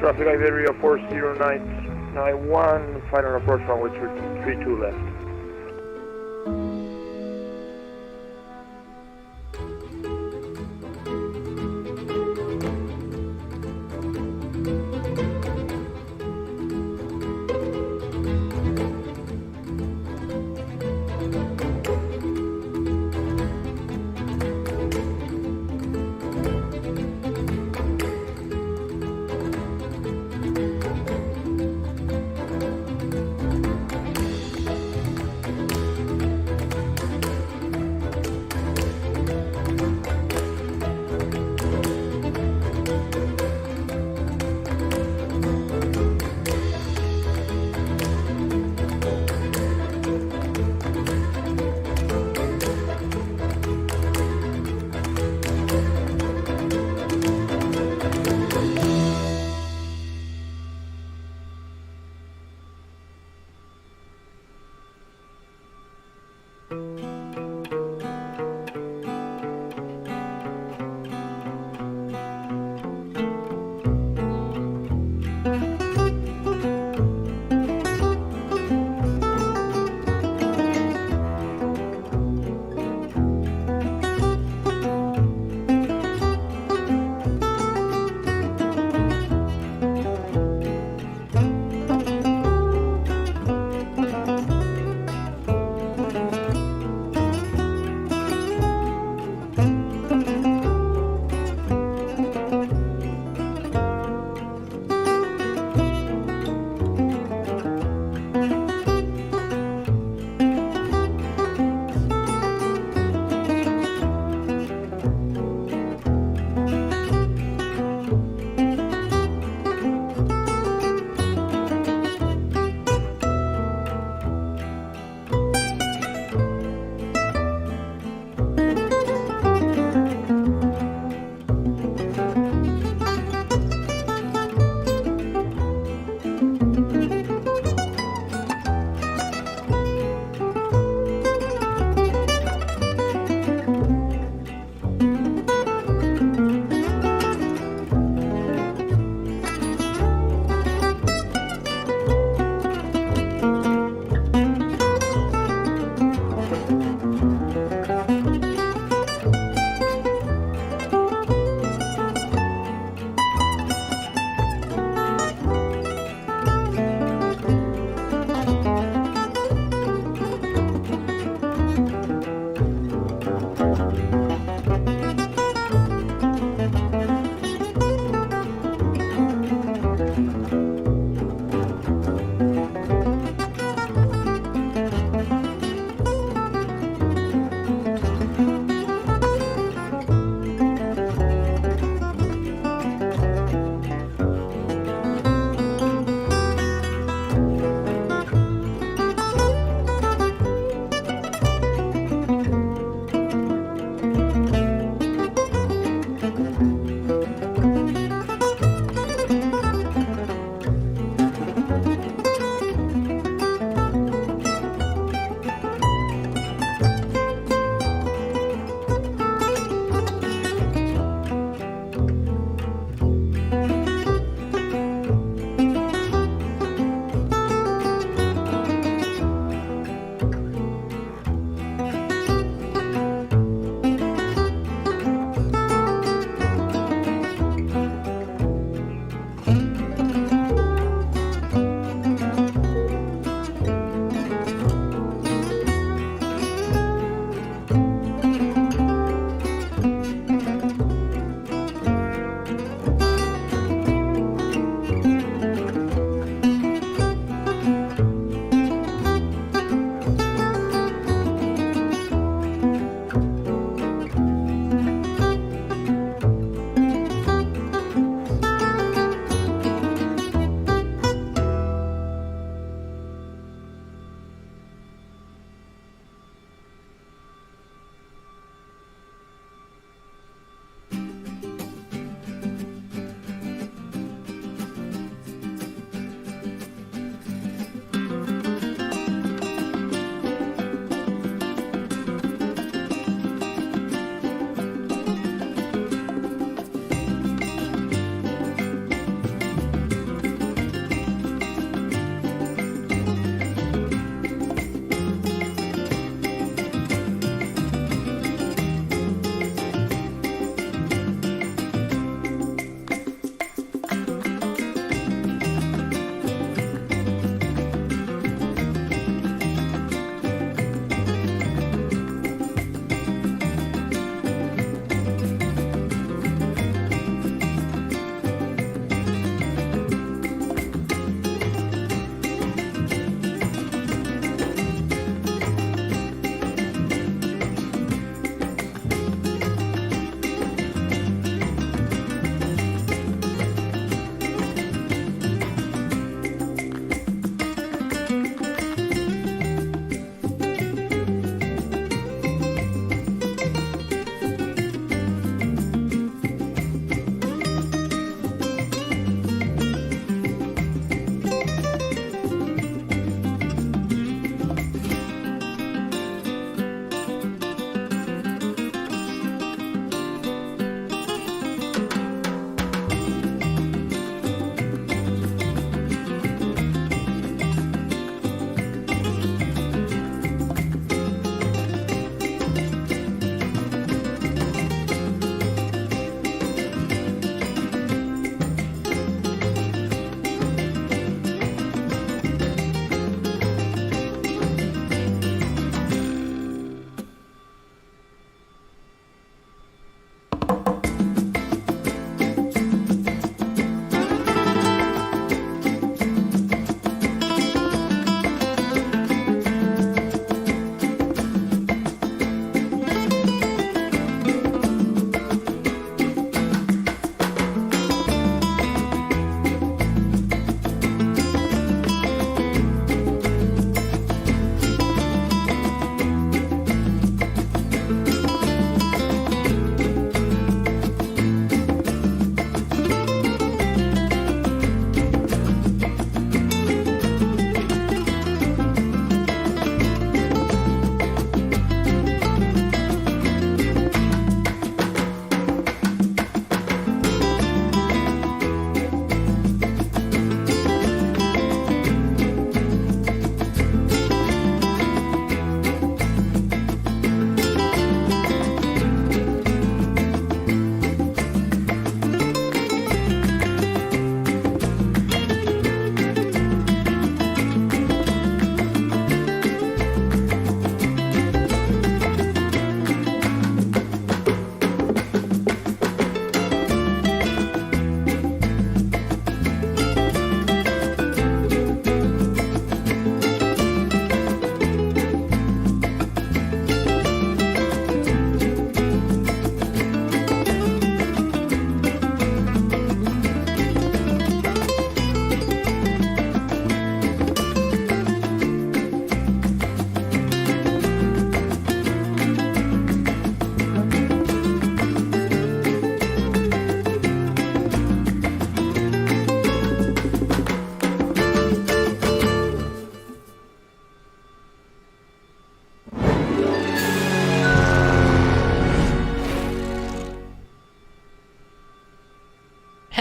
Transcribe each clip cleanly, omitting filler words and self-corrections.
traffic Iberia 40991, final approach runway 32 left.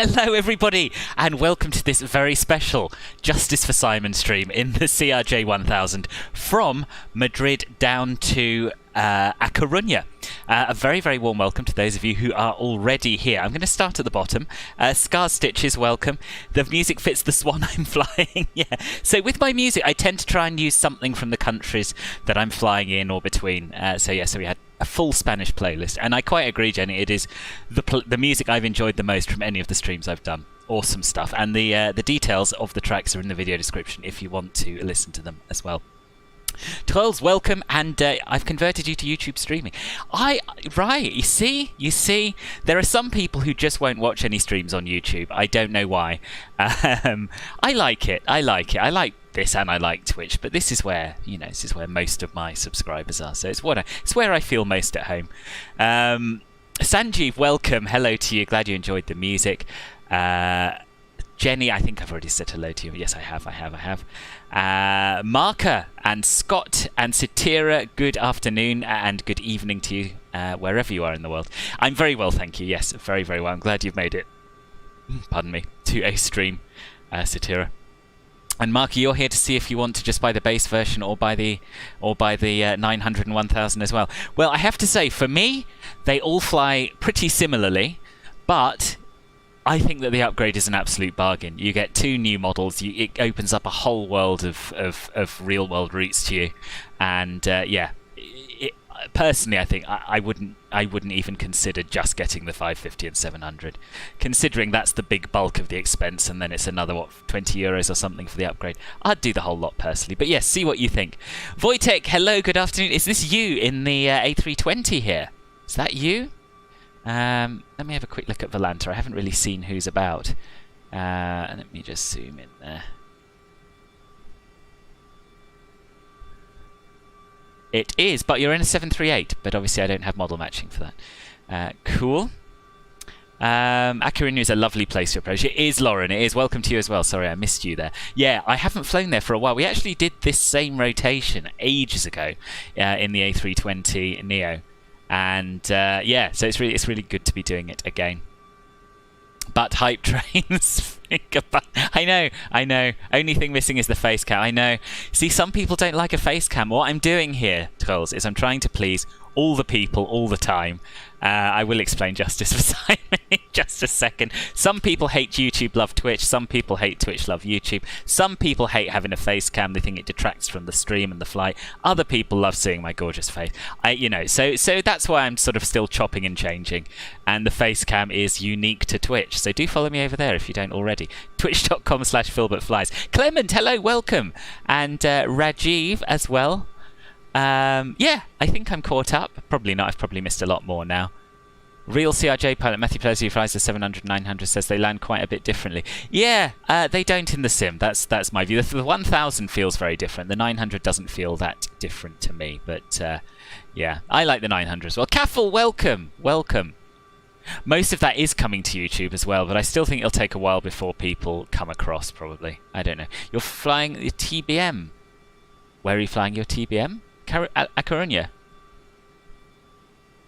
Hello everybody, and welcome to this very special Justice for Simon stream in the CRJ 1000 from Madrid down to A Coruña. A very, very warm welcome to those of you who are already here. I'm going to start at the bottom. Scar Stitches, welcome. The music fits the swan I'm flying. Yeah. So with my music, I tend to try and use something from the countries that I'm flying in or between. So we had a full Spanish playlist, and I quite agree, Jenny. It is the music I've enjoyed the most from any of the streams I've done. Awesome stuff, and the details of the tracks are in the video description if you want to listen to them as well. Trolls, welcome, and I've converted you to YouTube streaming. Right, you see, there are some people who just won't watch any streams on YouTube. I don't know why. I like it. I like this, and I like Twitch, but this is where most of my subscribers are. So it's where I feel most at home. Sanjeev, welcome. Hello to you. Glad you enjoyed the music. Jenny, I think I've already said hello to you. Yes, I have. Marker and Scott and Satira, good afternoon and good evening to you, wherever you are in the world. I'm very well, thank you. Yes, very, very well. I'm glad you've made it, pardon me, to a stream, Satira. And Marky, you're here to see if you want to just buy the base version or buy the 900 and 1000 as well. Well, I have to say, for me, they all fly pretty similarly, but I think that the upgrade is an absolute bargain. You get 2 new models. It opens up a whole world of real-world routes to you, and personally, I think I wouldn't even consider just getting the 550 and 700, considering that's the big bulk of the expense, and then it's another 20 euros or something for the upgrade. I'd do the whole lot personally, but yes, see what you think. Wojtek, hello, good afternoon. Is this you in the A320 here? Is that you? Let me have a quick look at Volanta. I haven't really seen who's about. Let me just zoom in there. It is, but you're in a 738, but obviously I don't have model matching for that. Cool. A Coruña is a lovely place to approach. It is, Lauren. It is. Welcome to you as well. Sorry, I missed you there. Yeah, I haven't flown there for a while. We actually did this same rotation ages ago in the A320 Neo. And yeah, so it's really good to be doing it again. But hype trains. I know. Only thing missing is the face cam. I know. See, some people don't like a face cam. What I'm doing here, trolls, is I'm trying to please all the people all the time. I will explain Justice for Simon in just a second. Some people hate YouTube, love Twitch. Some people hate Twitch, love YouTube. Some people hate having a face cam. They think it detracts from the stream and the flight. Other people love seeing my gorgeous face. So that's why I'm sort of still chopping and changing. And the face cam is unique to Twitch. So do follow me over there if you don't already. Twitch.com/PhilbertFlies. Clement, hello, welcome. And Rajiv as well. Yeah, I think I'm caught up. Probably not. I've probably missed a lot more now. Real CRJ pilot Matthew Plays, who flies the 700, 900, says they land quite a bit differently. Yeah, they don't in the sim. That's my view. The 1000 feels very different. The 900 doesn't feel that different to me. But yeah, I like the 900 as well. Kaffel, welcome. Most of that is coming to YouTube as well, but I still think it'll take a while before people come across, probably. I don't know. You're flying your TBM. Where are you flying your TBM? A Coruña.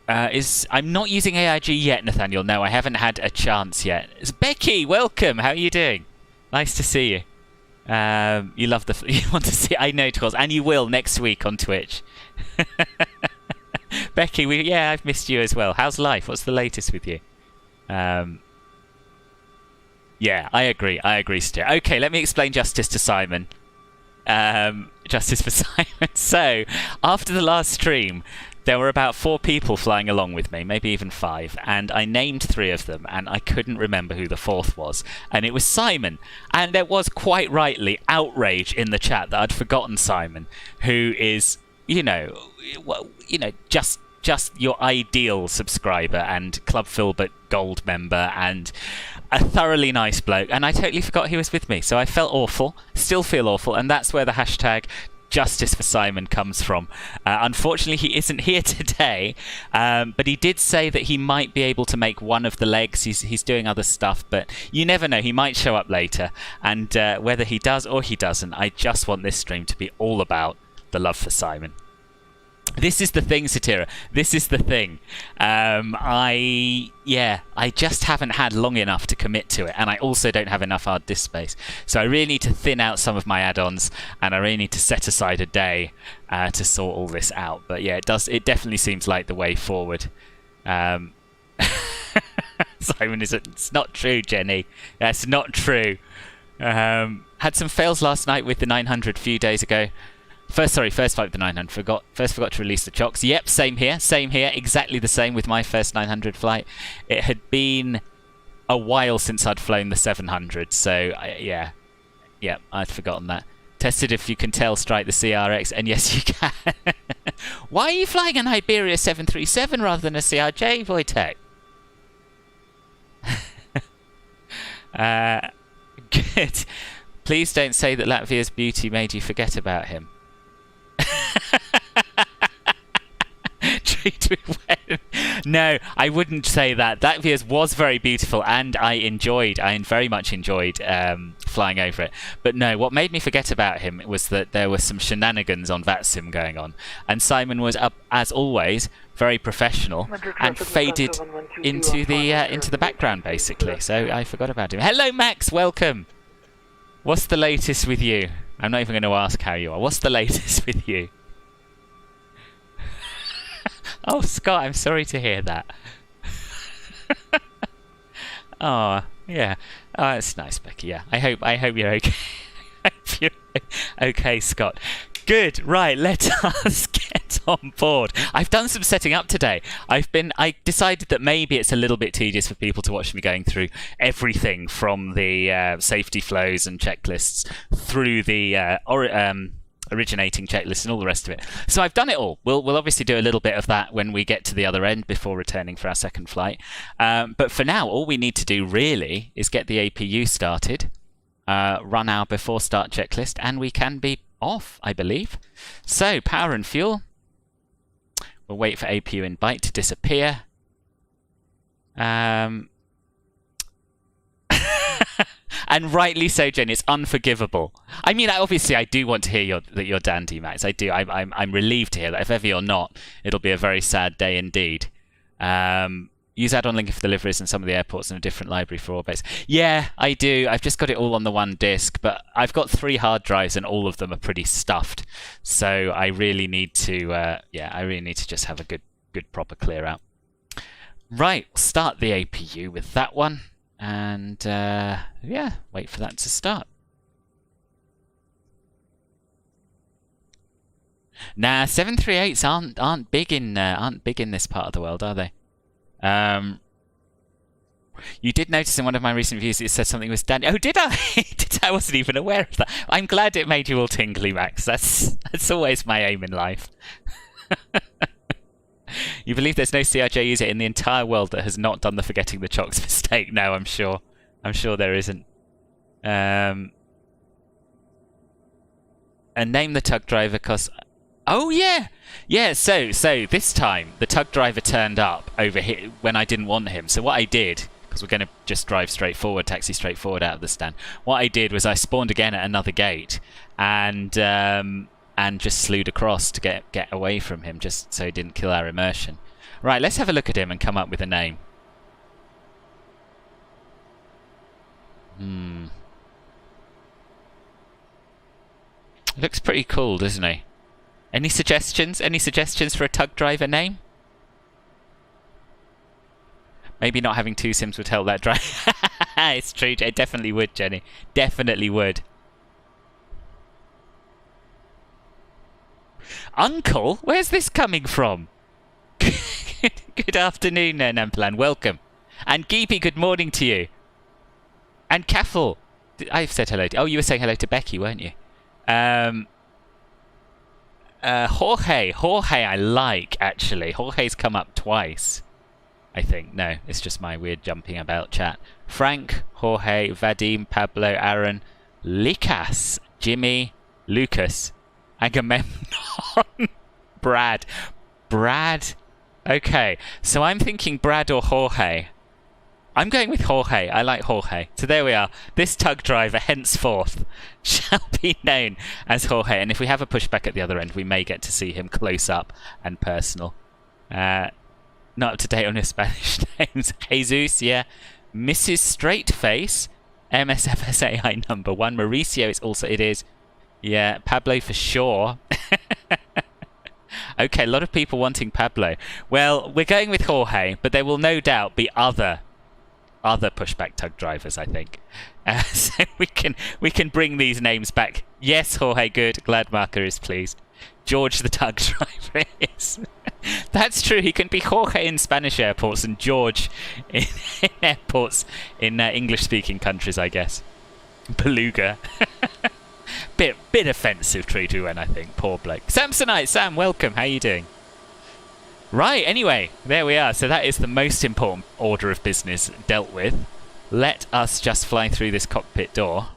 I'm not using AIG yet, Nathaniel. No, I haven't had a chance yet. It's Becky, welcome. How are you doing? Nice to see you. You love you want to see. I know, Trolls, and you will next week on Twitch. Becky, yeah, I've missed you as well. How's life? What's the latest with you? Yeah, I agree, Stu. Okay, let me explain Justice to Simon. Justice for Simon. So, after the last stream, there were about 4 people flying along with me, maybe even 5, and I named 3 of them, and I couldn't remember who the 4th was, and it was Simon. And there was quite rightly outrage in the chat that I'd forgotten Simon, who is, just your ideal subscriber and Club Filbert Gold member and a thoroughly nice bloke, and I totally forgot he was with me, so I felt awful, still feel awful, and that's where the hashtag Justice for Simon comes from. Unfortunately, he isn't here today, but he did say that he might be able to make one of the legs. He's doing other stuff, but you never know. He might show up later, and whether he does or he doesn't, I just want this stream to be all about the love for Simon. This is the thing, Satira. This is the thing. I just haven't had long enough to commit to it, and I also don't have enough hard disk space. So I really need to thin out some of my add-ons, and I really need to set aside a day to sort all this out. But yeah, it definitely seems like the way forward. Simon it's not true, Jenny. That's not true. Had some fails last night with the 900 a few days ago. First flight with the 900. Forgot to release the chocks. Yep, same here. Exactly the same with my first 900 flight. It had been a while since I'd flown the 700, so yeah, I'd forgotten that. Tested if you can tell strike the CRX, and yes, you can. Why are you flying an Iberia 737 rather than a CRJ, Wojtek? Good. Please don't say that Latvia's beauty made you forget about him. Treat me well. No, I wouldn't say that. Latvia's was very beautiful, and I very much enjoyed flying over it. But no, what made me forget about him was that there were some shenanigans on VATSIM going on, and Simon was up as always, very professional, and faded into the background basically. So I forgot about him. Hello, Max. Welcome. What's the latest with you? I'm not even going to ask how you are. What's the latest with you? Oh, Scott, I'm sorry to hear that. Oh, yeah. Oh, it's nice, Becky. Yeah, I hope you're okay. I hope you're okay, Scott. Good. Right, let us get on board. I've done some setting up today. I decided that maybe it's a little bit tedious for people to watch me going through everything from the safety flows and checklists through the originating checklist and all the rest of it. So I've done it all. We'll obviously do a little bit of that when we get to the other end before returning for our second flight. But for now, all we need to do really is get the APU started, run our before start checklist, and we can be off, I believe. So power and fuel. We'll wait for APU invite to disappear. And rightly so, Jen. It's unforgivable. I mean, obviously, I do want to hear that you're dandy, Max. I do. I'm relieved to hear that. If ever you're not, it'll be a very sad day indeed. Use add-on linking for deliveries and some of the airports in a different library for orbits. Yeah, I do. I've just got it all on the one disk, but I've got 3 hard drives and all of them are pretty stuffed. So I really need to, just have a good proper clear out. Right, we'll start the APU with that one. And wait for that to start. Nah, 738s aren't big in this part of the world, are they? You did notice in one of my recent reviews it said something was dandy. Oh, did I? I wasn't even aware of that. I'm glad it made you all tingly, Max. That's always my aim in life. You believe there's no CRJ user in the entire world that has not done the forgetting the chocks mistake? No, I'm sure. I'm sure there isn't. And name the tug driver because... Oh, yeah! Yeah, so this time the tug driver turned up over here when I didn't want him. So what I did, because we're going to just drive straight forward, taxi straight forward out of the stand, what I did was I spawned again at another gate and just slewed across to get away from him, just so he didn't kill our immersion. Right, let's have a look at him and come up with a name. Looks pretty cool, doesn't he? Any suggestions? Any suggestions for a tug driver name? Maybe not having 2 sims would help that drive. It's true. It definitely would, Jenny. Definitely would. Uncle? Where's this coming from? Good afternoon, Namplan. Welcome. And Geepy, good morning to you. And Kaffel. I've said hello to... Oh, you were saying hello to Becky, weren't you? Jorge I like, actually. Jorge's come up twice, I think. No, it's just my weird jumping about chat. Frank, Jorge, Vadim, Pablo, Aaron, Likas, Jimmy, Lucas, Agamemnon, Brad. Okay, so I'm thinking Brad or Jorge. I'm going with Jorge. I like Jorge. So there we are. This tug driver henceforth shall be known as Jorge. And if we have a pushback at the other end, we may get to see him close up and personal. Not up to date on his Spanish names. Jesus, yeah. Mrs. Straightface. MSFS AI number 1. Mauricio is also, it is. Yeah, Pablo for sure. Okay, a lot of people wanting Pablo. Well, we're going with Jorge, but there will no doubt be other pushback tug drivers, I think. So we can bring these names back. Yes, Jorge, good. Glad Marker is pleased. George the tug driver is. That's true. He can be Jorge in Spanish airports and George in airports in English-speaking countries, I guess. Beluga. bit offensive, Trudewen, I think. Poor bloke. Samsonite, Sam, welcome. How you doing? Right, anyway, there we are. So that is the most important order of business dealt with. Let us just fly through this cockpit door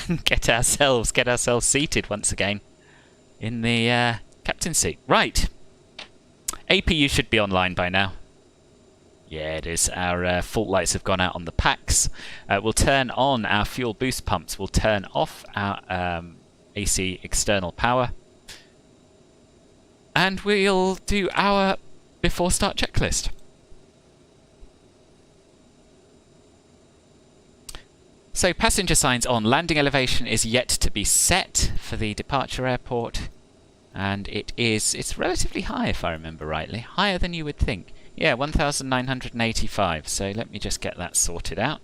and get ourselves seated once again in the captain's seat. Right. APU should be online by now. Yeah, it is. Our fault lights have gone out on the packs. We'll turn on our fuel boost pumps. We'll turn off our AC external power. And we'll do our before start checklist. So passenger signs on. Landing elevation is yet to be set for the departure airport. And it's relatively high if I remember rightly. Higher than you would think. Yeah, 1,985. So let me just get that sorted out.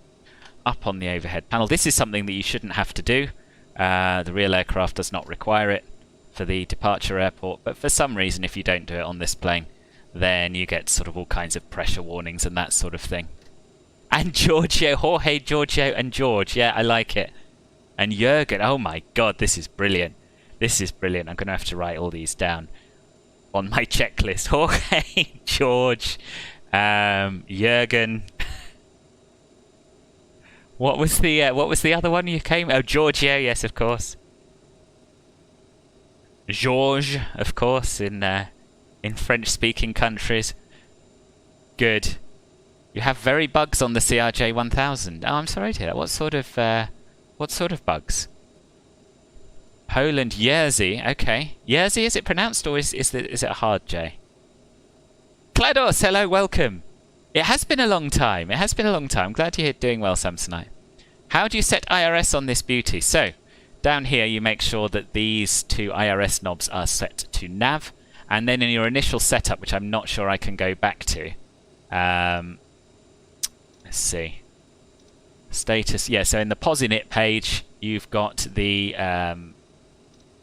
Up on the overhead panel. This is something that you shouldn't have to do. The real aircraft does not require it for the departure airport, but for some reason if you don't do it on this plane, then you get sort of all kinds of pressure warnings and that sort of thing. And Giorgio, Jorge, Giorgio and George, yeah, I like it. And Jürgen, oh my god, this is brilliant. This is brilliant. I'm going to have to write all these down on my checklist. Jorge, George, Jürgen. What was the other one you came? Oh, Giorgio, yes, of course. Georges, of course, in French-speaking countries. Good. You have very bugs on the CRJ 1000. Oh, I'm sorry to hear that. What sort of bugs? Poland, Jersey. Okay, Jersey. Is it pronounced or is it a hard J? Klados, hello, welcome. It has been a long time. It has been a long time. Glad you're doing well, Samsonite. How do you set IRS on this beauty? So. Down here you make sure that these two IRS knobs are set to nav, and then in your initial setup, which I'm not sure I can go back to, let's see, status, yeah, so in the POSINIT page you've got the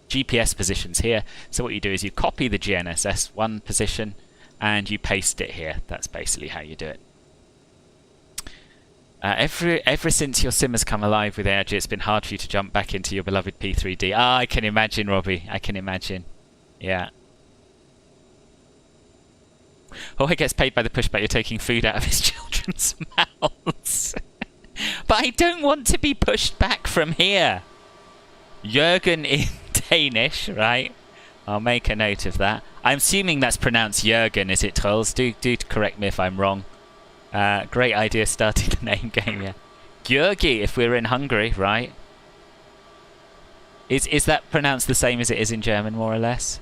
GPS positions here. So what you do is you copy the GNSS 1 position and you paste it here. That's basically how you do it. Ever since your sim has come alive with AirG, it's been hard for you to jump back into your beloved P3D. Ah, I can imagine, Robbie. I can imagine. Yeah. Jorge gets paid by the pushback. You're taking food out of his children's mouths. But I don't want to be pushed back from here. Jürgen in Danish, right? I'll make a note of that. I'm assuming that's pronounced Jürgen, is it, Trolls? Do correct me if I'm wrong. Great idea starting the name game, yeah. Georgi, if we're in Hungary, right? Is that pronounced the same as it is in German, more or less?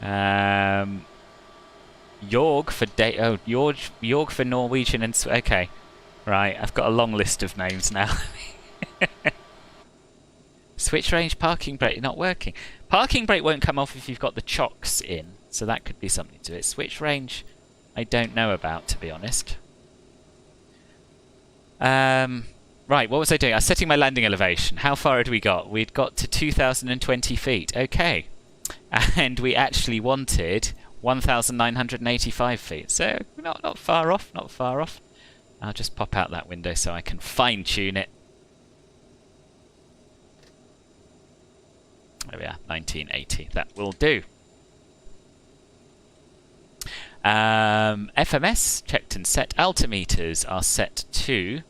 Jorg for Jorg for Norwegian and okay, right. I've got a long list of names now. Switch range, parking brake not working. Parking brake won't come off if you've got the chocks in, so that could be something to it. Switch range, I don't know about, to be honest. Right, what was I doing? I was setting my landing elevation. How far had we got? We'd got to 2,020 feet. Okay. And we actually wanted 1,985 feet. So not far off, not far off. I'll just pop out that window so I can fine-tune it. There we are, 1980. That will do. FMS, checked and set. Altimeters are set to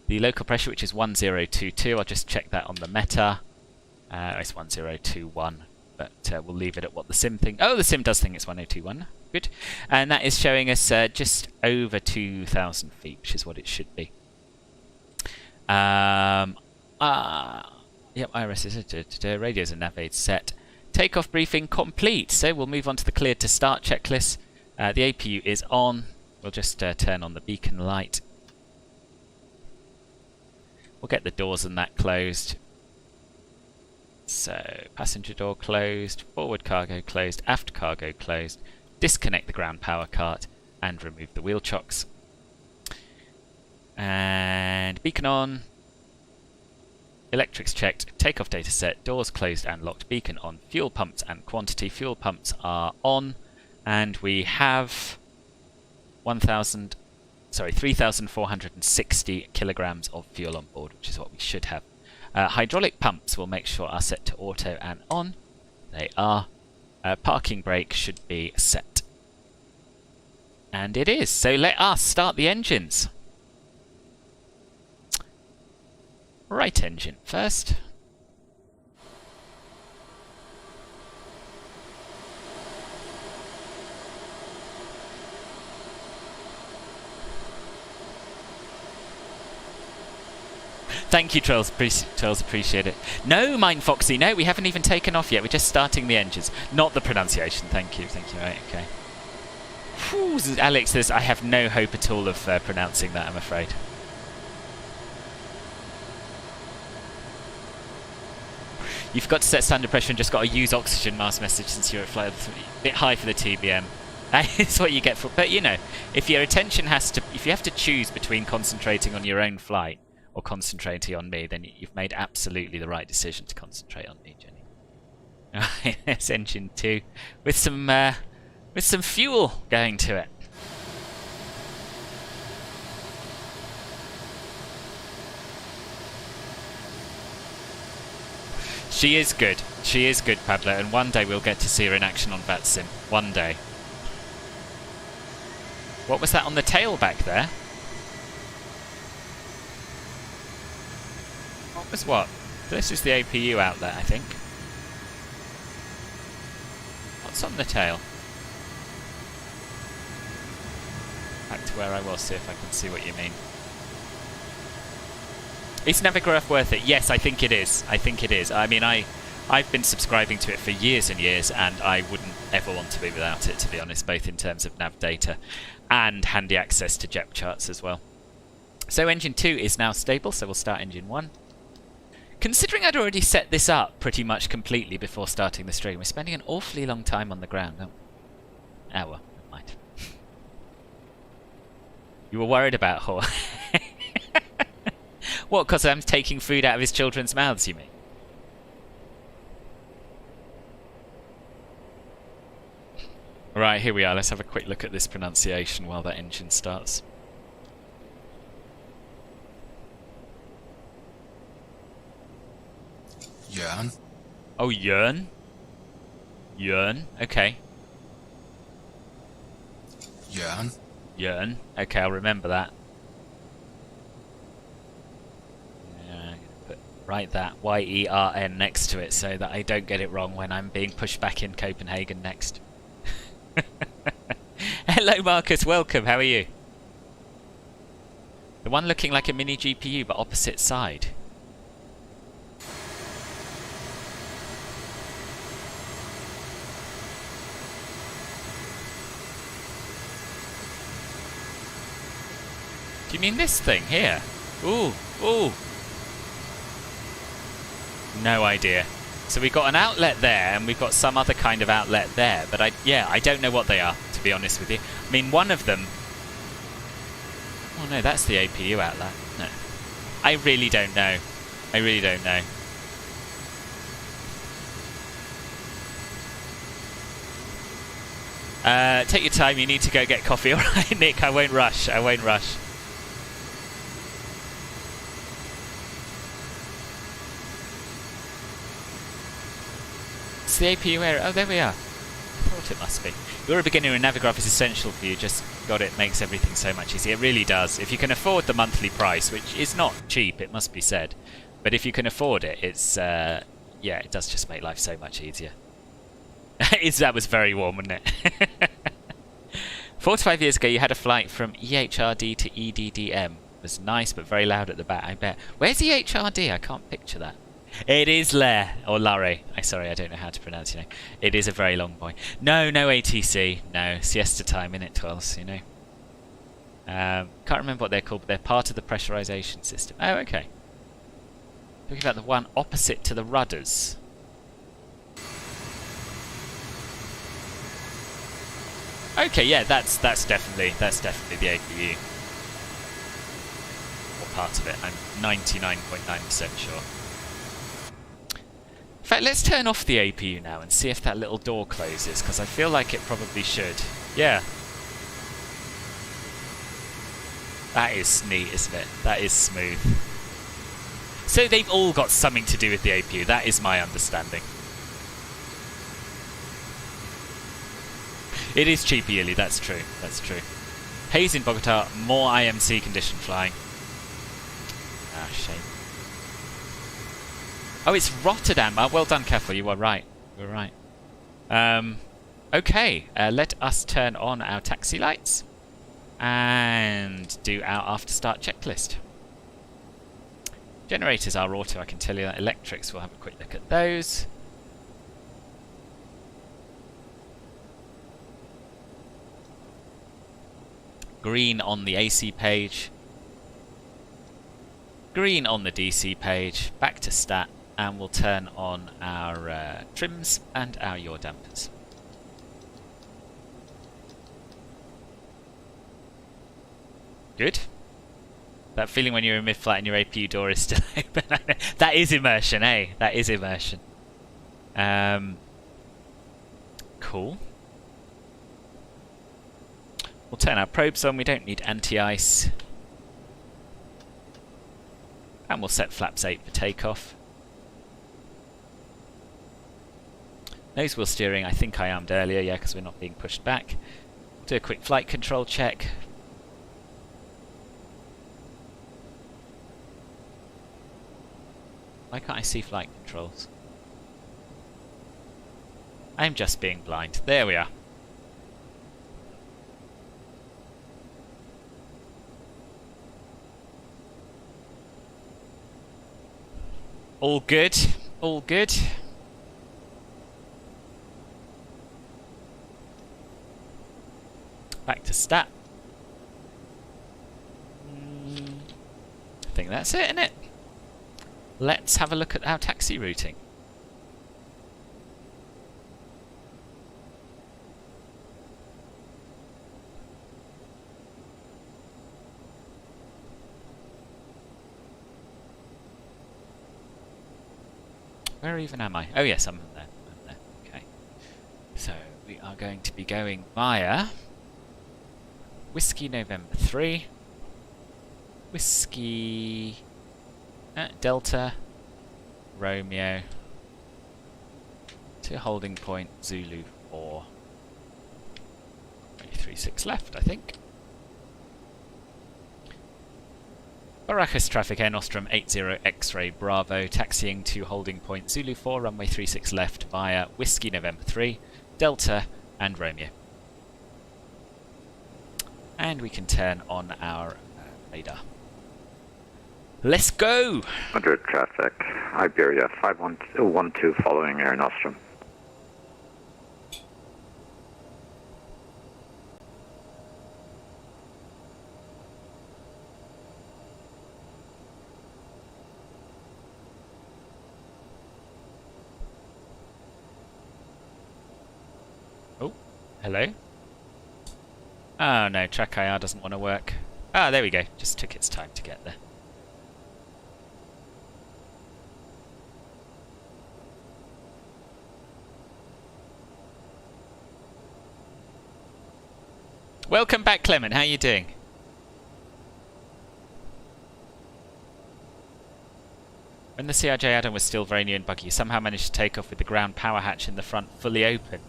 the local pressure, which is 1022. I'll just check that on the meta. It's 1021. but we'll leave it at what the sim thinks. Oh, the sim does think it's 1021. Good. And that is showing us just over 2,000 feet, which is what it should be. Yep, IRS is radios and nav aids set. Takeoff briefing complete. So we'll move on to the cleared to start checklist. The APU is on. We'll just turn on the beacon light. We'll get the doors and that closed. So passenger door closed, forward cargo closed, aft cargo closed. Disconnect the ground power cart and remove the wheel chocks. And beacon on. Electrics checked, takeoff data set, doors closed and locked, beacon on, fuel pumps and quantity. Fuel pumps are on, and we have 3,460 kilograms of fuel on board, which is what we should have. Hydraulic pumps will make sure are set to auto and on. They are. Parking brake should be set. And it is. So let us start the engines. Right engine first. Thank you, Trolls. Trolls, appreciate it. No, Mine Foxy, no, we haven't even taken off yet. We're just starting the engines. Not the pronunciation. Thank you. Right, okay. Whew, Alex says, I have no hope at all of pronouncing that, I'm afraid. You've got to set standard pressure and just got to use oxygen mask message since you're at flight. A bit high for the TBM. That is what you get for. But you know, if your attention has to, if you have to choose between concentrating on your own flight or concentrating on me, then you've made absolutely the right decision to concentrate on me, Jenny. Alright, there's engine 2 with some fuel going to it. She is good. She is good, Pablo, and one day we'll get to see her in action on VATSIM. One day. What was that on the tail back there? What was what? This is the APU outlet, I think. What's on the tail? Back to where I was, see if I can see what you mean. Is Navigraph worth it? Yes, I think it is. I think it is. I mean, I've been subscribing to it for years and years, and I wouldn't ever want to be without it, to be honest, both in terms of nav data and handy access to JEP charts as well. So engine 2 is now stable, so we'll start engine 1. Considering I'd already set this up pretty much completely before starting the stream, we're spending an awfully long time on the ground. Oh, well, never mind. You were worried about Hor. What, because I'm taking food out of his children's mouths, you mean? Right, here we are. Let's have a quick look at this pronunciation while that engine starts. Yearn. Oh, yearn? Yearn, okay. Yearn. Yearn, okay, I'll remember that. Write that Y-E-R-N next to it so that I don't get it wrong when I'm being pushed back in Copenhagen next. Hello Marcus, welcome, how are you? The one looking like a mini GPU but opposite side. Do you mean this thing here? Ooh, ooh. No idea. So we've got an outlet there, and we've got some other kind of outlet there, but I don't know what they are, to be honest with you. I mean, one of them... Oh no, that's the APU outlet. No. I really don't know. I really don't know. Take your time, you need to go get coffee. Alright, Nick, I won't rush. I won't rush. It's the APU area. Oh, there we are. I thought it must be. You're a beginner and Navigraph is essential for you. Just got it. Makes everything so much easier. It really does. If you can afford the monthly price, which is not cheap, it must be said. But if you can afford it, it's, yeah, it does just make life so much easier. That was very warm, wasn't it? 4 to 5 years ago, you had a flight from EHRD to EDDM. It was nice, but very loud at the back, I bet. Where's EHRD? I can't picture that. It is Lair, or Larry. Sorry, I don't know how to pronounce your name. It is a very long boy. No ATC. No, siesta time, innit, Twells, you know. Can't remember what they're called, but they're part of the pressurization system. Oh, okay. Talking about the one opposite to the rudders. Okay, yeah, that's definitely the APU. Or part of it. I'm 99.9% sure. In fact, let's turn off the APU now and see if that little door closes, because I feel like it probably should. Yeah. That is neat, isn't it? That is smooth. So they've all got something to do with the APU. That is my understanding. It is cheaper yearly, that's true. That's true. Haze in Bogota, more IMC condition flying. Ah, shame. Oh, it's Rotterdam. Well done, Keffel. You were right. You were right. Okay, let us turn on our taxi lights and do our after start checklist. Generators are auto, I can tell you that. Electrics, we'll have a quick look at those. Green on the AC page. Green on the DC page. Back to stat. And we'll turn on our trims and our yaw dampers. Good. That feeling when you're in mid-flight and your APU door is still open. That is immersion, eh? That is immersion. Cool. We'll turn our probes on. We don't need anti-ice. And we'll set flaps 8 for takeoff. Nose wheel steering, I think I armed earlier, yeah, because we're not being pushed back. Do a quick flight control check. Why can't I see flight controls? I'm just being blind. There we are. All good. All good. Back to stat. I think that's it, isn't it? Let's have a look at our taxi routing. Where even am I? Oh yes, I'm there. I'm there. Okay. So we are going to be going via Whiskey November 3, Whiskey Delta Romeo to holding point Zulu 4. 36 left, I think. Baracus traffic Air Nostrum 80 X-ray Bravo, taxiing to holding point Zulu 4, runway 36 left via Whiskey November 3, Delta and Romeo. And we can turn on our radar. Let's go! Under traffic, Iberia 5112 following Air Nostrum. Oh, hello? Oh no, track IR doesn't want to work. Ah, there we go. Just took its time to get there. Welcome back, Clement. How are you doing? When the CRJ add-on was still very new and buggy, you somehow managed to take off with the ground power hatch in the front fully open.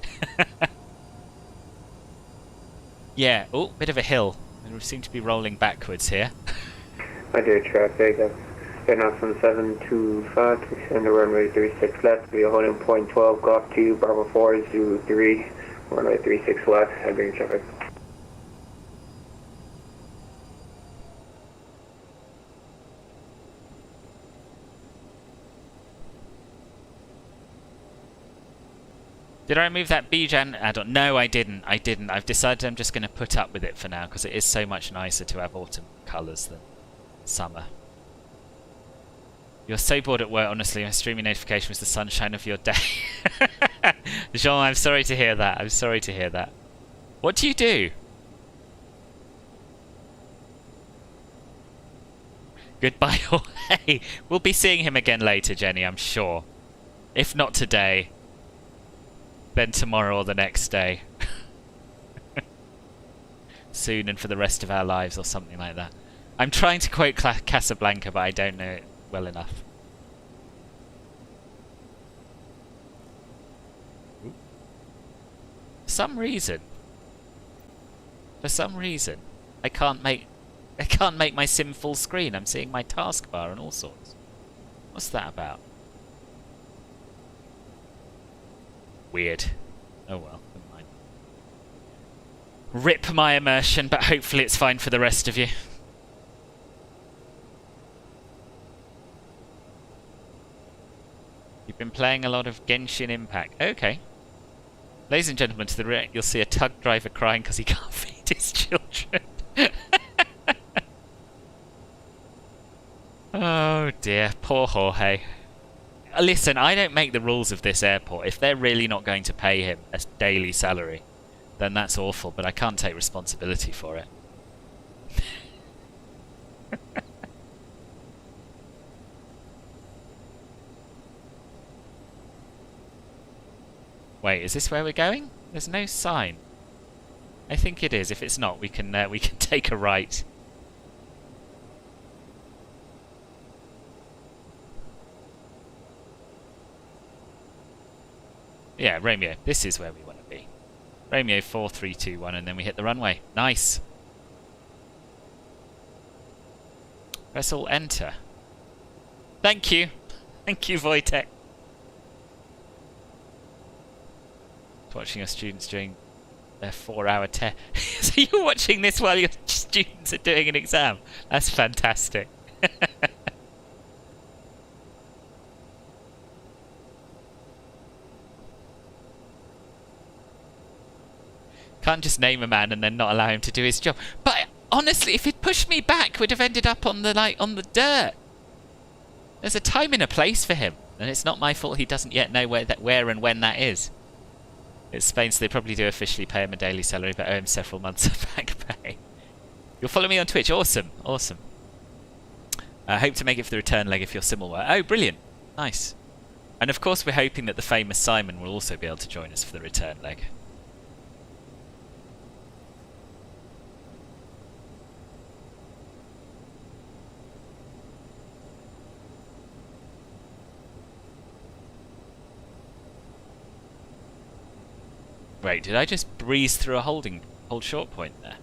Yeah, oh, bit of a hill. We seem to be rolling backwards here. Under traffic, Takeoff from 725 to extend the runway 36 left, be holding point 12, go up to Bravo 403, runway 36 left, heading traffic. Did I remove that Bijan add-on? No, I didn't. I didn't. I've decided I'm just going to put up with it for now because it is so much nicer to have autumn colours than summer. You're so bored at work, honestly. My streaming notification was the sunshine of your day. Jean, I'm sorry to hear that. I'm sorry to hear that. What do you do? Goodbye, Jorge. We'll be seeing him again later, Jenny, I'm sure. If not today, then tomorrow or the next day. Soon and for the rest of our lives or something like that. I'm trying to quote Casablanca, but I don't know it well enough. For some reason, I can't make my sim full screen. I'm seeing my taskbar and all sorts. What's that about? Weird. Oh well, never mind. Rip my immersion, but hopefully it's fine for the rest of you. You've been playing a lot of Genshin Impact. Okay. Ladies and gentlemen, to the right you'll see a tug driver crying because he can't feed his children. Oh dear, poor Jorge. Listen, I don't make the rules of this airport. If they're really not going to pay him a daily salary, then that's awful, but I can't take responsibility for it. Wait, is this where we're going? There's no sign. I think it is. If it's not, we can take a right. Yeah, Romeo, this is where we want to be. Romeo 4321, and then we hit the runway. Nice. Press all enter. Thank you. Thank you, Wojtek. Watching your students doing their 4-hour test. So you're watching this while your students are doing an exam? That's fantastic. Can't just name a man and then not allow him to do his job. But honestly, if he'd pushed me back, we'd have ended up on the dirt. There's a time and a place for him, and it's not my fault he doesn't yet know where and when that is. It's Spain, so they probably do officially pay him a daily salary, but owe him several months of back pay. You'll follow me on Twitch. Awesome, awesome. I hope to make it for the return leg if your sim will work. Oh, brilliant. Nice. And of course, we're hoping that the famous Simon will also be able to join us for the return leg. Wait, did I just breeze through a hold short point there?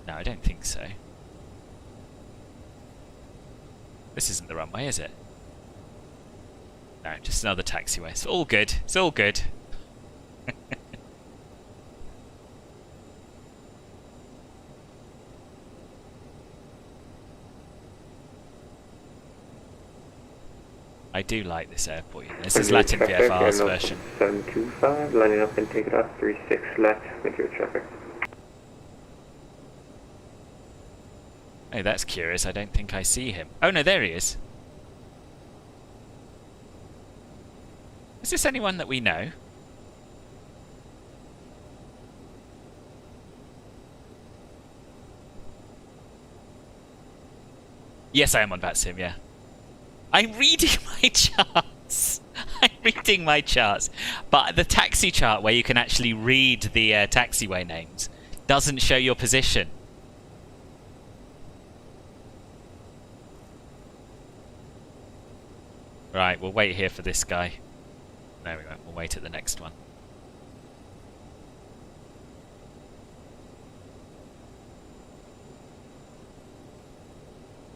No, I don't think so. This isn't the runway, is it? No, just another taxiway. It's all good. It's all good. I do like this airport. This is Latin VFR's version. 725, lining up and take it off 36 left with your traffic. Oh, that's curious. I don't think I see him. Oh no, there he is. Is this anyone that we know? Yes, I am on VATSIM, yeah. I'm reading my charts. I'm reading my charts. But the taxi chart where you can actually read the taxiway names doesn't show your position. Right, we'll wait here for this guy. No, we won't. We'll wait at the next one.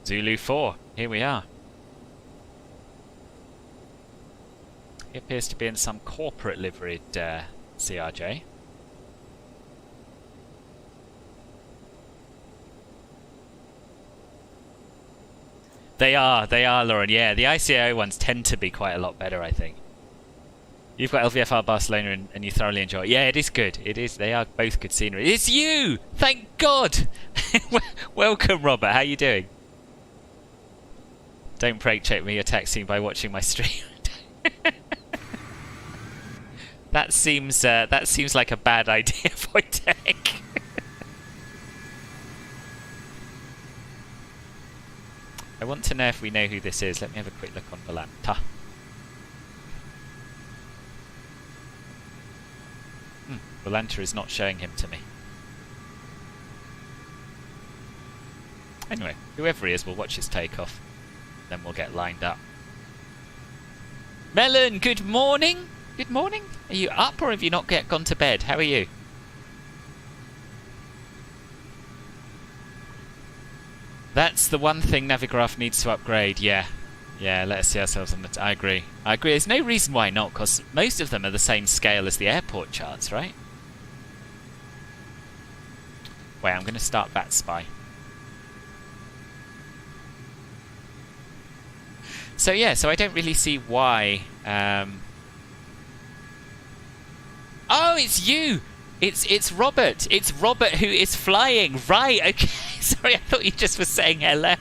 Zulu 4, here we are. He appears to be in some corporate liveried CRJ. They are, Lauren. Yeah, the ICAO ones tend to be quite a lot better, I think. You've got LVFR Barcelona and you thoroughly enjoy it. Yeah, it is good. It is. They are both good scenery. It's you! Thank God! Welcome, Robert. How you doing? Don't break check me. You're taxiing by watching my stream. That seems like a bad idea, Wojtek. I want to know if we know who this is. Let me have a quick look on Volanta. Volanta is not showing him to me. Anyway, whoever he is, we'll watch his takeoff. Then we'll get lined up. Melon, good morning! Good morning? Are you up or have you not yet gone to bed? How are you? That's the one thing Navigraph needs to upgrade, yeah. Yeah, let us see ourselves on the... I agree. There's no reason why not, because most of them are the same scale as the airport charts, right? Wait, I'm going to start Bat Spy. So yeah, so I don't really see why... Oh, it's you! It's Robert! It's Robert who is flying! Right, okay. Sorry, I thought you just were saying hello.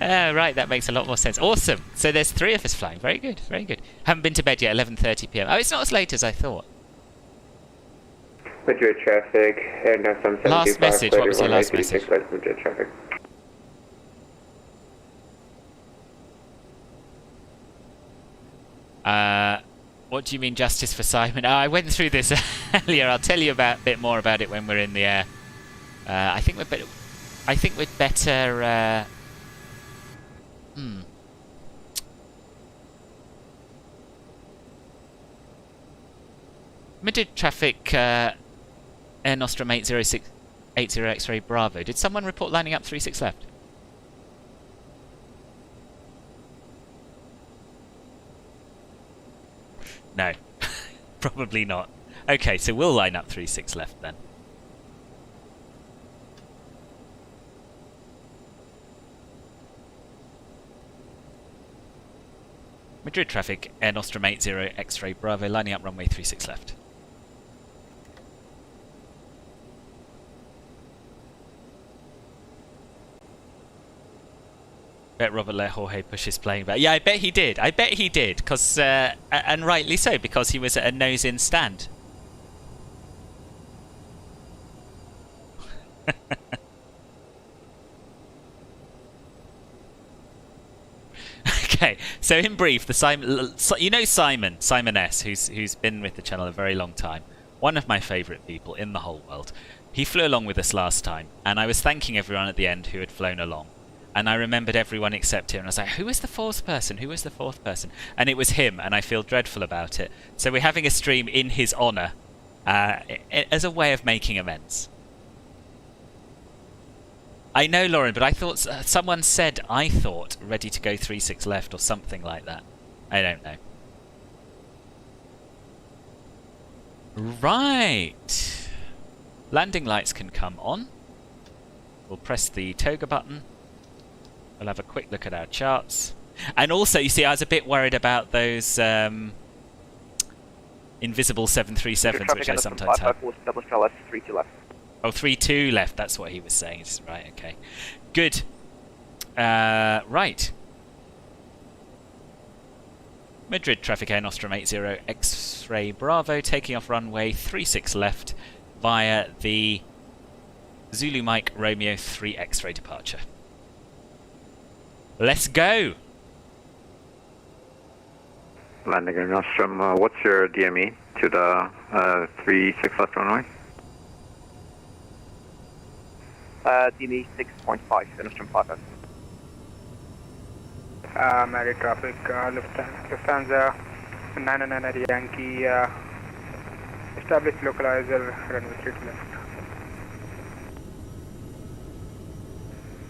Right, that makes a lot more sense. Awesome! So there's 3 of us flying. Very good, very good. Haven't been to bed yet, 11:30 PM. Oh, it's not as late as I thought. Madrid traffic, and now some 725. Last message, what was your last message? Madrid traffic. What do you mean justice for Simon? Oh, I went through this earlier. I'll tell you a bit more about it when we're in the air. I think we'd better. Madrid traffic. Air Nostrum 8680 X-ray Bravo. Did someone report lining up 36 left? No, probably not. Okay, so we'll line up 36 left then. Madrid traffic, Air Nostrum 80 X-ray Bravo, lining up runway 36 left. Bet Robert let Jorge push his plane back. Yeah, I bet he did. I bet he did, because and rightly so, because he was at a nose-in stand. Okay, so in brief, you know Simon S, who's been with the channel a very long time, one of my favourite people in the whole world. He flew along with us last time, and I was thanking everyone at the end who had flown along. And I remembered everyone except him. And I was like, who was the 4th person? Who was the 4th person? And it was him, and I feel dreadful about it. So we're having a stream in his honour as a way of making amends. I know, Lauren, but I thought someone said, I thought, ready to go 36 left or something like that. I don't know. Right. Landing lights can come on. We'll press the toga button. We'll have a quick look at our charts. And also, you see, I was a bit worried about those invisible 737s, which I sometimes have. Oh, 3-2 left, that's what he was saying. Right, okay. Good. Right. Madrid traffic, Air Nostrum 80 X-ray Bravo, taking off runway 36 left via the Zulu Mike Romeo 3 X-ray departure. Let's go! Landing in Nostrum, what's your DME to the 36 left runway? DME 6.5, Nostrum 5. Madrid traffic, Lufthansa 990 Yankee, established localizer, runway 3 left.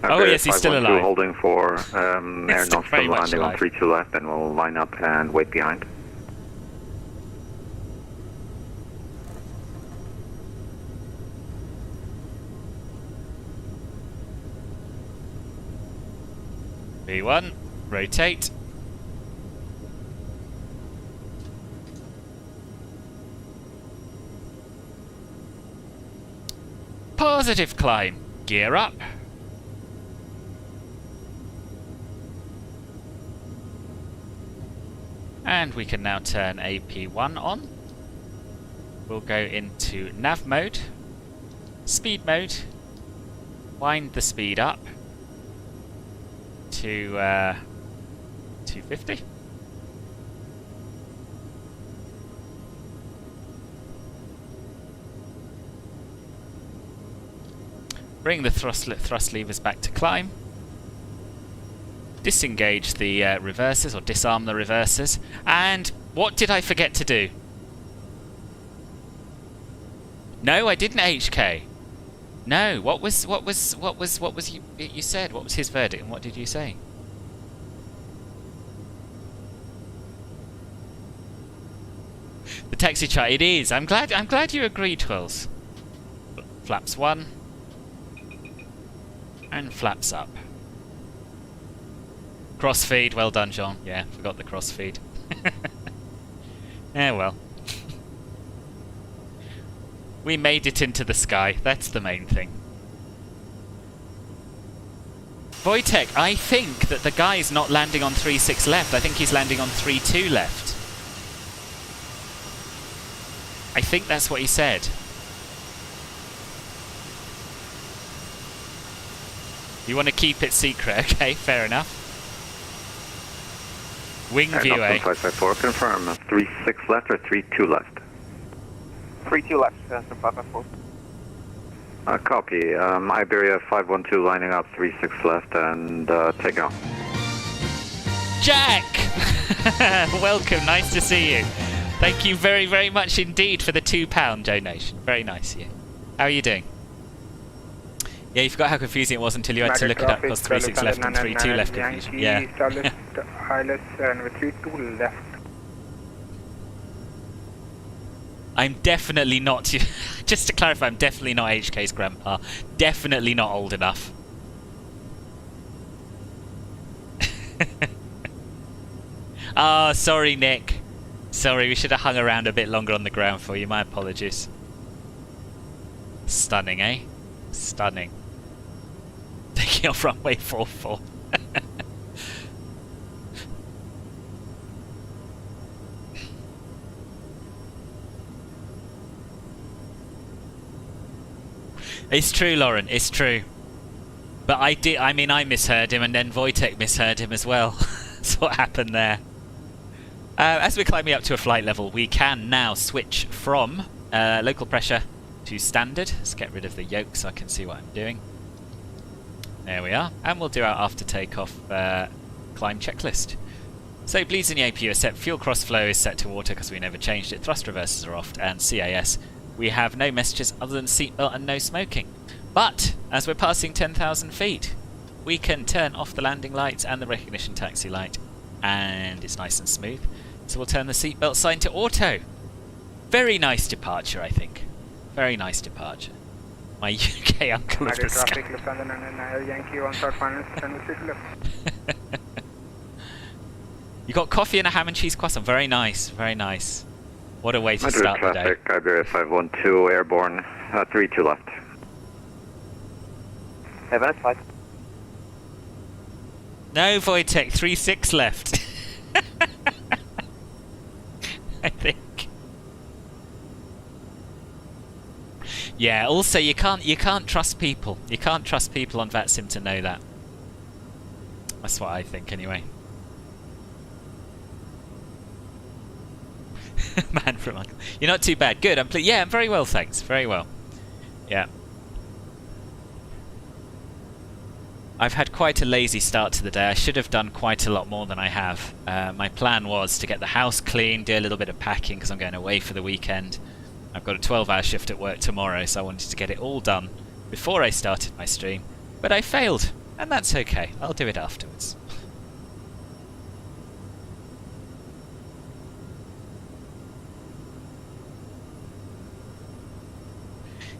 Oh, yes, he's still 512 alive. holding for air Still very Nostrum much landing on alive. 32 left, and we'll line up and wait behind. V1, rotate. Positive climb, gear up. And we can now turn AP1 on. We'll go into nav mode, speed mode, wind the speed up to 250. Bring the thrust levers back to climb. Disengage the reversers, or disarm the reversers. And what did I forget to do? No, I didn't HK. No, what was you said? What was his verdict, and what did you say? The taxi chart. It is. I'm glad you agreed, Twills. Flaps 1 and flaps up. Crossfeed. Well done, Jean. Yeah, forgot the crossfeed. Yeah, well. We made it into the sky. That's the main thing. Wojtek, I think that the guy's not landing on 3-6 left. I think he's landing on 3-2 left. I think that's what he said. You want to keep it secret? Okay, fair enough. Wing view, eh? 554, confirm. 3-6 left or 3-2 left? 3-2 left, Nostrum 554. Copy. Iberia 512 lining up 3-6 left and take off. Jack! Welcome, nice to see you. Thank you very, very much indeed for the £2 donation. Very nice of you. How are you doing? Yeah, you forgot how confusing it was until you had to look it up, because 3-6 left and 3-2 left confusion. Yeah. I'm definitely not, just to clarify, I'm definitely not HK's grandpa. Definitely not old enough. Ah, sorry, Nick. Sorry, we should have hung around a bit longer on the ground for you. My apologies. Stunning, eh? Stunning. Taking off runway 44. It's true, Lauren. It's true. But I mean, I misheard him, and then Wojtek misheard him as well. That's what happened there. As we're climbing up to a flight level, we can now switch from local pressure to standard. Let's get rid of the yoke so I can see what I'm doing. There we are. And we'll do our after takeoff climb checklist. So bleeds in the APU are set. Fuel cross flow is set to water because we never changed it. Thrust reversers are off, and CAS. We have no messages other than seatbelt and no smoking. But as we're passing 10,000 feet, we can turn off the landing lights and the recognition taxi light, and it's nice and smooth. So we'll turn the seatbelt sign to auto. Very nice departure, I think. Very nice departure. My UK uncle of the sky. You got coffee and a ham and cheese croissant. Very nice, very nice. What a way to Madrid start the day. traffic, Iberia 512, airborne, 3-2 left. 5. No, Wojtek, 3-6 left. I think. Yeah, also you can't trust people. You can't trust people on VATSIM to know that. That's what I think anyway. Man from Uncle. You're not too bad. Good. I'm very well, thanks. Very well. Yeah. I've had quite a lazy start to the day. I should have done quite a lot more than I have. My plan was to get the house clean, do a little bit of packing because I'm going away for the weekend. I've got a 12-hour shift at work tomorrow, so I wanted to get it all done before I started my stream. But I failed. And that's okay. I'll do it afterwards.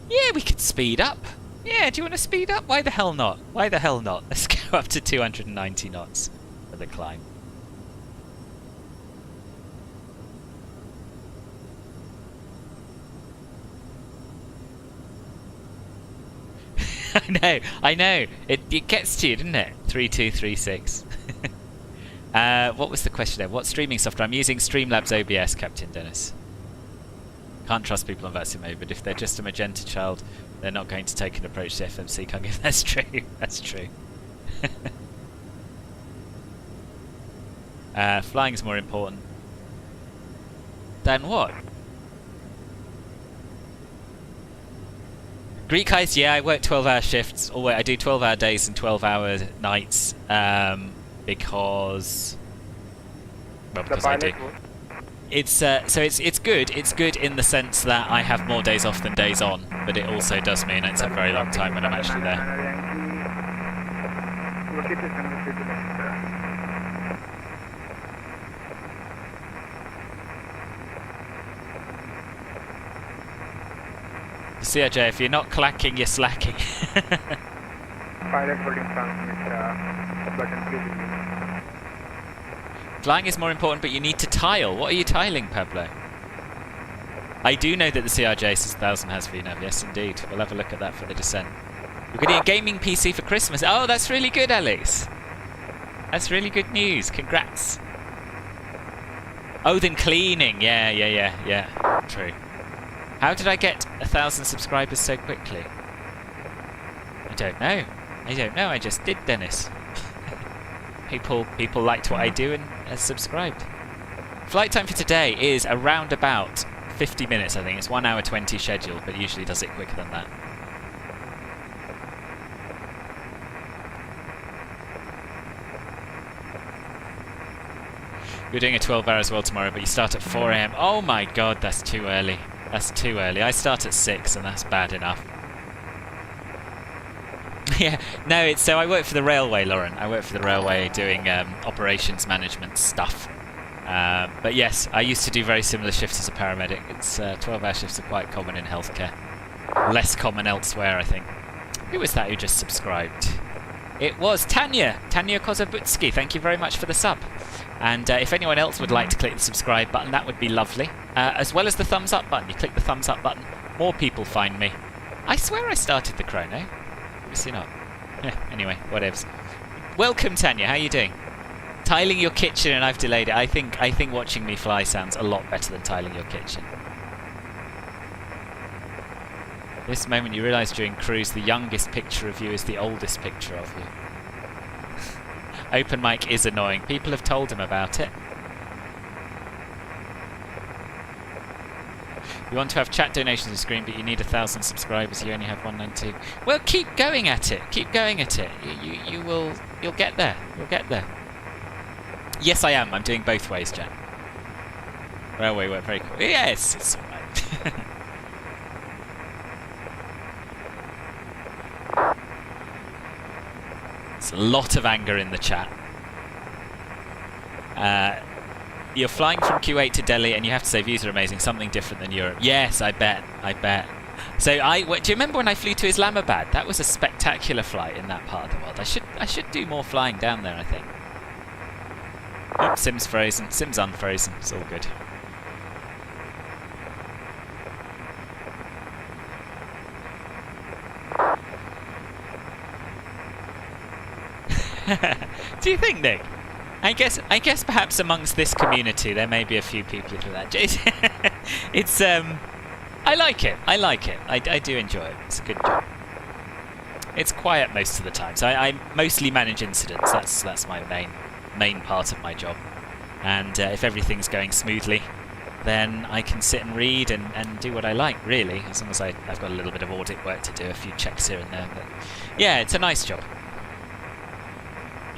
Yeah, we could speed up. Yeah, do you want to speed up? Why the hell not? Why the hell not? Let's go up to 290 knots for the climb. I know. It gets to you, doesn't it? 3236. What was the question there? What streaming software? I'm using Streamlabs OBS, Captain Dennis. Can't trust people on vaccine mode, but if they're just a magenta child, they're not going to take an approach to FMC. Can't give. That's true. That's true. Flying is more important than what? Greek ice, yeah, I work 12-hour shifts. Or wait, I do 12-hour days and 12-hour nights because I do. It's so it's good. It's good in the sense that I have more days off than days on, but it also does mean it's a very long time when I'm actually there. The CRJ, if you're not clacking, you're slacking. Pilot holding transmit button, please. Flying is more important, but you need to tile. What are you tiling, Pablo? I do know that the CRJ 6000 has VNAV. Yes, indeed. We'll have a look at that for the descent. We're getting a gaming PC for Christmas. Oh, that's really good, Alex. That's really good news. Congrats. Oh, then cleaning. Yeah. True. How did I get 1,000 subscribers so quickly? I don't know. I just did, Dennis. People liked what I do and subscribed. Flight time for today is around about 50 minutes, I think. It's 1 hour 20 scheduled, but usually does it quicker than that. You're doing a 12-hour as well tomorrow, but you start at 4 AM. Oh my god, that's too early. That's too early. I start at 6 and that's bad enough. Yeah, no, it's so I work for the railway, Lauren. I work for the railway doing operations management stuff. But yes, I used to do very similar shifts as a paramedic. It's 12-hour shifts are quite common in healthcare. Less common elsewhere, I think. Who was that who just subscribed? It was Tanya Kozabutsky. Thank you very much for the sub. And if anyone else would like to click the subscribe button, that would be lovely. As well as the thumbs up button. You click the thumbs up button, more people find me. I swear I started the chrono. Obviously not. Anyway, whatevs. Welcome, Tanya. How are you doing? Tiling your kitchen, and I've delayed it. I think watching me fly sounds a lot better than tiling your kitchen. This moment you realise during cruise the youngest picture of you is the oldest picture of you. Open mic is annoying. People have told him about it. You want to have chat donations on the screen, but you need 1,000 subscribers. You only have 192. Well, keep going at it. Keep going at it. You'll get there. You'll get there. Yes, I am. I'm doing both ways, Jack. Railway work very cool. Yes, it's alright. There's a lot of anger in the chat. You're flying from Kuwait to Delhi and you have to say views are amazing, something different than Europe. Yes, I bet. So do you remember when I flew to Islamabad? That was a spectacular flight in that part of the world. I should do more flying down there, I think. Oh, Sim's frozen. Sim's unfrozen. It's all good. Do you think, Nick? I guess perhaps amongst this community there may be a few people who do that. It's I like it. I do enjoy it. It's a good job. It's quiet most of the time, so I mostly manage incidents. That's my main part of my job. And if everything's going smoothly, then I can sit and read and do what I like, really, as long as I've got a little bit of audit work to do, a few checks here and there. But yeah, it's a nice job.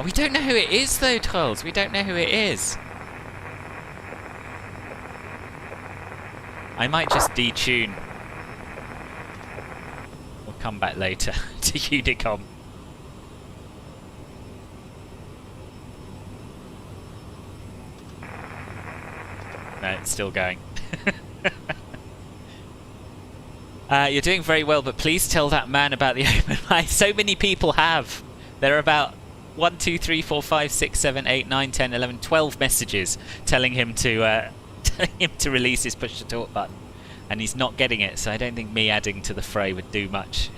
Oh, we don't know who it is, though, Trolls. We don't know who it is. I might just detune. We'll come back later to Unicom. No, it's still going. You're doing very well, but please tell that man about the open mic. So many people have. There are about 1, 2, 3, 4, 5, 6, 7, 8, 9, 10, 11, 12 messages telling him to release his push to talk button, and he's not getting it. So I don't think me adding to the fray would do much.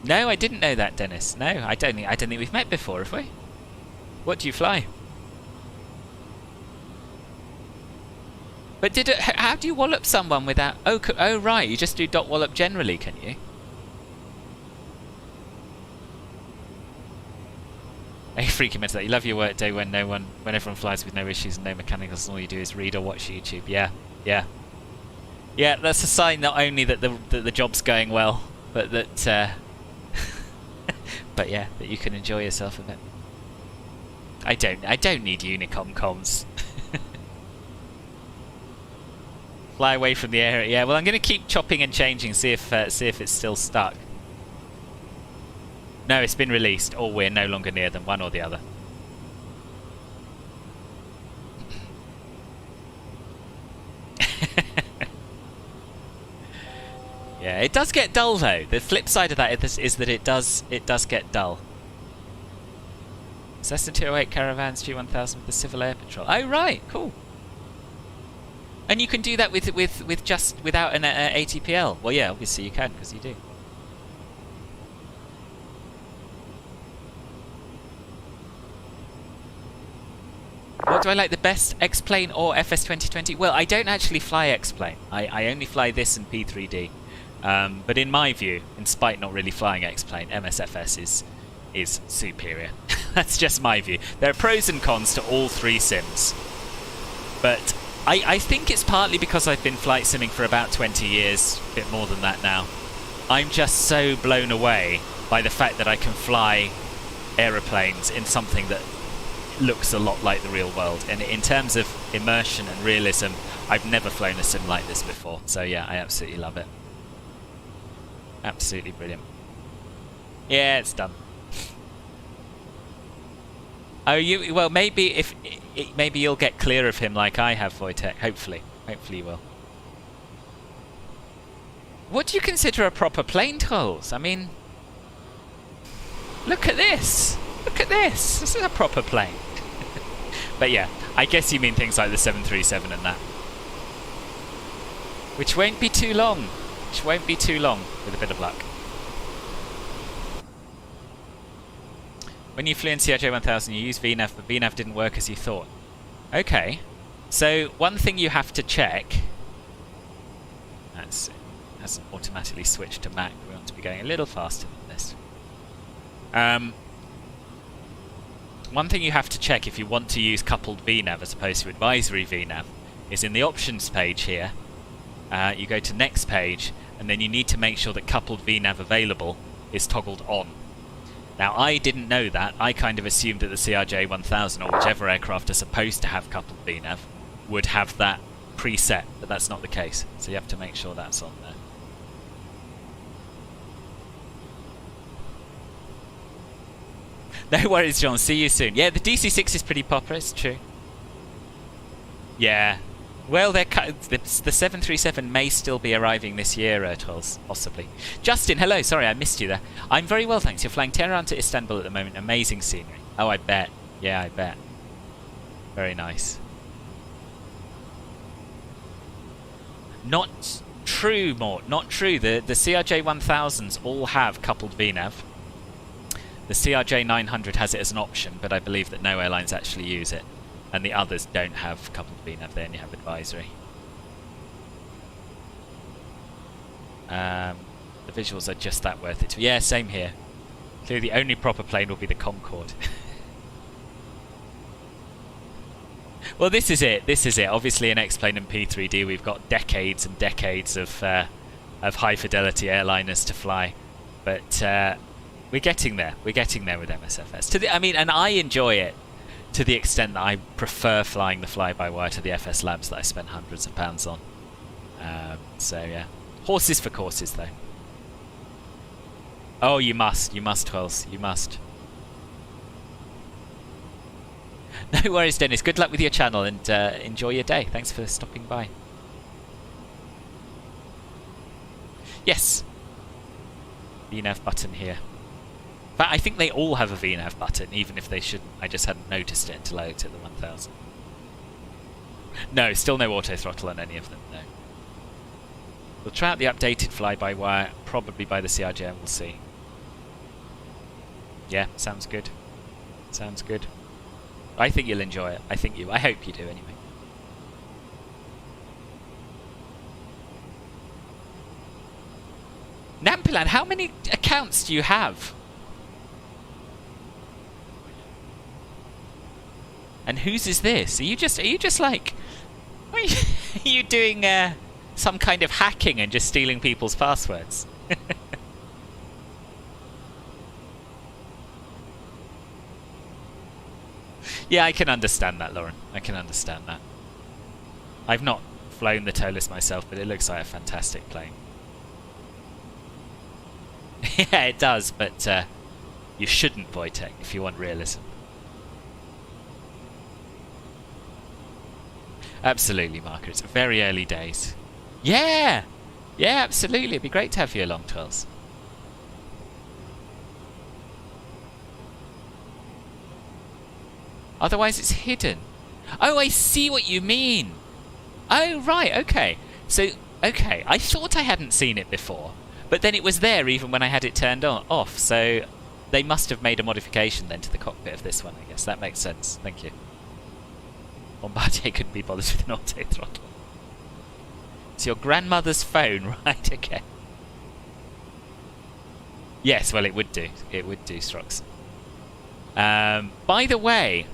No, I didn't know that, Dennis. No, I don't think we've met before, have we? What do you fly? But how do you wallop someone without... Oh, right, you just do dot wallop generally, can you? Hey, freaking mental that. You love your work day when everyone flies with no issues and no mechanicals, and all you do is read or watch YouTube. Yeah. Yeah, that's a sign not only that the job's going well, but that... but yeah, that you can enjoy yourself a bit. I don't need Unicom comms. Fly away from the area. Yeah, well, I'm going to keep chopping and changing, see if it's still stuck. No, it's been released, or we're no longer near them, one or the other. Yeah, it does get dull though. The flip side of that is that it does get dull. Cessna 208 Caravans G1000 with the Civil Air Patrol. Oh right, cool. And you can do that with just without an ATPL. Well, yeah, obviously you can because you do. What do I like the best, X-Plane or FS 2020? Well, I don't actually fly X-Plane. I only fly this and P3D. But in my view, in spite not really flying X-Plane, MSFS is superior. That's just my view. There are pros and cons to all three sims. But I think it's partly because I've been flight simming for about 20 years, a bit more than that now. I'm just so blown away by the fact that I can fly aeroplanes in something that looks a lot like the real world. And in terms of immersion and realism, I've never flown a sim like this before. So yeah, I absolutely love it. Absolutely brilliant. Yeah, it's done. Oh, well, maybe maybe you'll get clear of him like I have, Wojtek. Hopefully you will. What do you consider a proper plane, Trolls? I mean, look at this. Look at this. This is a proper plane. But yeah, I guess you mean things like the 737 and that, which won't be too long. Which won't be too long with a bit of luck. When you flew in CRJ 1000, you used VNAV, but VNAV didn't work as you thought. Okay, so one thing you have to check. Hasn't automatically switched to Mac. We want to be going a little faster than this. One thing you have to check if you want to use coupled VNAV as opposed to advisory VNAV is in the options page here. You go to next page, and then you need to make sure that coupled VNAV available is toggled on. Now, I didn't know that. I kind of assumed that the CRJ 1000 or whichever aircraft are supposed to have coupled VNAV would have that preset, but that's not the case. So you have to make sure that's on there. No worries, John. See you soon. Yeah, the DC-6 is pretty popular. It's true. Yeah. Well, the 737 may still be arriving this year, Trolls, possibly. Justin, hello. Sorry, I missed you there. I'm very well, thanks. You're flying Tehran to Istanbul at the moment. Amazing scenery. Oh, I bet. Yeah, I bet. Very nice. Not true, Mort. Not true. The CRJ 1000s all have coupled VNAV. The CRJ 900 has it as an option, but I believe that no airlines actually use it. And the others don't have coupled VNAV, they only have advisory. The visuals are just that worth it. Yeah, same here. Clearly the only proper plane will be the Concorde. Well, this is it. This is it. Obviously in X-Plane and P3D we've got decades and decades of high fidelity airliners to fly. But we're getting there. We're getting there with MSFS. I mean, and I enjoy it to the extent that I prefer flying the fly-by-wire to the FS Labs that I spent hundreds of pounds on. So yeah, horses for courses though. Oh, you must, Wells, you must. No worries, Dennis. Good luck with your channel and enjoy your day. Thanks for stopping by. Yes. VNAV button here. But I think they all have a VNAV button, even if they shouldn't. I just hadn't noticed it until I looked at the 1000. No, still no auto throttle on any of them, no. We'll try out the updated fly-by-wire, probably by the CRJ, and we'll see. Yeah, sounds good. Sounds good. I think you'll enjoy it. I hope you do anyway. Nampilan, how many accounts do you have? And whose is this? Are you just like, are you doing some kind of hacking and just stealing people's passwords? Yeah, I can understand that, Lauren. I can understand that. I've not flown the Tolus myself, but it looks like a fantastic plane. Yeah, it does, but you shouldn't, Wojtek, if you want realism. Absolutely, Marker. It's very early days. Yeah! Yeah, absolutely. It'd be great to have you along, Twirls. Otherwise it's hidden. Oh, I see what you mean. Oh, right, okay. So, okay, I thought I hadn't seen it before, but then it was there even when I had it turned off, so they must have made a modification then to the cockpit of this one, I guess. That makes sense. Thank you. Bombardier couldn't be bothered with an auto throttle. It's your grandmother's phone, right? Okay. Yes, well, it would do. It would do, Strox. By the way,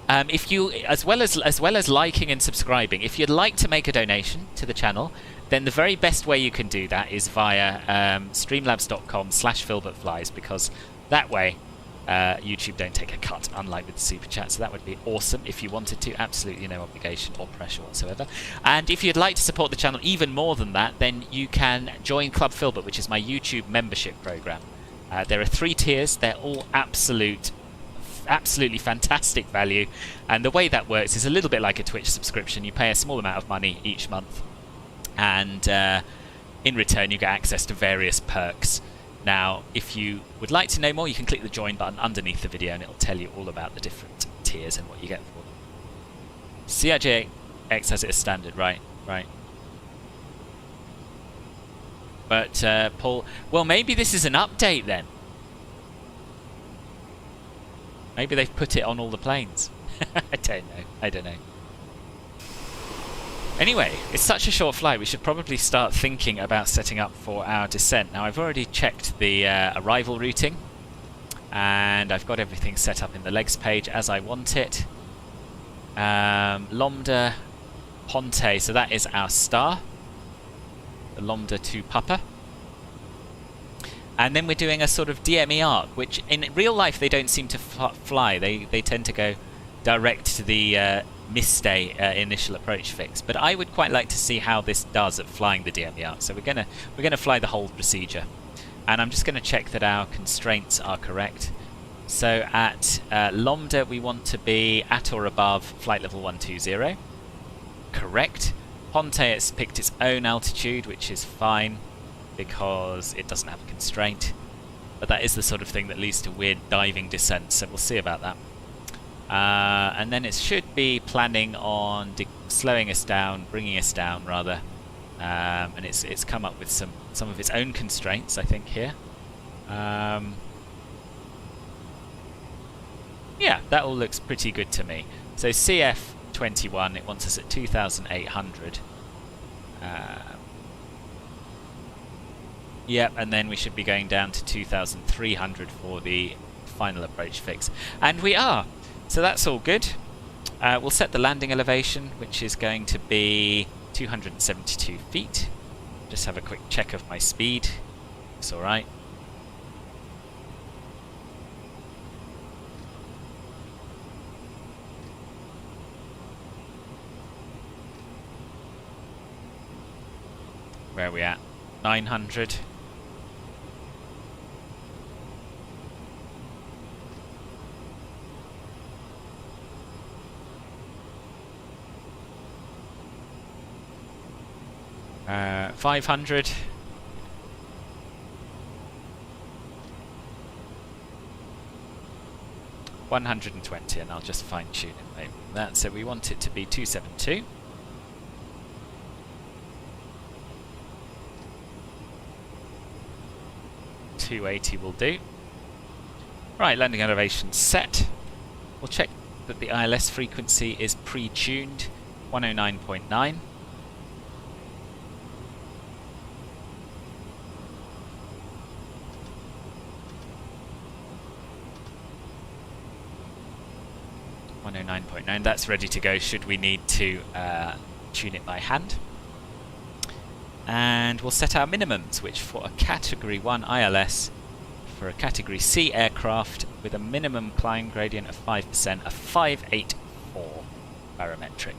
if you, as well as liking and subscribing, if you'd like to make a donation to the channel, then the very best way you can do that is via streamlabs.com/filbertflies, because that way YouTube don't take a cut, unlike with the super chat. So that would be awesome if you wanted to. Absolutely no obligation or pressure whatsoever. And if you'd like to support the channel even more than that, then you can join Club Filbert, which is my YouTube membership program. There are 3 tiers. They're all absolutely fantastic value, and the way that works is a little bit like a Twitch subscription. You pay a small amount of money each month, and in return you get access to various perks. Now, if you would like to know more, you can click the join button underneath the video and it'll tell you all about the different tiers and what you get for them. CRJ-X has it as standard, right? But, Paul, well, maybe this is an update then. Maybe they've put it on all the planes. I don't know. Anyway, it's such a short flight, we should probably start thinking about setting up for our descent. Now, I've already checked the arrival routing, and I've got everything set up in the legs page as I want it. Lambda Ponte, so that is our star. The Lambda to Papa. And then we're doing a sort of DME arc, which in real life they don't seem to fly. They tend to go direct to the misstay initial approach fix. But I would quite like to see how this does at flying the DME arc. So we're gonna fly the whole procedure, and I'm just gonna check that our constraints are correct. So at Lambda we want to be at or above flight level 120. Correct. Ponte, it's picked its own altitude, which is fine because it doesn't have a constraint. But that is the sort of thing that leads to weird diving descents, so we'll see about that. And then it should be planning on slowing us down, bringing us down rather, and it's come up with some of its own constraints, I think, here. Yeah, that all looks pretty good to me. So CF21, it wants us at 2,800. Yep, and then we should be going down to 2,300 for the final approach fix, and we are. So that's all good. We'll set the landing elevation, which is going to be 272 feet. Just have a quick check of my speed. It's alright. Where are we at? 900. 500. $120, and I'll just fine tune it maybe that. So we want it to be 272. $280 will do. Right, landing elevation set. We'll check that the ILS frequency is pre-tuned, 109.9. That's ready to go should we need to tune it by hand. And we'll set our minimums, which for a Category 1 ILS, for a Category C aircraft with a minimum climb gradient of 5%, a 584 barometric.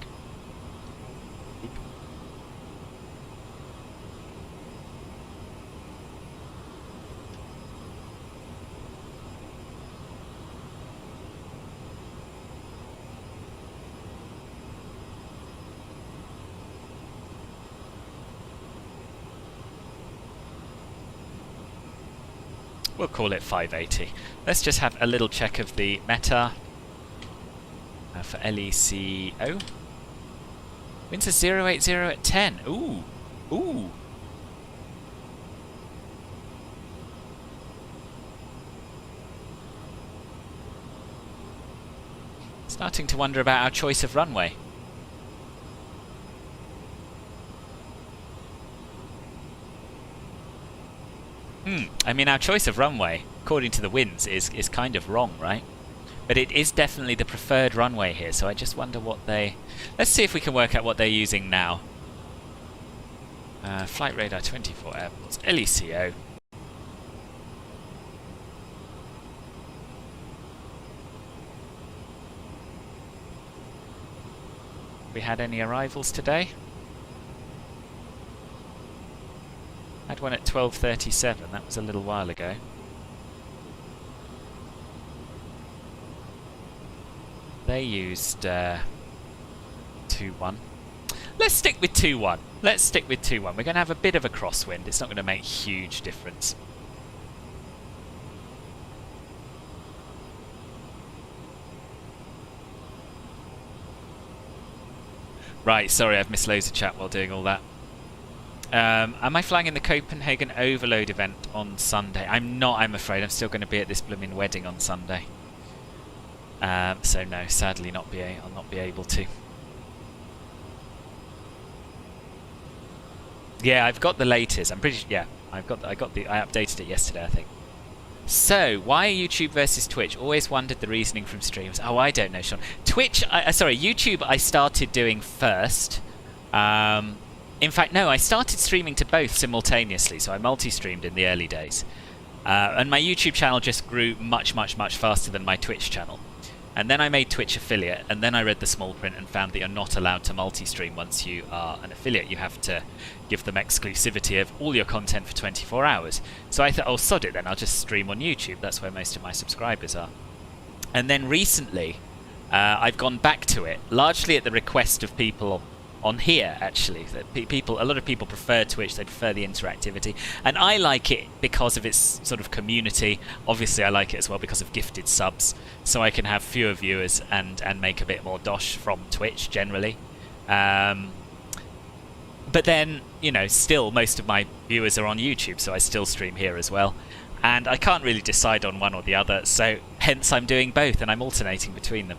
We'll call it 580. Let's just have a little check of the META for LECO. Winds are 080 at 10. Ooh, ooh. Starting to wonder about our choice of runway. I mean, our choice of runway, according to the winds, is kind of wrong, right? But it is definitely the preferred runway here, so I just wonder what they... Let's see if we can work out what they're using now. Flight radar 24 airports, LECO. We had any arrivals today? Had one at 12:37, that was a little while ago. They used 2-1. Let's stick with 2-1. Let's stick with 2-1. We're going to have a bit of a crosswind. It's not going to make a huge difference. Right, sorry, I've missed loads of chat while doing all that. Am I flying in the Copenhagen Overload event on Sunday? I'm not, I'm afraid. I'm still going to be at this blooming wedding on Sunday. So no, sadly I'll not be able to. Yeah, I've got the latest. I'm pretty yeah, I updated it yesterday, I think. So, why YouTube versus Twitch? Always wondered the reasoning from streams. Oh, I don't know, Sean. Twitch, sorry, YouTube I started doing first. In fact, no, I started streaming to both simultaneously, so I multi-streamed in the early days. And my YouTube channel just grew much, much, much faster than my Twitch channel. And then I made Twitch affiliate, and then I read the small print and found that you're not allowed to multi-stream once you are an affiliate. You have to give them exclusivity of all your content for 24 hours. So I thought, oh, sod it then, I'll just stream on YouTube. That's where most of my subscribers are. And then recently, I've gone back to it, largely at the request of people on here, actually. A lot of people prefer Twitch, they prefer the interactivity, and I like it because of its sort of community. Obviously I like it as well because of gifted subs, so I can have fewer viewers and make a bit more dosh from Twitch generally. But then, you know, still most of my viewers are on YouTube, so I still stream here as well, and I can't really decide on one or the other, so hence I'm doing both and I'm alternating between them.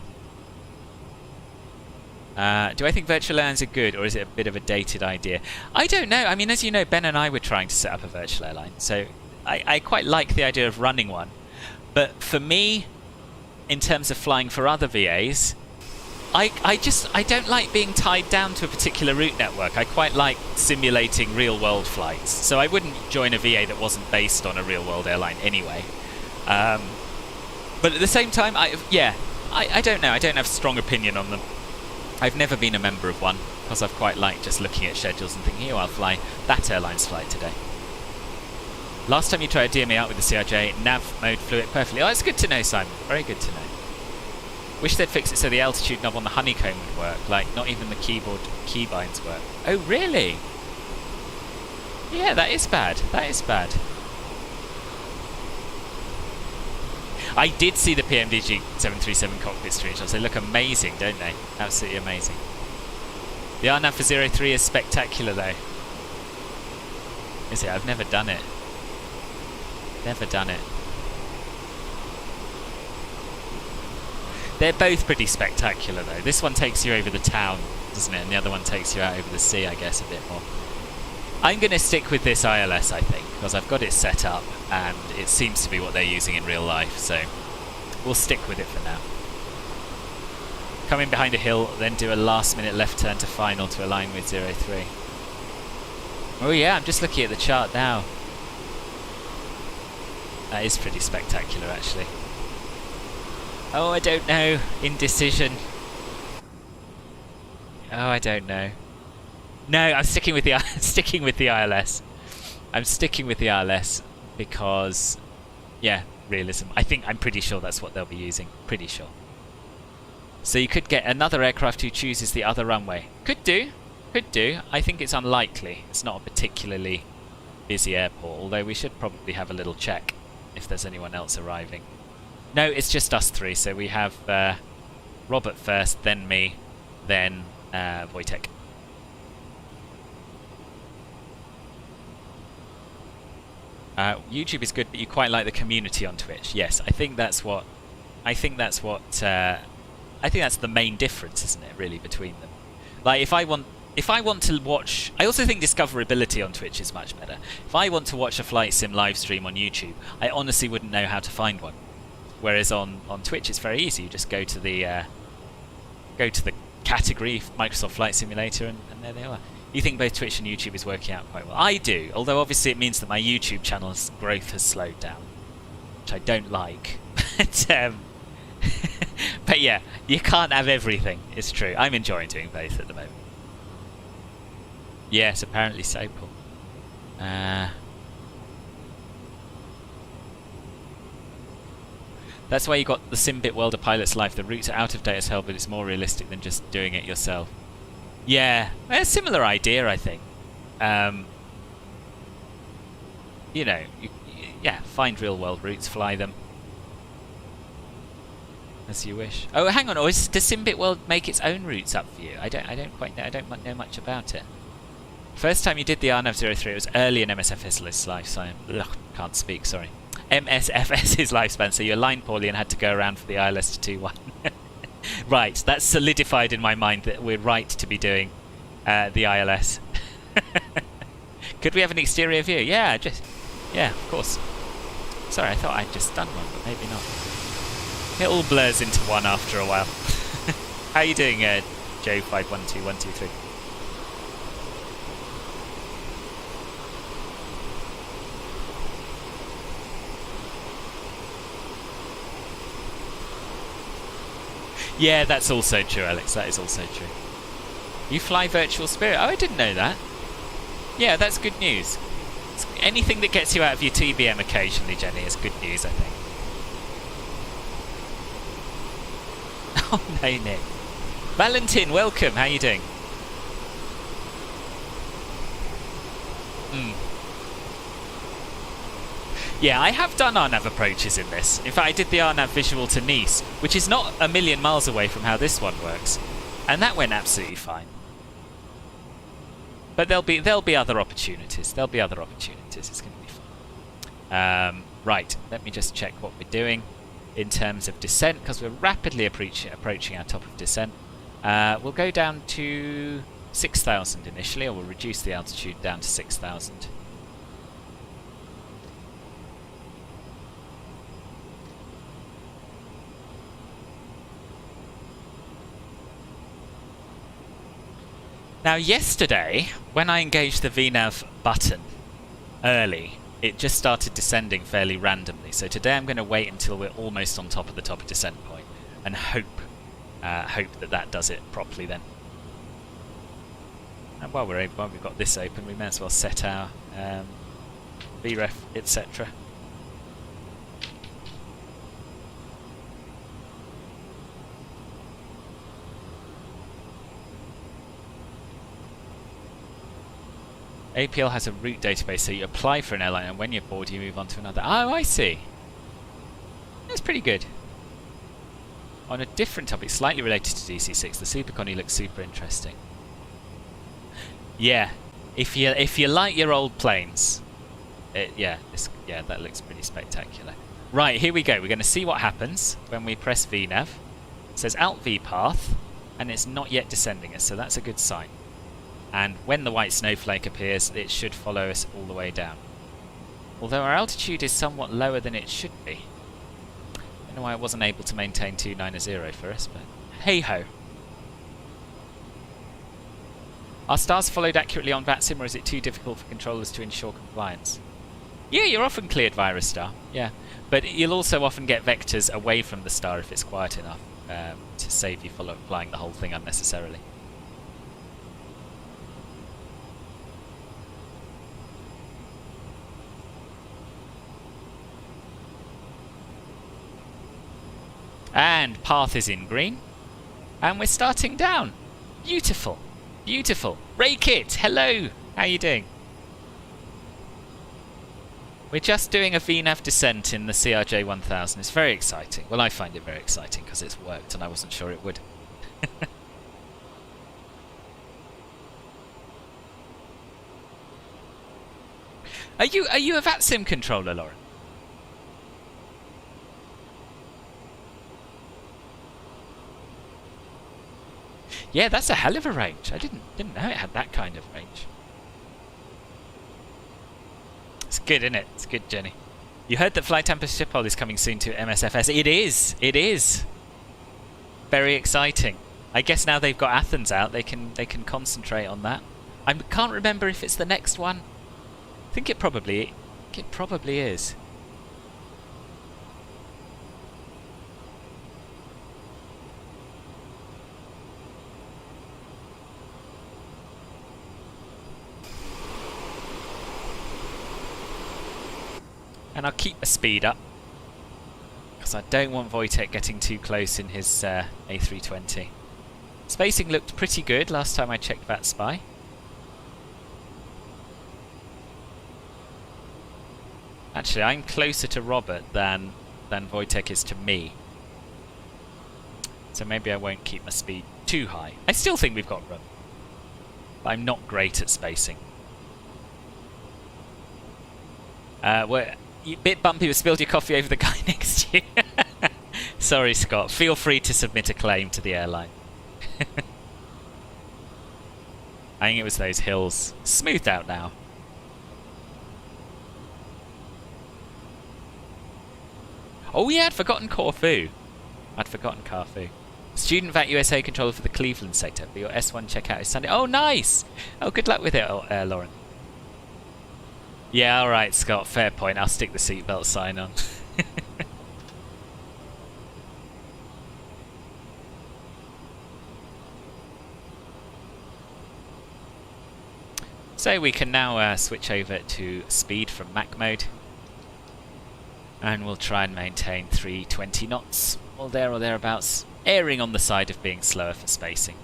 Do I think virtual airlines are good, or is it a bit of a dated idea? I don't know. I mean, as you know, Ben and I were trying to set up a virtual airline, so I quite like the idea of running one. But for me, in terms of flying for other VAs, I don't like being tied down to a particular route network. I quite like simulating real-world flights, so I wouldn't join a VA that wasn't based on a real-world airline anyway. But at the same time, I don't know. I don't have a strong opinion on them. I've never been a member of one, because I've quite liked just looking at schedules and thinking, oh, I'll fly that airline's flight today. Last time you tried DME out with the CRJ, nav mode flew it perfectly. Oh, it's good to know, Simon. Very good to know. Wish they'd fix it so the altitude knob on the honeycomb would work, like not even the keyboard keybinds work. Oh, really? Yeah, that is bad. That is bad. I did see the PMDG 737 cockpit screenshots. They look amazing, don't they? Absolutely amazing. The RNAV for 03 is spectacular, though. Is it? I've never done it. Never done it. They're both pretty spectacular, though. This one takes you over the town, doesn't it? And the other one takes you out over the sea, I guess, a bit more. I'm going to stick with this ILS, I think, because I've got it set up, and it seems to be what they're using in real life, so we'll stick with it for now. Come in behind a hill, then do a last-minute left turn to final to align with 03. Oh yeah, I'm just looking at the chart now. That is pretty spectacular, actually. Oh, I don't know. Indecision. Oh, I don't know. No, I'm sticking with the sticking with the ILS. I'm sticking with the ILS because, yeah, realism. I'm pretty sure that's what they'll be using. Pretty sure. So you could get another aircraft who chooses the other runway. Could do. Could do. I think it's unlikely. It's not a particularly busy airport, although we should probably have a little check if there's anyone else arriving. No, it's just us three. So we have Robert first, then me, then Wojtek. YouTube is good, but you quite like the community on Twitch. Yes, I think that's what. I think that's the main difference, isn't it? Really, between them. Like, if I want to watch, I also think discoverability on Twitch is much better. If I want to watch a flight sim live stream on YouTube, I honestly wouldn't know how to find one. Whereas on Twitch, it's very easy. You just go to the category Microsoft Flight Simulator, and there they are. You think both Twitch and YouTube is working out quite well? I do, although obviously it means that my YouTube channel's growth has slowed down, which I don't like. But yeah, you can't have everything. It's true. I'm enjoying doing both at the moment. Yes, apparently so, Paul. That's why you got the Simbit Welder Pilot's Life. The routes are out of date as hell, but it's more realistic than just doing it yourself. Yeah, a similar idea, I think. You know, yeah, find real-world routes, fly them as you wish. Oh, hang on, or does Simbit World make its own routes up for you? I don't quite know. I don't know much about it. First time you did the RNAV 03, it was early in MSFS's lifespan. Can't speak, sorry. MSFS's lifespan, so you aligned poorly and had to go around for the ILS to 2-1. Right, that's solidified in my mind that we're right to be doing the ILS. Could we have an exterior view? Yeah, of course. Sorry, I thought I'd just done one, but maybe not. It all blurs into one after a while. How are you doing, Joe512123? Yeah, that's also true, Alex. That is also true. You fly Virtual Spirit? Oh, I didn't know that. Yeah, that's good news. Anything that gets you out of your TBM occasionally, Jenny, is good news, I think. Oh, no, Nick. Valentin, welcome. How are you doing? Yeah, I have done RNAV approaches in this. In fact, I did the RNAV visual to Nice, which is not a million miles away from how this one works, and that went absolutely fine. But there'll be other opportunities. There'll be other opportunities. It's going to be fun. Right, let me just check what we're doing in terms of descent, because we're rapidly approaching our top of descent. We'll go down to 6,000 initially, or we'll reduce the altitude down to 6,000. Now yesterday, when I engaged the VNAV button early, it just started descending fairly randomly. So today I'm going to wait until we're almost on top of the top of descent point and hope that does it properly then. And while we've got this open, we may as well set our VREF, etc. APL has a route database, so you apply for an airline, and when you're bored, you move on to another. Oh, I see. That's pretty good. On a different topic, slightly related to DC6, the Super Connie looks super interesting. Yeah, if you like your old planes, that looks pretty spectacular. Right, here we go. We're going to see what happens when we press VNAV. It says Alt V path, and it's not yet descending us, so that's a good sign. And when the white snowflake appears, it should follow us all the way down. Although our altitude is somewhat lower than it should be. I don't know why I wasn't able to maintain 290 for us, but hey-ho. Are stars followed accurately on VATSIM, or is it too difficult for controllers to ensure compliance? Yeah, you're often cleared via a star, yeah. But you'll also often get vectors away from the star if it's quiet enough to save you flying the whole thing unnecessarily. And path is in green. And we're starting down. Beautiful. Beautiful. Raykit, hello. How you doing? We're just doing a VNAV descent in the CRJ 1000. It's very exciting. Well, I find it very exciting because it's worked and I wasn't sure it would. Are you a VATSIM controller, Lauren? Yeah, that's a hell of a range. I didn't know it had that kind of range. It's good, isn't it? It's good, Jenny. You heard that Flight Tempest Schiphol is coming soon to MSFS. It is. It is. Very exciting. I guess now they've got Athens out, they can concentrate on that. I can't remember if it's the next one. I think it probably is. And I'll keep the speed up because I don't want Wojtek getting too close in his A320. Spacing looked pretty good last time I checked that spy. Actually, I'm closer to Robert than Wojtek is to me. So maybe I won't keep my speed too high. I still think we've got room. But I'm not great at spacing. We're a bit bumpy, we spilled your coffee over the guy next to you. Sorry, Scott. Feel free to submit a claim to the airline. I think it was those hills. Smoothed out now. Oh yeah, I'd forgotten Corfu. Student VAT USA controller for the Cleveland sector. But your S1 checkout is Sunday. Oh, nice! Oh, good luck with it, Lauren. Yeah, alright, Scott. Fair point. I'll stick the seatbelt sign on. So we can now switch over to speed from Mac mode. And we'll try and maintain 320 knots, or there or thereabouts, erring on the side of being slower for spacing.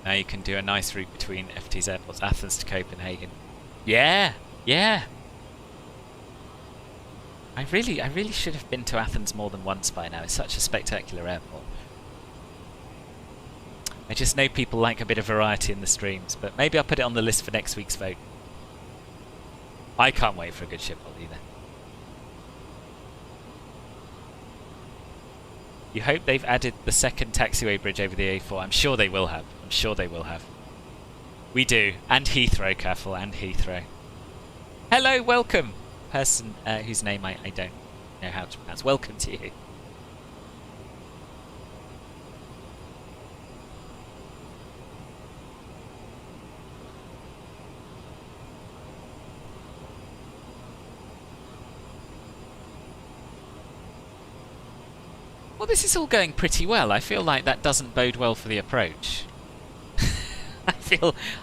Now you can do a nice route between FT's airports, Athens to Copenhagen. Yeah, yeah. I really should have been to Athens more than once by now. It's such a spectacular airport. I just know people like a bit of variety in the streams, but maybe I'll put it on the list for next week's vote. I can't wait for a good Schiphol either. You hope they've added the second taxiway bridge over the A4. I'm sure they will have. I'm sure they will have. We do. And Heathrow, Caffel, and Heathrow. Hello, welcome. Person whose name I don't know how to pronounce. Welcome to you. Well, this is all going pretty well. I feel like that doesn't bode well for the approach.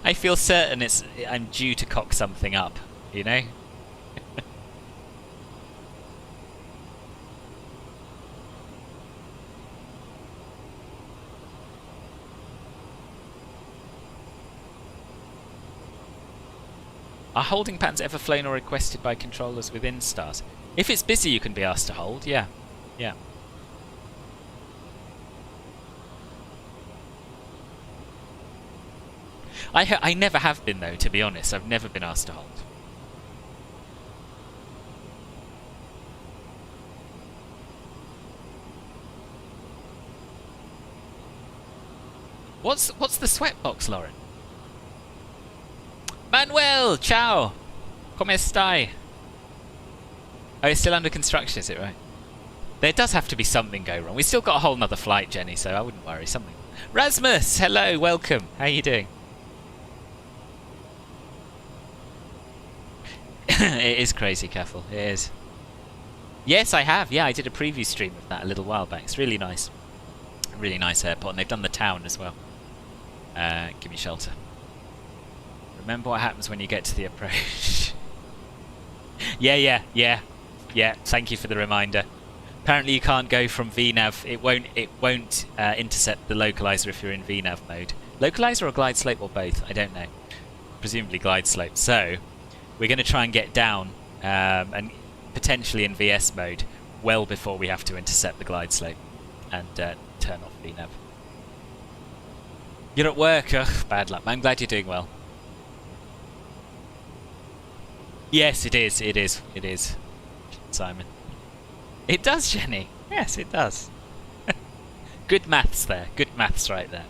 I feel certain I'm due to cock something up, you know? Are holding patterns ever flown or requested by controllers within stars? If it's busy, you can be asked to hold. Yeah, yeah. I never have been though, to be honest. I've never been asked to hold. What's the sweatbox, Lauren? Manuel, ciao. Come stai? Oh, it's still under construction, is it, right? There does have to be something go wrong. We've still got a whole nother flight, Jenny, so I wouldn't worry. Something. Rasmus, hello, welcome. How are you doing? It is crazy, Caffel. It is. Yes, I have. Yeah, I did a preview stream of that a little while back. It's really nice. Really nice airport, and they've done the town as well. Give me shelter. Remember what happens when you get to the approach. Yeah. Thank you for the reminder. Apparently you can't go from VNAV. It won't intercept the localizer if you're in VNAV mode. Localizer or glide slope or both? I don't know. Presumably glide slope. So we're going to try and get down and potentially in VS mode well before we have to intercept the glide slope and turn off VNAV. You're at work. Ugh, bad luck. I'm glad you're doing well. Yes, it is, Simon. It does, Jenny. Yes, it does. Good maths there. Good maths right there.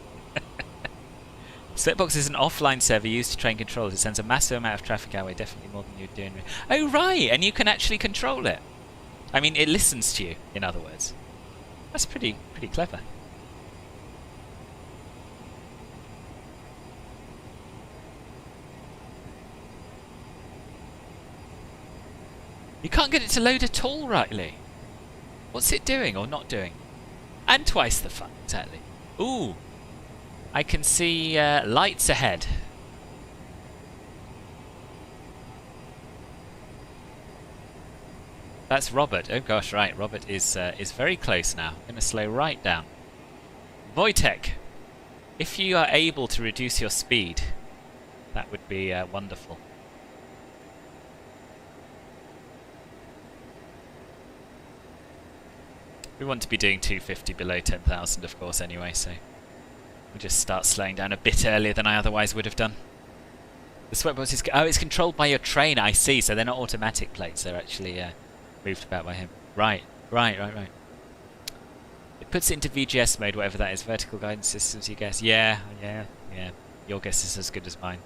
Sweatbox is an offline server used to train controllers. It sends a massive amount of traffic our way, definitely more than you're doing. Oh, right, and you can actually control it. I mean, it listens to you, in other words. That's pretty clever. You can't get it to load at all, rightly. What's it doing or not doing? And twice the fun, exactly. Ooh. I can see lights ahead. That's Robert. Oh gosh, right. Robert is very close now. I'm going to slow right down. Wojtek, if you are able to reduce your speed, that would be wonderful. We want to be doing 250 below 10,000, of course, anyway, so we'll just start slowing down a bit earlier than I otherwise would have done. The sweatbox is... Oh, it's controlled by your trainer, I see, so they're not automatic plates, they're actually moved about by him. Right. It puts it into VGS mode, whatever that is. Vertical guidance systems, you guess. Yeah. Your guess is as good as mine.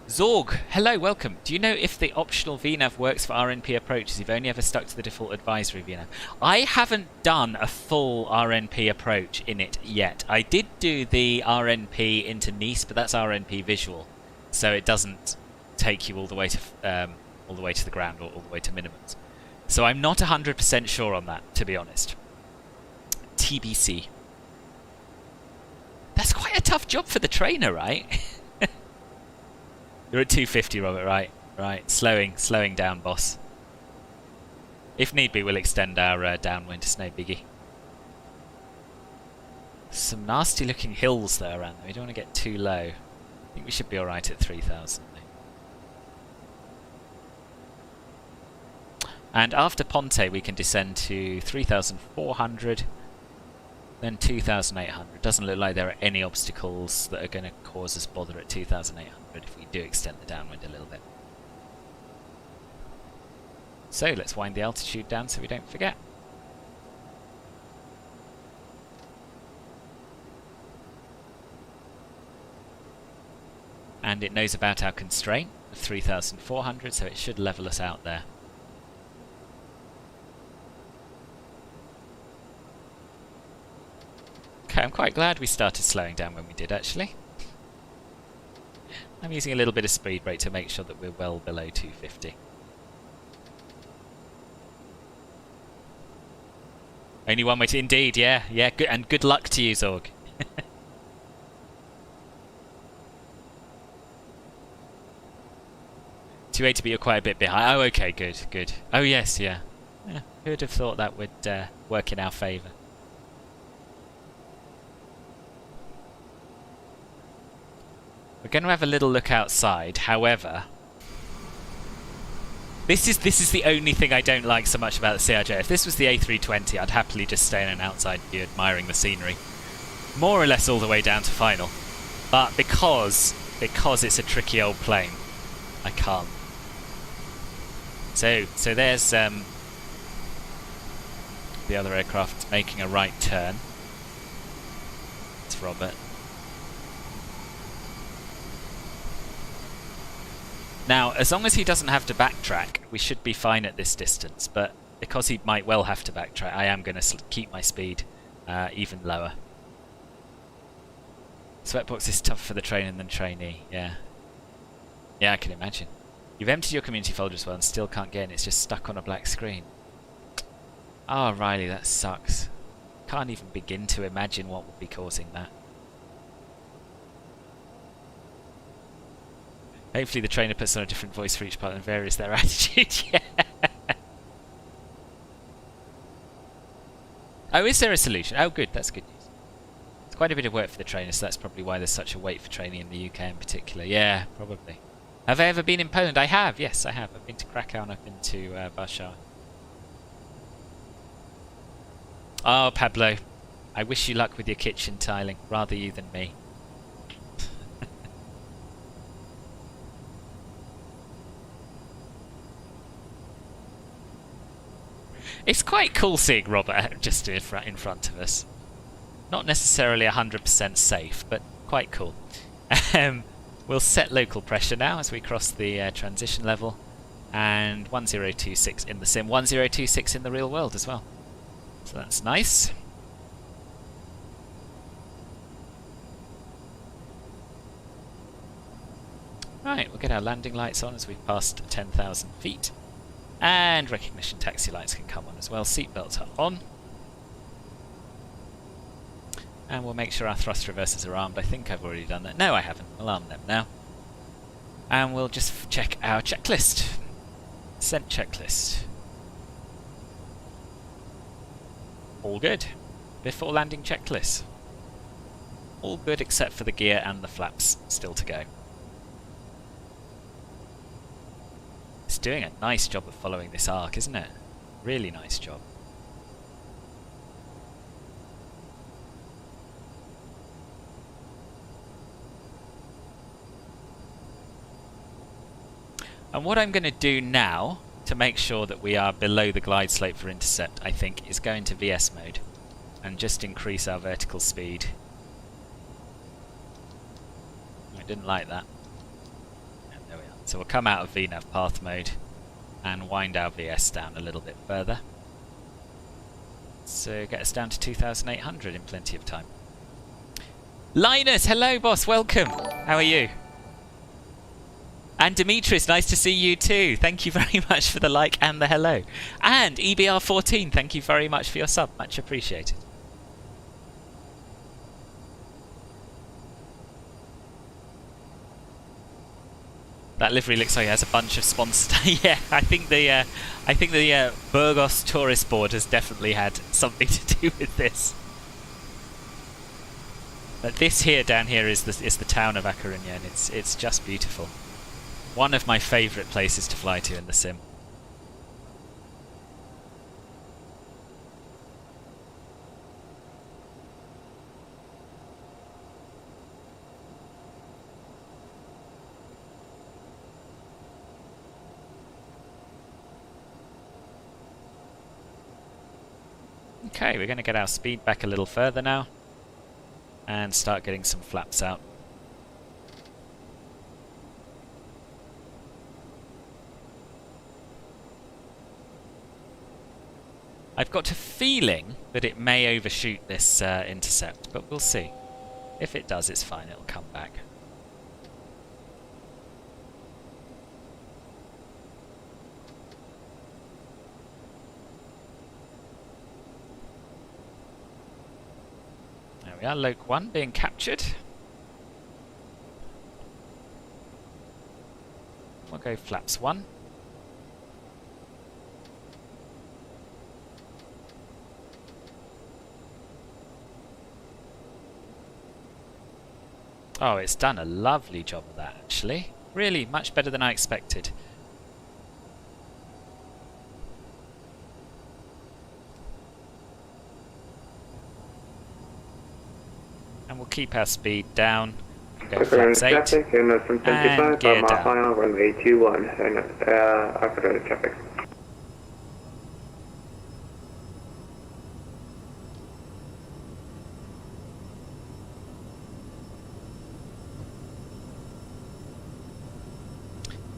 Zorg, hello, welcome. Do you know if the optional VNAV works for RNP approaches? You've only ever stuck to the default advisory VNAV. I haven't done a full RNP approach in it yet. I did do the RNP into Nice, but that's RNP visual, so it doesn't take you all the way to the ground or all the way to minimums. So I'm not 100% sure on that, to be honest. TBC. That's quite a tough job for the trainer, right? You're at 250, Robert, right? Right, slowing down, boss. If need be, we'll extend our downwind, it's no biggie. Some nasty looking hills there around there. We don't want to get too low. I think we should be alright at 3,000. And after Ponte, we can descend to 3,400, then 2,800. Doesn't look like there are any obstacles that are going to cause us bother at 2,800 if we do extend the downwind a little bit. So let's wind the altitude down so we don't forget. And it knows about our constraint of 3,400, so it should level us out there. Okay, I'm quite glad we started slowing down when we did, actually. I'm using a little bit of speed brake to make sure that we're well below 250. Only one way to... Indeed, yeah. Good, and good luck to you, Zorg. 280, but you're quite a bit behind. Oh, okay, good. Oh, yes, yeah. Who would have thought that would work in our favour? We're going to have a little look outside. However, this is the only thing I don't like so much about the CRJ. If this was the A320, I'd happily just stay in an outside view admiring the scenery. More or less all the way down to final. But because it's a tricky old plane, I can't. So there's the other aircraft making a right turn. It's Robert. Now, as long as he doesn't have to backtrack, we should be fine at this distance, but because he might well have to backtrack, I am going to keep my speed even lower. Sweatbox is tougher for the trainer than trainee, yeah. Yeah, I can imagine. You've emptied your community folder as well and still can't get in, it's just stuck on a black screen. Oh, Riley, that sucks. Can't even begin to imagine what would be causing that. Hopefully the trainer puts on a different voice for each part and varies their attitude. Yeah. Oh, is there a solution? Oh, good. That's good news. It's quite a bit of work for the trainer, so that's probably why there's such a wait for training in the UK in particular. Yeah, probably. Have I ever been in Poland? I have. Yes, I have. I've been to Krakow and I've been to Warsaw. Oh, Pablo. I wish you luck with your kitchen tiling. Rather you than me. It's quite cool seeing Robert just in front of us. Not necessarily 100% safe, but quite cool. We'll set local pressure now as we cross the transition level. And 1026 in the sim. 1026 in the real world as well. So that's nice. Right, we'll get our landing lights on as we've passed 10,000 feet. And recognition taxi lights can come on as well. Seatbelts are on. And we'll make sure our thrust reversers are armed. I think I've already done that. No, I haven't. We'll arm them now. And we'll just check our checklist. Sent checklist. All good. Before landing checklist. All good except for the gear and the flaps still to go. It's doing a nice job of following this arc, isn't it? Really nice job. And what I'm going to do now to make sure that we are below the glide slope for intercept, I think, is go into VS mode and just increase our vertical speed. I didn't like that. There we are. So we'll come out of VNAV path mode and wind our VS down a little bit further. So get us down to 2,800 in plenty of time. Linus, hello boss, welcome. How are you? And Demetrius, nice to see you too. Thank you very much for the like and the hello. And EBR14, thank you very much for your sub. Much appreciated. That livery looks like it has a bunch of sponsors. Yeah, I think the Burgos tourist board has definitely had something to do with this. But this here down here is the town of A Coruña, and it's just beautiful. One of my favourite places to fly to in the sim. Okay, we're going to get our speed back a little further now and start getting some flaps out. I've got a feeling that it may overshoot this intercept, but we'll see. If it does, it's fine, it'll come back. There we are, Loc 1 being captured. We'll go flaps 1. Oh, it's done a lovely job of that, actually. Really, much better than I expected. And we'll keep our speed down. Go flaps 8. Traffic and from And 75 gear on down. final runway 21 and Untitled Chapter.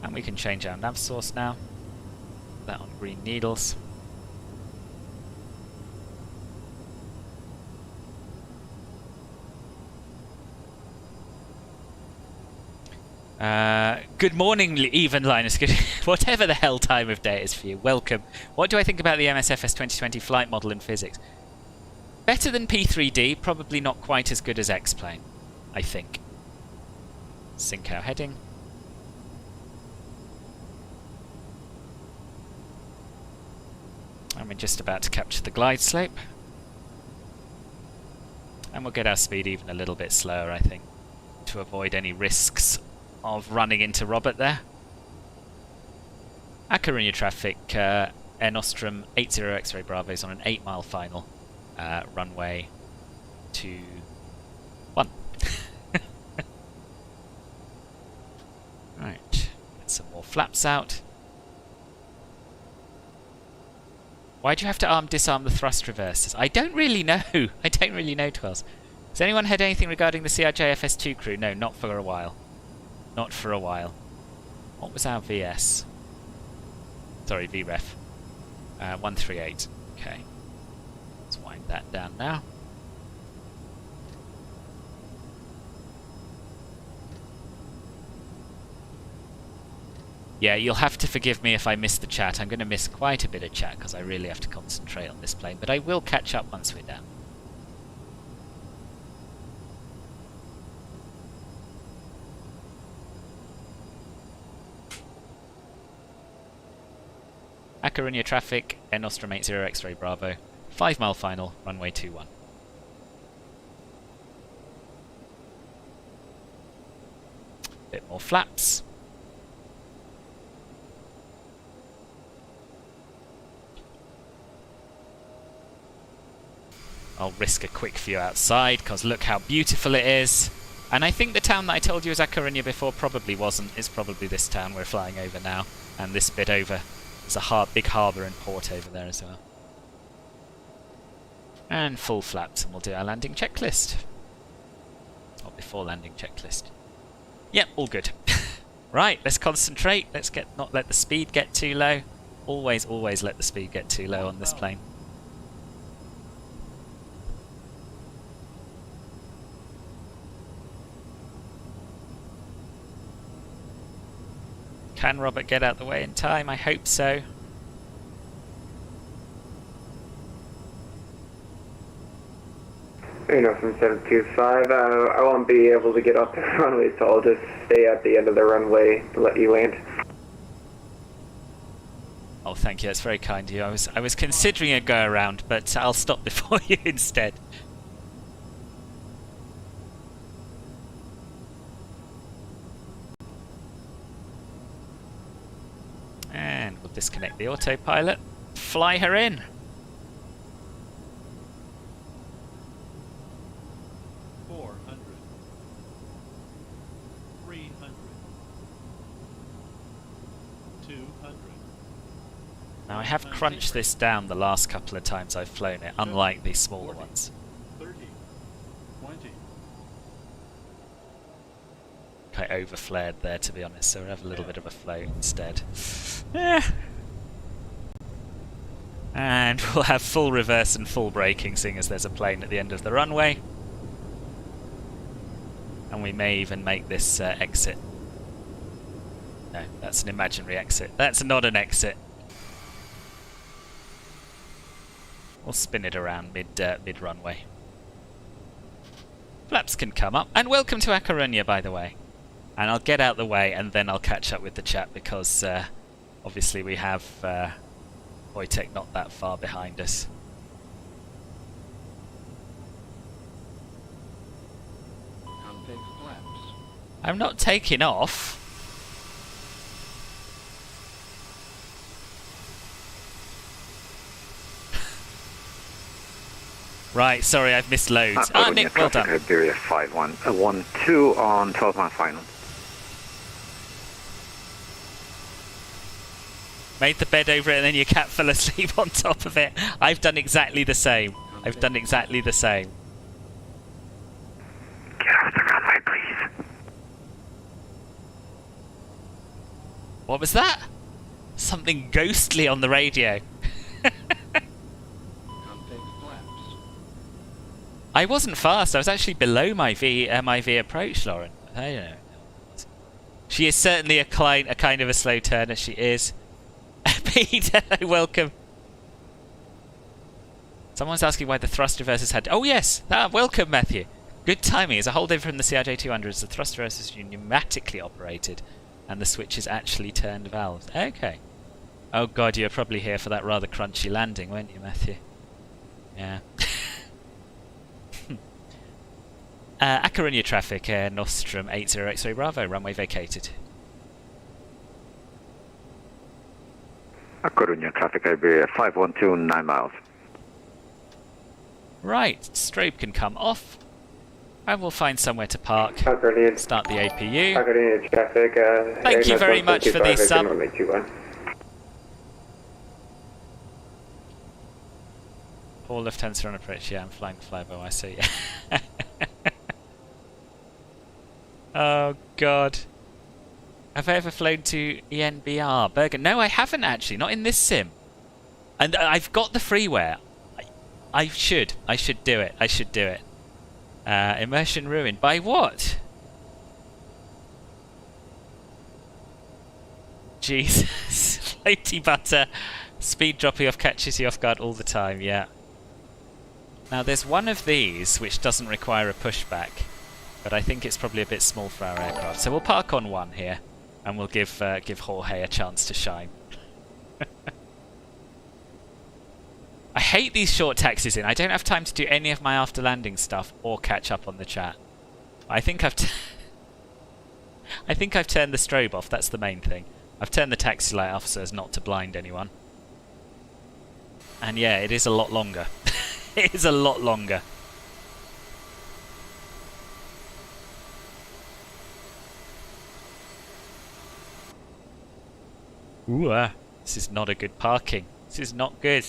And we can change our nav source now. That on green needles. Good morning, even Linus. Good, whatever the hell time of day it is for you. Welcome. What do I think about the MSFS 2020 flight model in physics? Better than P3D, probably not quite as good as X-Plane, I think. Sync our heading. And we're just about to capture the glide slope. And we'll get our speed even a little bit slower, I think, to avoid any risks of running into Robert there. A Coruña traffic, Air Nostrum 80 X-ray Bravos on an 8-mile final, runway 21. Right, get some more flaps out. Why do you have to disarm the thrust reversers? I don't really know. I don't really know, Twells. Has anyone heard anything regarding the CRJ FS2 crew? No, not for a while. Not for a while. What was our VS? Sorry, VREF. 138. Okay. Let's wind that down now. Yeah, you'll have to forgive me if I miss the chat. I'm going to miss quite a bit of chat because I really have to concentrate on this plane, but I will catch up once we're down. A Coruña traffic, Air Nostrum 80 X-ray Bravo, 5-mile final, runway 21. Bit more flaps. I'll risk a quick view outside because look how beautiful it is. And I think the town that I told you was A Coruña before probably wasn't. It's probably this town we're flying over now, and this bit over. There's a big harbour and port over there as well. And full flaps, and we'll do our landing checklist. Or before landing checklist. Yep, all good. Right, let's concentrate. Let's not let the speed get too low. Always, always let the speed get too low on this plane. Can Robert get out the way in time? I hope so. You know, from 725, I won't be able to get off the runway, so I'll just stay at the end of the runway to let you land. Oh, thank you. That's very kind of you. I was considering a go around, but I'll stop before you instead. And we'll disconnect the autopilot. Fly her in. Now I have crunched this down the last couple of times I've flown it, unlike the smaller ones. 30, 20. I overflared there, to be honest, so we'll have a little bit of a flow instead. Yeah. And we'll have full reverse and full braking, seeing as there's a plane at the end of the runway. And we may even make this exit. No, that's an imaginary exit. That's not an exit. We'll spin it around mid-runway. Flaps can come up. And welcome to A Coruña, by the way. And I'll get out the way and then I'll catch up with the chat because obviously we have Wojtek not that far behind us. Contact flaps. I'm not taking off. Right, sorry, I've missed loads. Nick, well done. Iberia 5112 on 12 mile final. Made the bed over it and then your cat fell asleep on top of it. I've done exactly the same. I've done exactly the same. Get off the runway, please. What was that? Something ghostly on the radio. I wasn't fast. I was actually below my V approach, Lauren. I don't know. She is certainly a kind of a slow turner. She is. Peter, welcome. Someone's asking why the thrust reversers had... Oh, yes. Welcome, Matthew. Good timing. As a holdover from the CRJ 200s, the thrust reversers are pneumatically operated and the switches actually turned valves. Okay. Oh, God, you were probably here for that rather crunchy landing, weren't you, Matthew? Yeah. A Coruña traffic, Nostrum 80 X-ray Bravo, runway vacated. A Coruña traffic, Iberia 512, 9 miles. Right, strobe can come off, and we'll find somewhere to park. Start the APU. Coruña traffic. Thank you very much for the sub. All lieutenants are on approach. Yeah, I'm flying the flyby. I see. Oh, God. Have I ever flown to ENBR? Bergen? No, I haven't actually. Not in this sim. And I've got the freeware. I should do it. I should do it. Immersion ruined. By what? Jesus. Floaty butter. Speed dropping off catches you off guard all the time. Yeah. Now, there's one of these which doesn't require a pushback. But I think it's probably a bit small for our aircraft. So we'll park on one here. And we'll give Jorge a chance to shine. I hate these short taxis in. I don't have time to do any of my after landing stuff or catch up on the chat. I think I've turned the strobe off. That's the main thing. I've turned the taxi light off so as not to blind anyone. And yeah, it is a lot longer. It is a lot longer. Ooh, this is not a good parking. This is not good.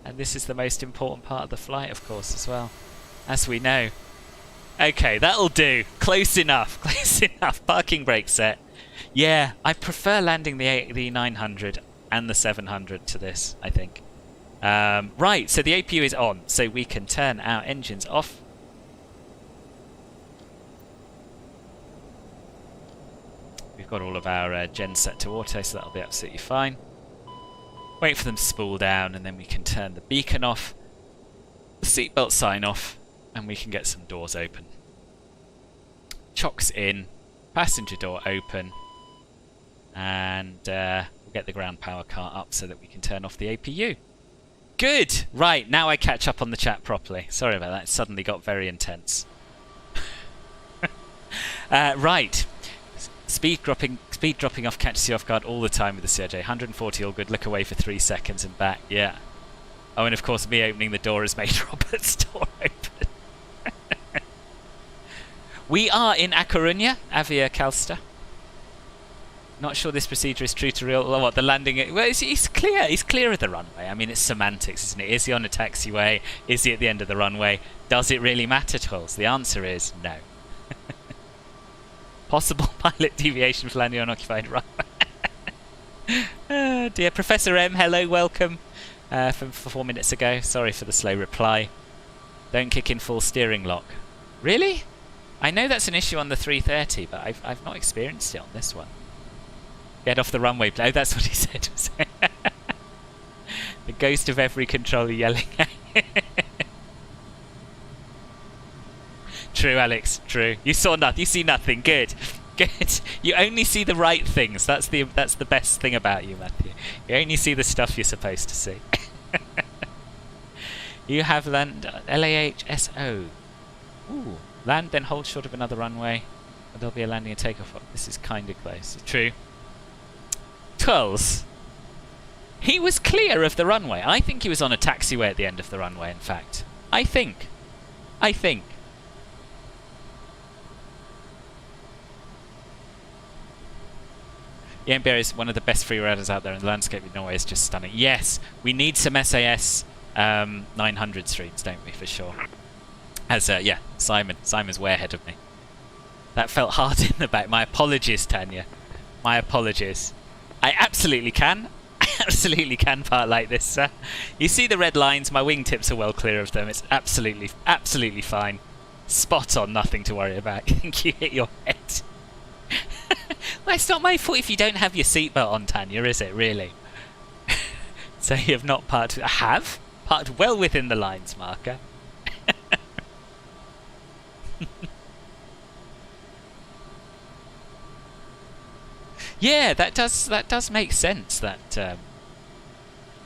And this is the most important part of the flight, of course, as well. As we know. Okay, that'll do. Close enough. Close enough. Parking brake set. Yeah, I prefer landing the 900 and the 700 to this, I think. Right, so the APU is on, so we can turn our engines off. We've got all of our gens set to auto, so that'll be absolutely fine. Wait for them to spool down, and then we can turn the beacon off, the seatbelt sign off, and we can get some doors open. Chocks in, passenger door open, and we'll get the ground power car up so that we can turn off the APU. Good! Right, now I catch up on the chat properly. Sorry about that, it suddenly got very intense. Right. Speed dropping off catches you off guard all the time with the CRJ. 140 all good, look away for 3 seconds and back, yeah. Oh, and of course me opening the door has made Robert's door open. We are in A Coruña, Avia Calsta. Not sure this procedure is true to real... Well, what, the landing... Well, he's clear. He's clear of the runway. I mean, it's semantics, isn't it? Is he on a taxiway? Is he at the end of the runway? Does it really matter, Tulls? The answer is no. Possible pilot deviation for landing on occupied runway. Oh dear. Professor M, hello, welcome. From 4 minutes ago. Sorry for the slow reply. Don't kick in full steering lock. Really? I know that's an issue on the 330, but I've not experienced it on this one. Get off the runway. Oh, that's what he said. The ghost of every controller yelling at you. True, Alex. True. You saw nothing. You see nothing. Good. Good. You only see the right things. That's the best thing about you, Matthew. You only see the stuff you're supposed to see. You have land LAHSO. Ooh, land, then hold short of another runway. And there'll be a landing and takeoff. This is kind of close. True. Twirls. He was clear of the runway. I think he was on a taxiway at the end of the runway, in fact. I think. The MBR is one of the best freeriders out there, and the landscape in Norway is just stunning. Yes, we need some SAS 900 streams, don't we, for sure. As, yeah, Simon's way ahead of me. That felt hard in the back. My apologies, Tanya. My apologies. I absolutely can. I absolutely can part like this, sir. You see the red lines? My wingtips are well clear of them. It's absolutely fine. Spot on, nothing to worry about. I think you hit your head. Well, it's not my fault if you don't have your seatbelt on, Tanya, is it, really? So you have not parked... I have? Parked well within the lines, marker. Yeah, that does make sense. That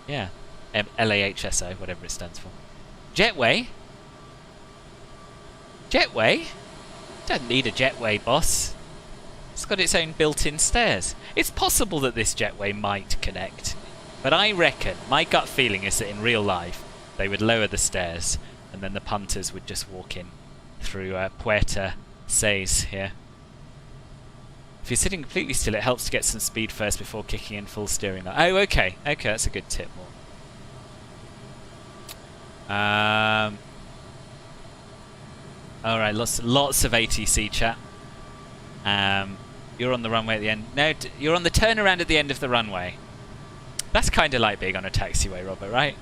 yeah, LAHSO, whatever it stands for. Jetway. Doesn't need a jetway, boss. It's got its own built-in stairs. It's possible that this jetway might connect, but I reckon my gut feeling is that in real life they would lower the stairs and then the punters would just walk in through Puerta Seis here. If you're sitting completely still, it helps to get some speed first before kicking in full steering. Oh, okay. Okay, that's a good tip. All right, lots of ATC chat. You're on the runway at the end. No, you're on the turnaround at the end of the runway. That's kind of like being on a taxiway, Robert, right?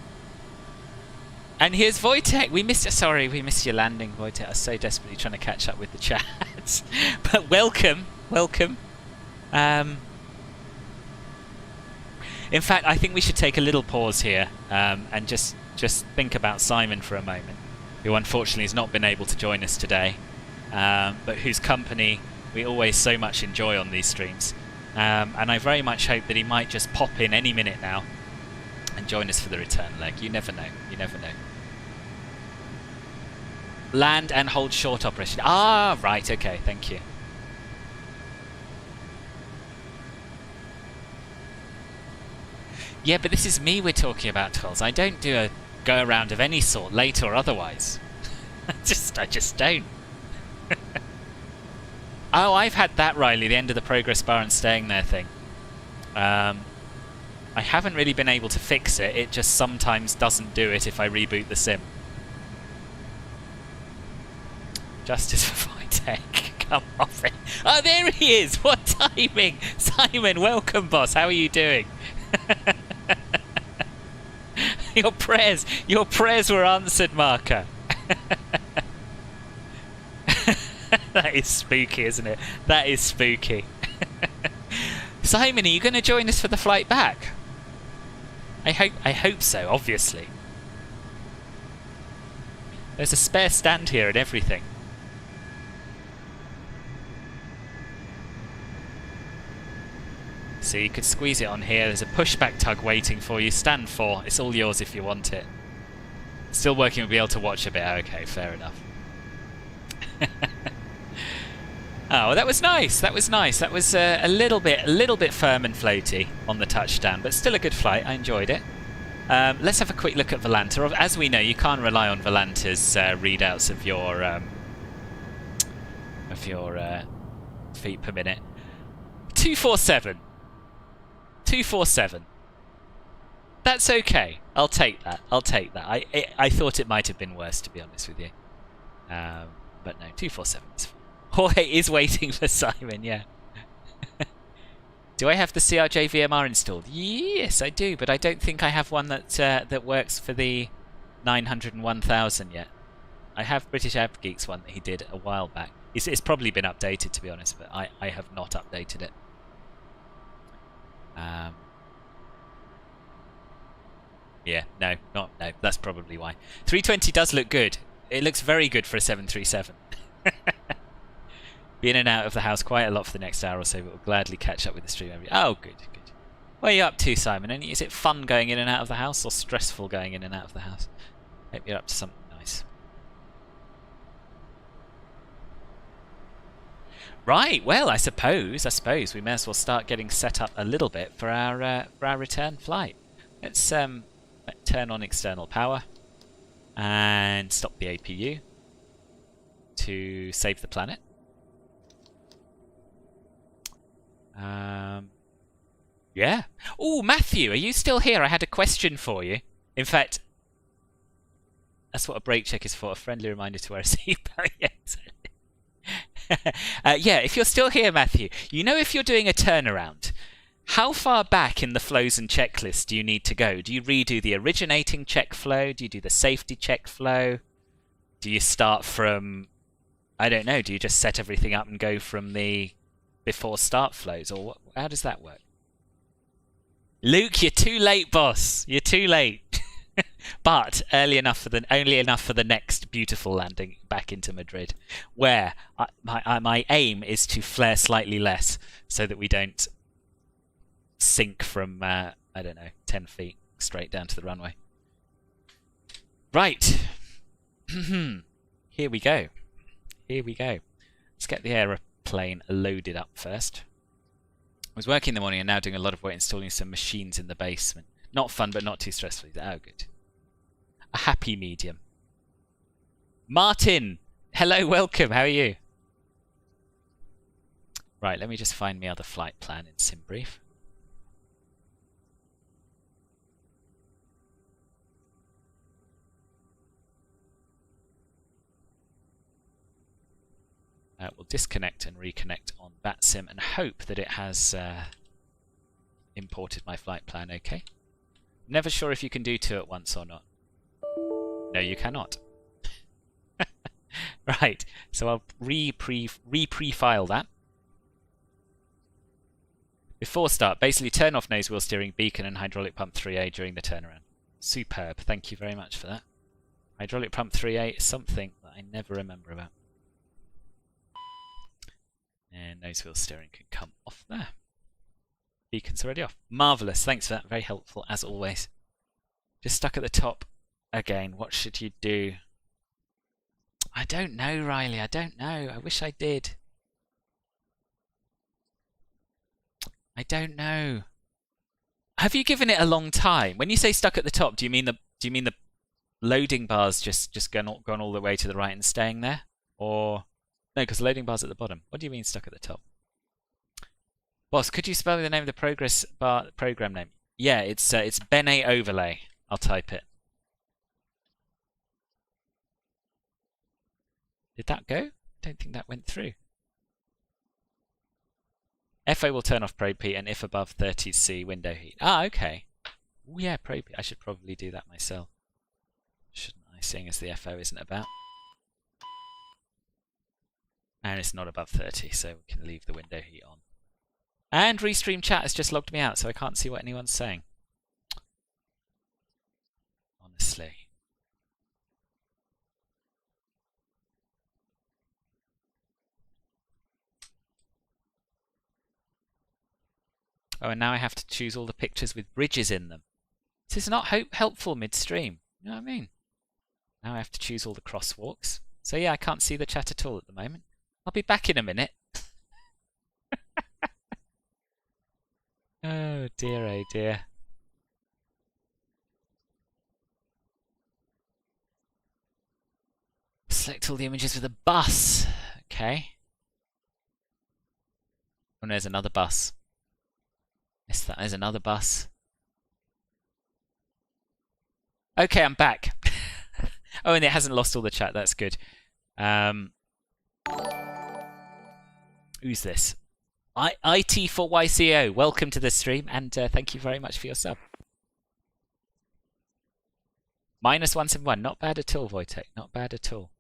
And here's Wojtek. We missed your landing, Wojtek. I was so desperately trying to catch up with the chat. But welcome. In fact, I think we should take a little pause here and just think about Simon for a moment, who unfortunately has not been able to join us today, but whose company we always so much enjoy on these streams. And I very much hope that he might just pop in any minute now and join us for the return leg. You never know. You never know. Land and hold short operation. Ah, right. Okay. Thank you. Yeah, but this is me we're talking about, Twills. I don't do a go-around of any sort, late or otherwise. I just don't. Oh, I've had that, Riley, the end of the progress bar and staying there thing. I haven't really been able to fix it. It just sometimes doesn't do it if I reboot the sim. Justice for Vitek. Come off it. Oh, there he is! What timing! Simon, welcome, boss. How are you doing? Your prayers were answered, marker. That is spooky, isn't it? That is spooky. Simon, are you going to join us for the flight back? I hope so, obviously. There's a spare stand here and everything. So you could squeeze it on here. There's a pushback tug waiting for you. Stand 4. It's all yours if you want it. Still working, we'll be able to watch a bit. Okay, fair enough. Oh, that was nice. That was nice. That was a little bit firm and floaty on the touchdown, but still a good flight. I enjoyed it. Let's have a quick look at Volanta. As we know, you can't rely on Volanta's readouts of your feet per minute. 247. 247. That's okay. I'll take that. I thought it might have been worse, to be honest with you. But no, 247 is fine. Jorge is waiting for Simon, yeah. Do I have the CRJ VMR installed? Yes, I do, but I don't think I have one that works for the 900 and 1000 yet. I have British App Geek's one that he did a while back. It's probably been updated, to be honest, but I have not updated it. Yeah, no, that's probably why. 320 does look good. It looks very good for a 737. Be in and out of the house quite a lot for the next hour or so, but we'll gladly catch up with the stream. Oh, good. What are you up to, Simon? Is it fun going in and out of the house, or stressful going in and out of the house? Hope you're up to something nice. Right. Well, I suppose we may as well start getting set up a little bit for our return flight. Let's turn on external power and stop the APU to save the planet. Yeah. Oh, Matthew, are you still here? I had a question for you. In fact, that's what a brake check is for, a friendly reminder to wear a seatbelt. Yes. Yeah, if you're still here, Matthew, you know if you're doing a turnaround, how far back in the flows and checklist do you need to go? Do you redo the originating check flow? Do you do the safety check flow? Do you start from, I don't know, do you just set everything up and go from the before start flows? Or what, how does that work? Luke, you're too late, boss. You're too late. But only enough for the next beautiful landing back into Madrid, where my aim is to flare slightly less so that we don't sink from, I don't know, 10 feet straight down to the runway. Right. Here we go. Here we go. Let's get the aeroplane loaded up first. I was working in the morning and now doing a lot of work installing some machines in the basement. Not fun, but not too stressful. Oh, good. A happy medium. Martin! Hello, welcome. How are you? Right, let me just find my other flight plan in SimBrief. We'll disconnect and reconnect on VATSIM and hope that it has imported my flight plan okay. Never sure if you can do two at once or not. No, you cannot. Right, so I'll re-pre-file that. Before start, basically turn off nose wheel steering, beacon and hydraulic pump 3A during the turnaround. Superb, thank you very much for that. Hydraulic pump 3A is something that I never remember about. And nose wheel steering can come off there. Beacon's already off. Marvellous, thanks for that, very helpful as always. Just stuck at the top again, what should you do? I don't know, Riley, I don't know. I wish I did. I don't know. Have you given it a long time? When you say stuck at the top, do you mean the loading bars just gone all the way to the right and staying there? Or no, because the loading bar's at the bottom. What do you mean stuck at the top? Boss, could you spell me the name of the progress bar program name? Yeah, it's Bene Overlay. I'll type it. Did that go? I don't think that went through. FO will turn off probe heat and if above 30C window heat. Ah, okay. Oh yeah, probe heat. I should probably do that myself. Shouldn't I, seeing as the FO isn't about? And it's not above 30, so we can leave the window heat on. And Restream Chat has just logged me out, so I can't see what anyone's saying. Honestly. Oh, and now I have to choose all the pictures with bridges in them. This is not helpful midstream. You know what I mean? Now I have to choose all the crosswalks. So yeah, I can't see the chat at all at the moment. I'll be back in a minute. Oh dear. Select all the images with a bus. Okay. Oh, there's another bus. Missed that. There's another bus. Okay, I'm back. Oh, and it hasn't lost all the chat. That's good. Who's this? IT4YCO. Welcome to the stream, and thank you very much for your sub. -171. Not bad at all, Wojtek. Not bad at all.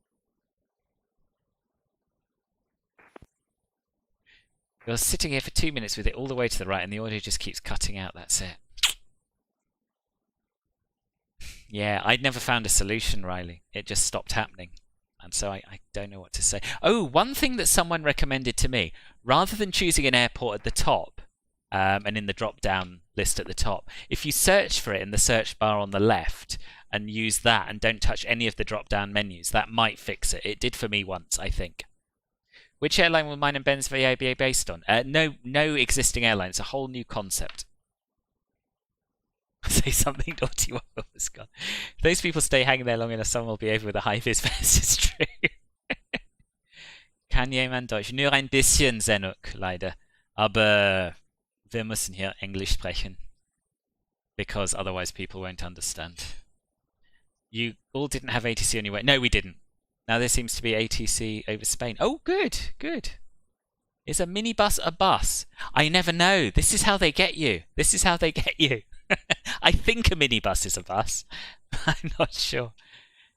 You're sitting here for 2 minutes with it all the way to the right, and the audio just keeps cutting out. That's it. Yeah, I'd never found a solution, Riley. It just stopped happening. And so I don't know what to say. Oh, one thing that someone recommended to me, rather than choosing an airport at the top and in the drop-down list at the top, if you search for it in the search bar on the left and use that and don't touch any of the drop-down menus, that might fix it. It did for me once, I think. Which airline will mine and Ben's VA be based on? No existing airline. It's a whole new concept. Say something naughty while it's gone. If those people stay hanging there long enough, someone will be over with a high-vis vest. It's true. Kann jemand Deutsch? Nur ein bisschen, Zenuk, leider. Aber wir müssen hier Englisch sprechen. Because otherwise people won't understand. You all didn't have ATC on your way. No, we didn't. Now there seems to be ATC over Spain. Oh, good, good. Is a minibus a bus? I never know. This is how they get you. This is how they get you. I think a minibus is a bus. I'm not sure.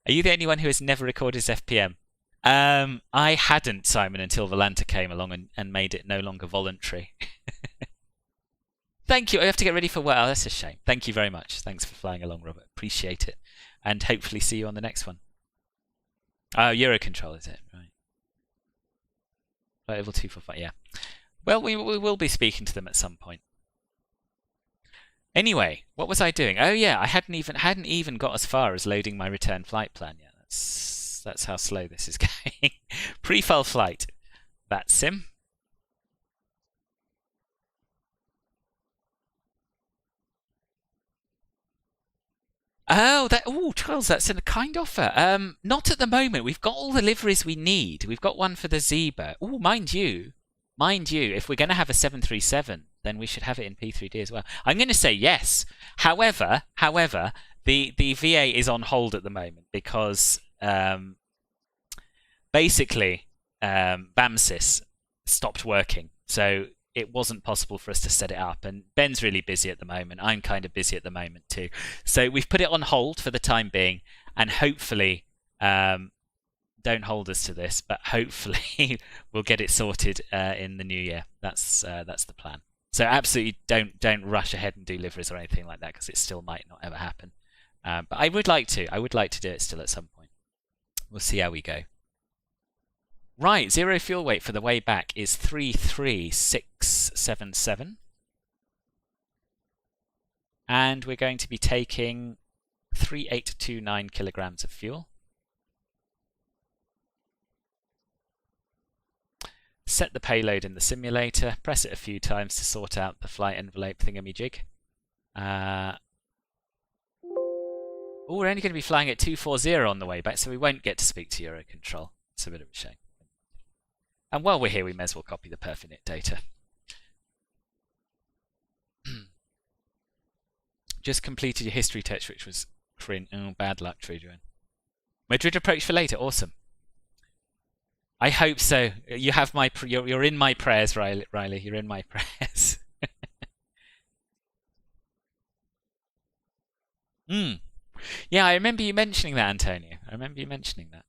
Are you the only one who has never recorded his FPM? I hadn't, Simon, until Volanta came along and made it no longer voluntary. Thank you. I have to get ready for work. Oh, that's a shame. Thank you very much. Thanks for flying along, Robert. Appreciate it. And hopefully see you on the next one. Oh, Eurocontrol, is it? Right. Level 245, yeah. Well, we will be speaking to them at some point. Anyway, what was I doing? Oh yeah, I hadn't even got as far as loading my return flight plan yet. That's how slow this is going. Pre-file flight. That's sim. Oh, Charles, that's a kind offer. Not at the moment. We've got all the liveries we need. We've got one for the Zebra. Oh, mind you, if we're going to have a 737, then we should have it in P3D as well. I'm going to say yes. However, the VA is on hold at the moment because basically BAMSys stopped working. So it wasn't possible for us to set it up, and Ben's really busy at the moment. I'm kind of busy at the moment too. So we've put it on hold for the time being, and hopefully, don't hold us to this, but hopefully we'll get it sorted in the new year. That's the plan. So absolutely don't rush ahead and do liveries or anything like that, because it still might not ever happen. But I would like to. I would like to do it still at some point. We'll see how we go. Right, zero fuel weight for the way back is 33677. And we're going to be taking 3829 kilograms of fuel. Set the payload in the simulator, press it a few times to sort out the flight envelope thingamajig. We're only going to be flying at 240 on the way back, so we won't get to speak to Eurocontrol. It's a bit of a shame. And while we're here, we may as well copy the Perfinit data. Just completed your history test, which was cringe. Oh, bad luck, Trudeau. Madrid approach for later. Awesome. I hope so. You have my. You're in my prayers, Riley. You're in my prayers. Yeah, I remember you mentioning that, Antonio. I remember you mentioning that.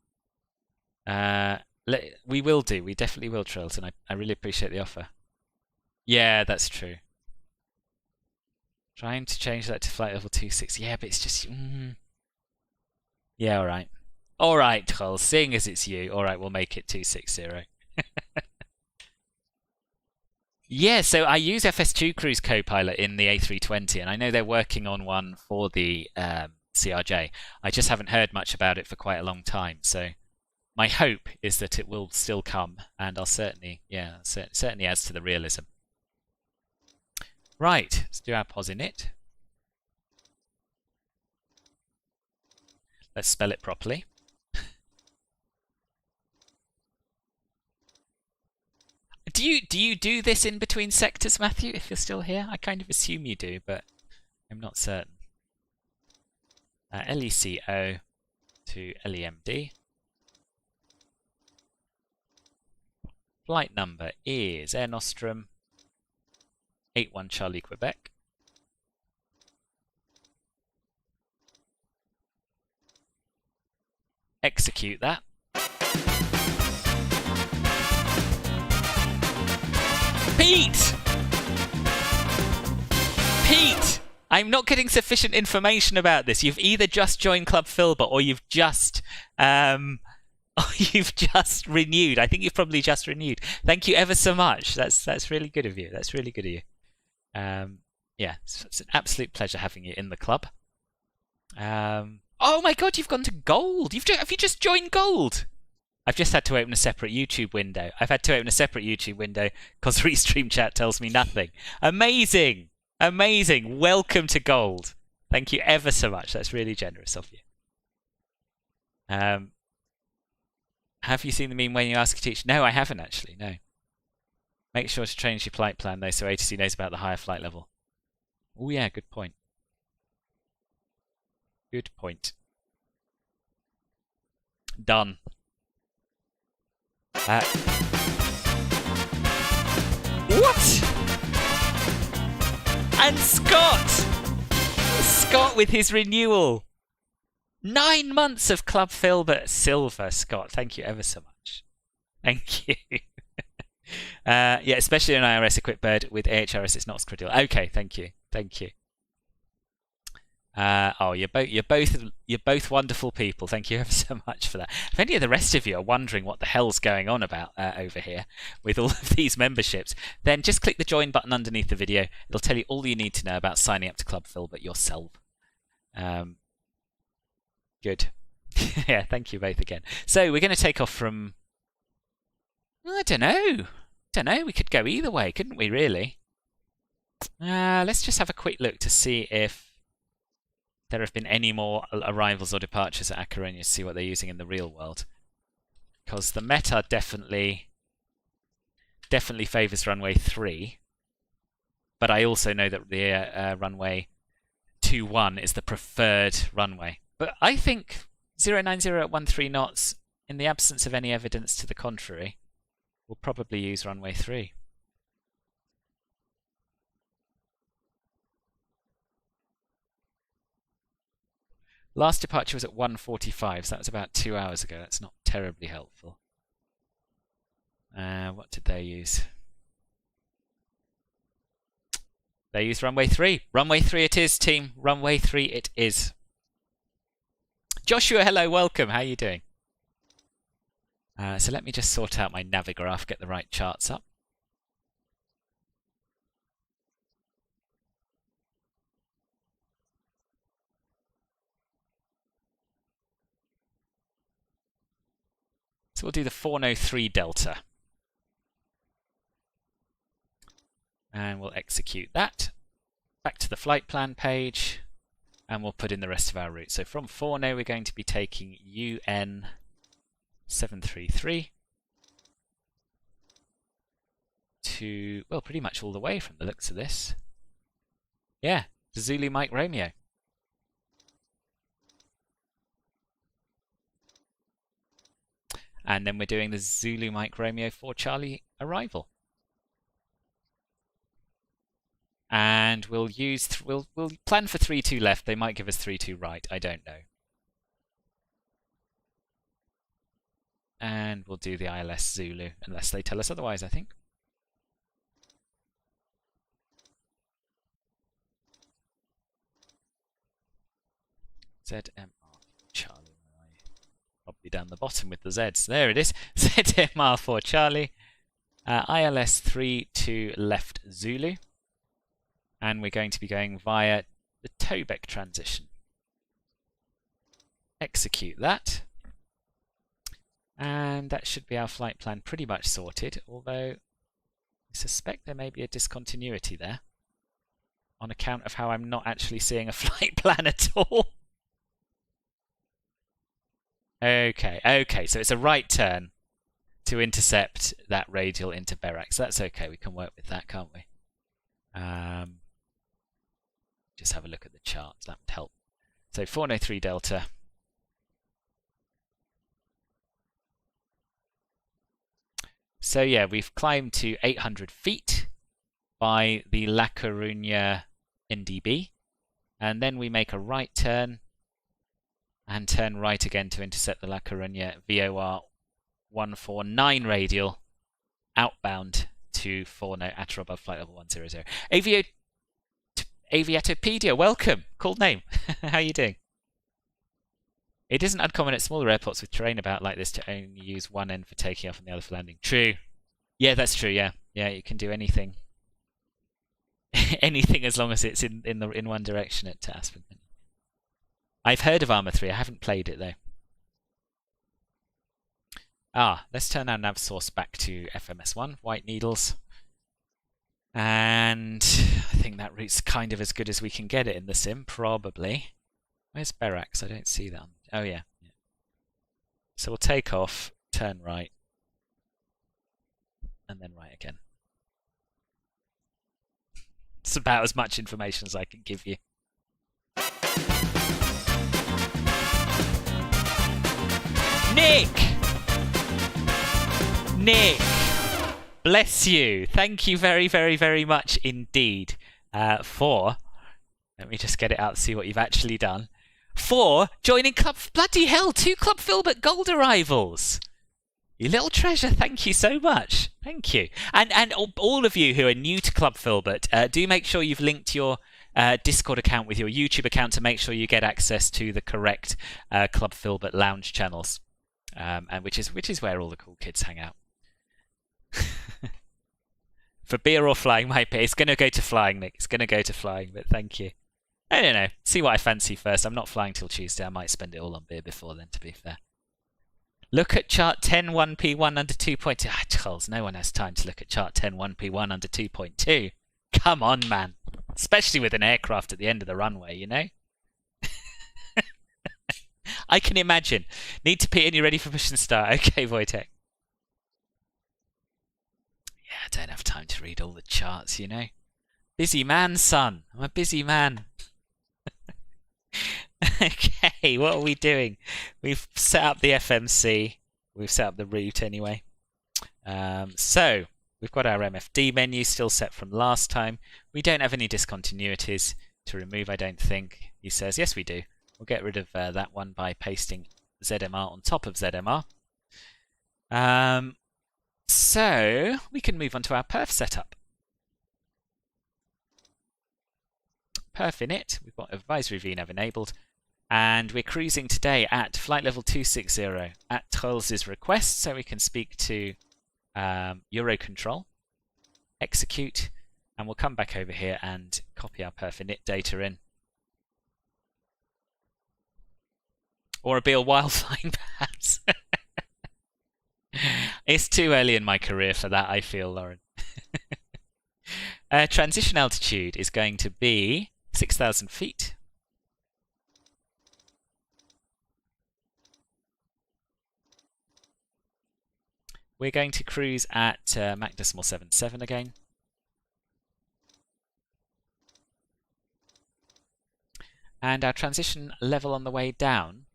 We will do. We definitely will, Trills, and I really appreciate the offer. Yeah, that's true. Trying to change that to flight level 260. Yeah, but it's just... Yeah, alright. Alright, Trills, seeing as it's you, alright, we'll make it 260. Yeah, so I use FS2 Cruise Copilot in the A320, and I know they're working on one for the CRJ. I just haven't heard much about it for quite a long time, so... My hope is that it will still come, and I'll certainly adds to the realism. Right, let's do our posinit. Let's spell it properly. Do you do this in between sectors, Matthew, if you're still here? I kind of assume you do, but I'm not certain. LECO to LEMD. Flight number is Air Nostrum 81 Charlie Quebec. Execute that. Pete! Pete! I'm not getting sufficient information about this. You've either just joined Club Filbert or you've just renewed. I think you've probably just renewed. Thank you ever so much. That's really good of you. That's really good of you. Yeah, it's an absolute pleasure having you in the club. Oh my God, you've gone to gold. Have you just joined gold? I've just had to open a separate YouTube window. I've had to open a separate YouTube window because Restream chat tells me nothing. Amazing! Amazing! Welcome to Gold. Thank you ever so much. That's really generous of you. Have you seen the meme when you ask a teacher? No, I haven't actually, no. Make sure to change your flight plan though so ATC knows about the higher flight level. Oh yeah, good point. Good point. Done. What? And Scott! Scott with his renewal. 9 months of Club Filbert Silver, Scott. Thank you ever so much. Thank you. Yeah, especially an IRS equipped bird with AHRS, it's not critical. Okay, thank you. Thank you. Oh, you're both wonderful people. Thank you ever so much for that. If any of the rest of you are wondering what the hell's going on about over here with all of these memberships, then just click the join button underneath the video. It'll tell you all you need to know about signing up to Club Filbert yourself. Good. Yeah, thank you both again. So we're going to take off from... I don't know. We could go either way, couldn't we, really? Let's just have a quick look to see if there have been any more arrivals or departures at A Coruña to see what they're using in the real world. Because the meta definitely favours runway 3. But I also know that the runway 21 is the preferred runway. But I think 090 at 13 knots, in the absence of any evidence to the contrary, will probably use runway 3. Last departure was at 1:45, so that was about 2 hours ago. That's not terribly helpful. What did they use? They used runway 3. Runway 3 it is, team. Runway 3 it is. Joshua, hello, welcome. How are you doing? So let me just sort out my Navigraph, get the right charts up. So we'll do the 403 Delta. And we'll execute that. Back to the flight plan page. And we'll put in the rest of our route. So from Forno, we're going to be taking UN 733 to, well, pretty much all the way from the looks of this. Yeah, the Zulu Mike Romeo. And then we're doing the Zulu Mike Romeo 4 Charlie arrival. And we'll use we'll plan for 32 left. They might give us 32 right. I don't know. And we'll do the ILS Zulu unless they tell us otherwise, I think. ZMR Charlie. Probably down the bottom with the Zs. There it is. ZMR4 Charlie. ILS 3 to left Zulu. And we're going to be going via the Tobec transition. Execute that. And that should be our flight plan pretty much sorted, although I suspect there may be a discontinuity there on account of how I'm not actually seeing a flight plan at all. Okay, so it's a right turn to intercept that radial into Berak. So that's okay, we can work with that, can't we? Just have a look at the charts, that would help. So 403 Delta. So yeah, we've climbed to 800 feet by the La Coruña NDB. And then we make a right turn and turn right again to intercept the La Coruña VOR 149 radial outbound to Forno at or above flight level 100. Aviatopedia, welcome! Cool name. How are you doing? It isn't uncommon at smaller airports with terrain about like this to only use one end for taking off and the other for landing. True. Yeah, that's true, yeah. Yeah, you can do anything. Anything as long as it's in one direction at Aspen. I've heard of Arma 3, I haven't played it though. Let's turn our nav source back to FMS1, White Needles. And I think that route's kind of as good as we can get it in the sim, probably. Where's Berax? I don't see that. Oh, yeah. So we'll take off, turn right, and then right again. It's about as much information as I can give you. Nick! Bless you. Thank you very, very, very much indeed for... Let me just get it out to see what you've actually done. For joining Club... Bloody hell, 2 Club Filbert Gold arrivals! You little treasure, thank you so much. Thank you. And all of you who are new to Club Filbert, do make sure you've linked your Discord account with your YouTube account to make sure you get access to the correct Club Filbert lounge channels, and which is where all the cool kids hang out. For beer or flying, my pay. It's going to go to flying, Nick. It's going to go to flying, but thank you. I don't know. See what I fancy first. I'm not flying till Tuesday. I might spend it all on beer before then, to be fair. Look at chart 10 1P1 under 2.2. Charles, no one has time to look at chart 10 1P1 under 2.2. Come on, man. Especially with an aircraft at the end of the runway, you know? I can imagine. Need to pee and you're ready for push and start. Okay, Wojtek. Yeah, I don't have time to read all the charts, you know? Busy man, son. I'm a busy man. Okay, what are we doing? We've set up the FMC. We've set up the route anyway. So, we've got our MFD menu still set from last time. We don't have any discontinuities to remove, I don't think. He says, yes, we do. We'll get rid of that one by pasting ZMR on top of ZMR. So, we can move on to our perf setup. Perf init, we've got advisory VNAV enabled, and we're cruising today at flight level 260 at Trolls's request, so we can speak to Eurocontrol, execute, and we'll come back over here and copy our perf init data in. Or a Beal while flying, perhaps. It's too early in my career for that, I feel, Lauren. Transition altitude is going to be 6,000 feet. We're going to cruise at Mach 77 again. And our transition level on the way down,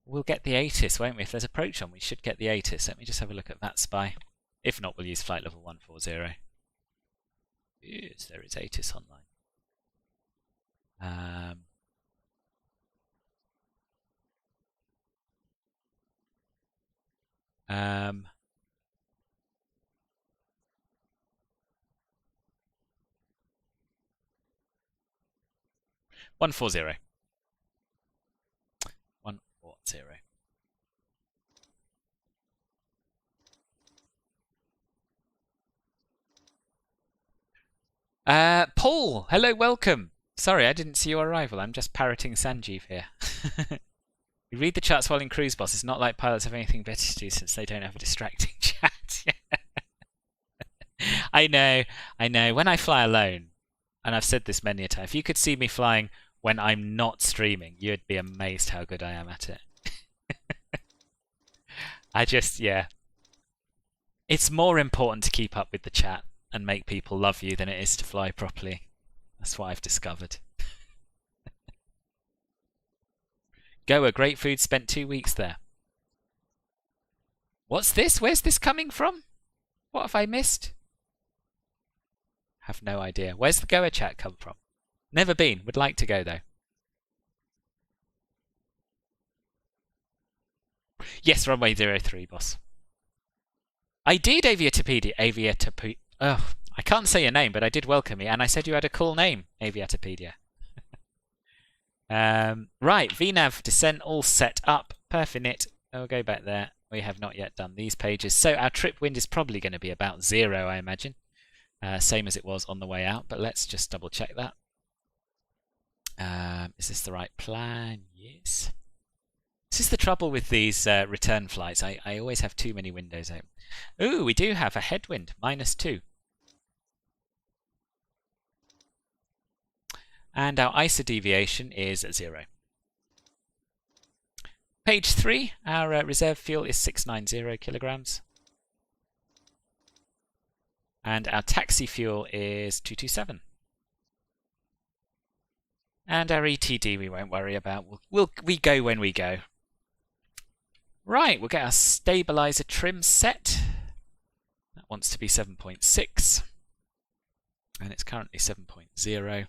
we'll get the ATIS, won't we? If there's approach on, we should get the ATIS. Let me just have a look at that spy. If not, we'll use flight level 140. Yes, there is ATIS online. 140. 140. Paul, hello, welcome. Sorry, I didn't see your arrival. I'm just parroting Sanjeev here. You read the charts while in cruise, boss. It's not like pilots have anything better to do since they don't have a distracting chat. I know. When I fly alone, and I've said this many a time, if you could see me flying when I'm not streaming, you'd be amazed how good I am at it. Yeah. It's more important to keep up with the chat and make people love you than it is to fly properly. That's what I've discovered. Goa, great food, spent 2 weeks there. What's this? Where's this coming from? What have I missed? Have no idea. Where's the Goa chat come from? Never been. Would like to go though. Yes, runway 03, boss. I did, Aviatopedia. Oh, I can't say your name, but I did welcome you, and I said you had a cool name, Aviatopedia. Right, VNAV descent all set up. Perf init. I'll go back there. We have not yet done these pages. So our trip wind is probably going to be about 0, I imagine. Same as it was on the way out, but let's just double check that. Is this the right plan? Yes. This is the trouble with these return flights. I always have too many windows open. Ooh, we do have a headwind, -2. And our ISO deviation is 0. Page 3, our reserve fuel is 690 kilograms. And our taxi fuel is 227. And our ETD we won't worry about. We go when we go. Right, we'll get our stabilizer trim set. That wants to be 7.6. And it's currently 7.0.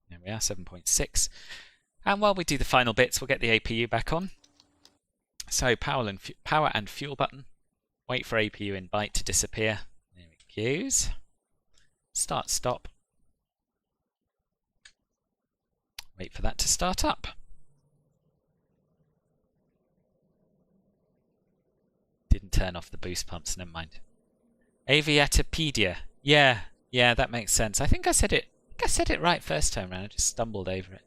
There we are, 7.6. And while we do the final bits, we'll get the APU back on. So power and fuel button. Wait for APU in byte to disappear. There it goes. Start, stop. Wait for that to start up. Didn't turn off the boost pumps, never mind. Aviatopedia. Yeah, that makes sense. I think I said it right first time round. I just stumbled over it.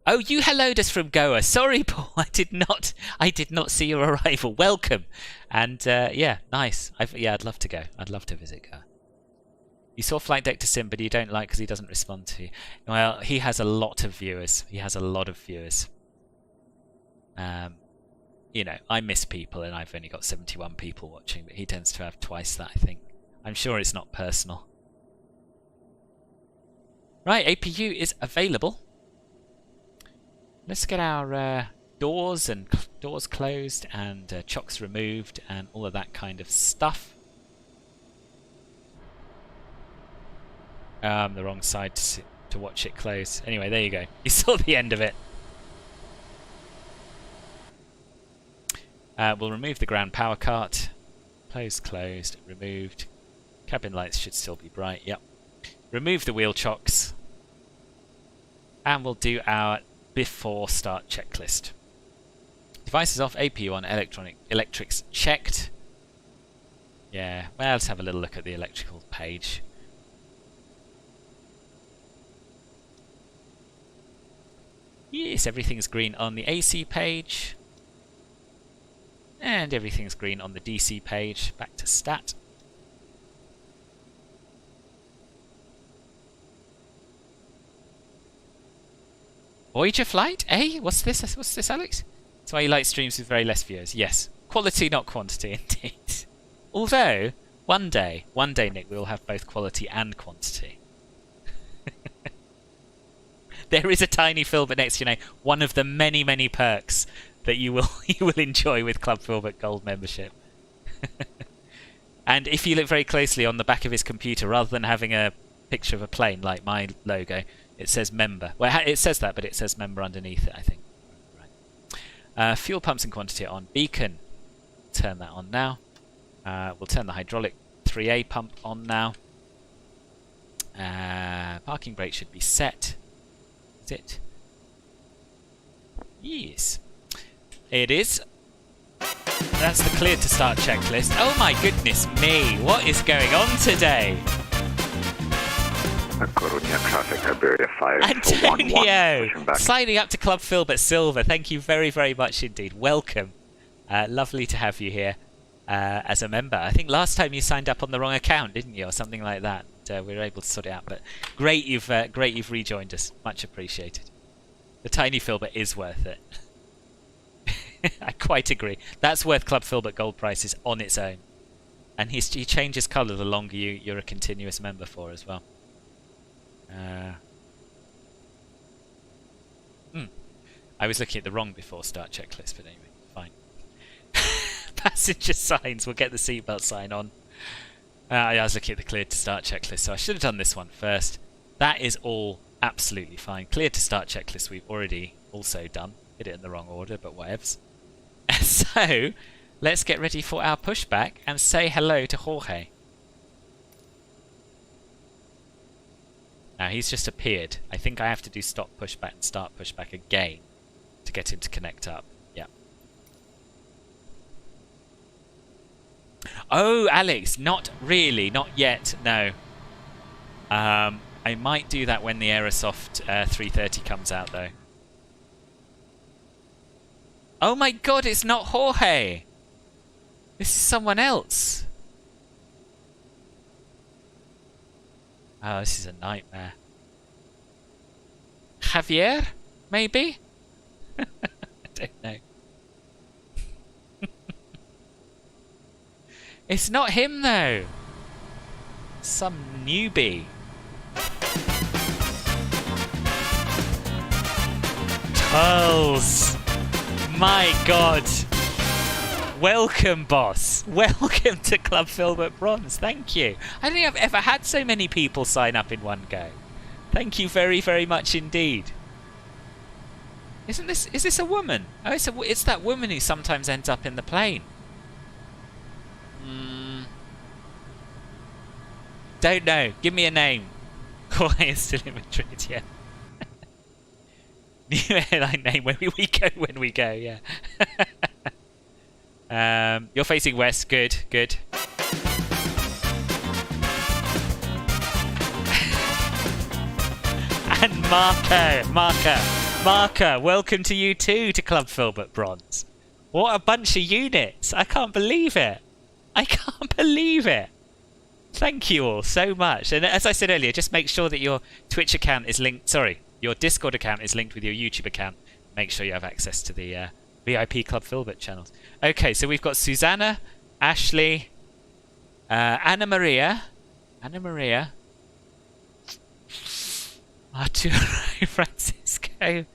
Oh, you helloed us from Goa. Sorry, Paul. I did not see your arrival. Welcome. And yeah, nice. I'd love to go. I'd love to visit Goa. You saw Flight Deck to Sim, but you don't like because he doesn't respond to you. Well, he has a lot of viewers. You know, I miss people and I've only got 71 people watching, but he tends to have twice that, I think. I'm sure it's not personal. Right, APU is available. Let's get our doors closed and chocks removed and all of that kind of stuff. The wrong side to watch it close. Anyway, there you go. You saw the end of it. We'll remove the ground power cart. Closed, removed. Cabin lights should still be bright, yep. Remove the wheel chocks. And we'll do our before start checklist. Devices off, APU on, electrics checked. Yeah, well, let's have a little look at the electrical page. Yes, everything's green on the AC page. And everything's green on the DC page. Back to stat. Voyager flight? Eh? What's this, Alex? That's why you like streams with very less viewers. Yes. Quality, not quantity, indeed. Although, one day, Nick, we'll have both quality and quantity. There is a tiny Filbert next to your name. One of the many, many perks that you will enjoy with Club Filbert Gold membership. And if you look very closely on the back of his computer, rather than having a picture of a plane like my logo, it says member. Well, it says that, but it says member underneath it, I think. Right. Fuel pumps and quantity are on. Beacon. Turn that on now. We'll turn the hydraulic 3A pump on now. Parking brake should be set. Is it? Yes. It is. That's the cleared to start checklist. Oh my goodness me, what is going on today? A Coruña traffic, Iberia 5 Antonio! Signing up to Club Filbert Silver. Thank you very, very much indeed. Welcome. Lovely to have you here as a member. I think last time you signed up on the wrong account, didn't you? Or something like that. We were able to sort it out. But great you've rejoined us. Much appreciated. The tiny Filbert is worth it. I quite agree. That's worth Club Filbert Gold prices on its own. And he changes colour the longer you're a continuous member for as well. I was looking at the wrong before start checklist, but anyway, fine. Passenger signs. We'll get the seatbelt sign on. I was looking at the cleared to start checklist, so I should have done this one first. That is all absolutely fine. Cleared to start checklist we've already also done. Did it in the wrong order, but whatevs. So, let's get ready for our pushback and say hello to Jorge. Now, he's just appeared. I think I have to do stop pushback and start pushback again to get him to connect up. Yeah. Oh, Alex, not really. Not yet. No. I might do that when the Aerosoft 330 comes out, though. Oh my god, it's not Jorge! This is someone else. Oh, this is a nightmare. Javier? Maybe? I don't know. It's not him though. Some newbie. Tulls. My god. Welcome, boss. Welcome to Club Filbert Bronze. Thank you. I don't think I've ever had so many people sign up in one go. Thank you very, very much indeed. Is this a woman? Oh, it's that woman who sometimes ends up in the plane. Don't know. Give me a name. Jorge is still in Madrid, yeah. New airline name when we go when we go, yeah. You're facing west. Good, good. And Marker, welcome to you too to Club Filbert Bronze. What a bunch of units. I can't believe it. I can't believe it. Thank you all so much. And as I said earlier, just make sure that your Twitch account is linked. Sorry, your Discord account is linked with your YouTube account. Make sure you have access to the VIP Club Filbert channels. Okay, so we've got Susanna, Ashley, Anna Maria, Arturo Francisco.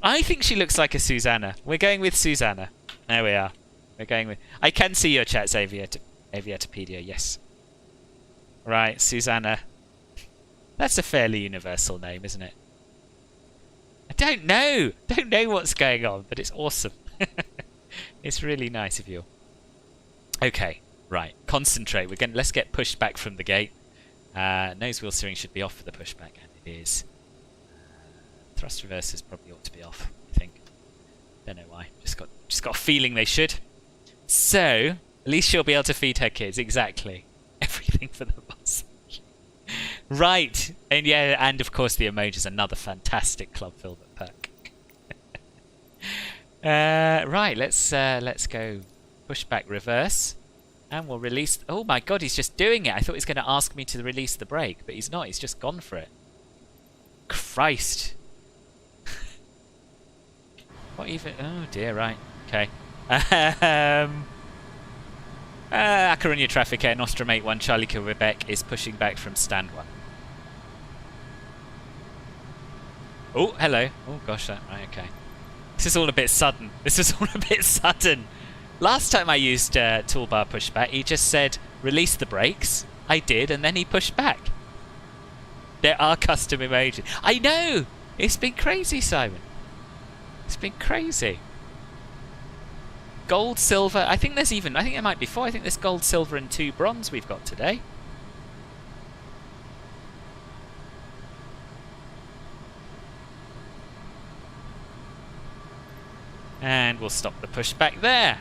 I think she looks like a Susanna. We're going with Susanna. There we are. We're going with. I can see your chats, Aviatopedia. Yes. Right, Susanna. That's a fairly universal name, isn't it? I don't know what's going on, but it's awesome. It's really nice of you. Okay, right. Concentrate. Let's get pushed back from the gate. Nose wheel steering should be off for the pushback, and it is. Thrust reversers probably ought to be off, I think. Don't know why. Just got a feeling they should. So, at least she'll be able to feed her kids. Exactly. Everything for the boss. Right. And yeah, and of course the emojis, another fantastic Club Filbert perk. Right, let's go pushback reverse. And we'll release... Oh my god, he's just doing it. I thought he was going to ask me to release the brake, but he's not. He's just gone for it. Christ. What even... Oh dear, right. Okay. A Coruña traffic air, Nostrum 81, Charlie Quebec is pushing back from stand 1. Oh, hello. Oh gosh, right, okay. This is all a bit sudden. Last time I used toolbar pushback, he just said, release the brakes. I did, and then he pushed back. There are custom emojis. I know! It's been crazy, Simon. It's been crazy. Gold, silver. I think there might be 4. I think there's gold, silver, and 2 bronze we've got today. And we'll stop the pushback there.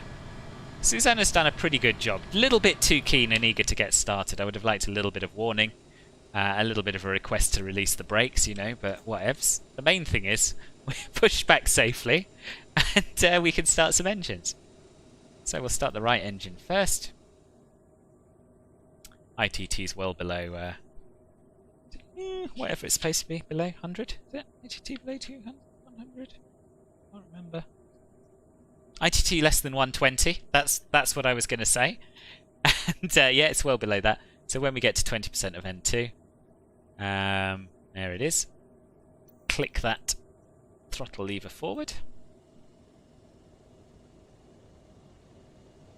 Susanna's done a pretty good job. A little bit too keen and eager to get started. I would have liked a little bit of warning. A little bit of a request to release the brakes, you know, but whatevs. The main thing is, we push back safely, and we can start some engines. So we'll start the right engine first. ITT's well below, whatever it's supposed to be, below 100. Is it? ITT below 200? 100? I can't remember. ITT less than 120. That's what I was going to say. And yeah, it's well below that. So when we get to 20% of N2, there it is. Click that throttle lever forward.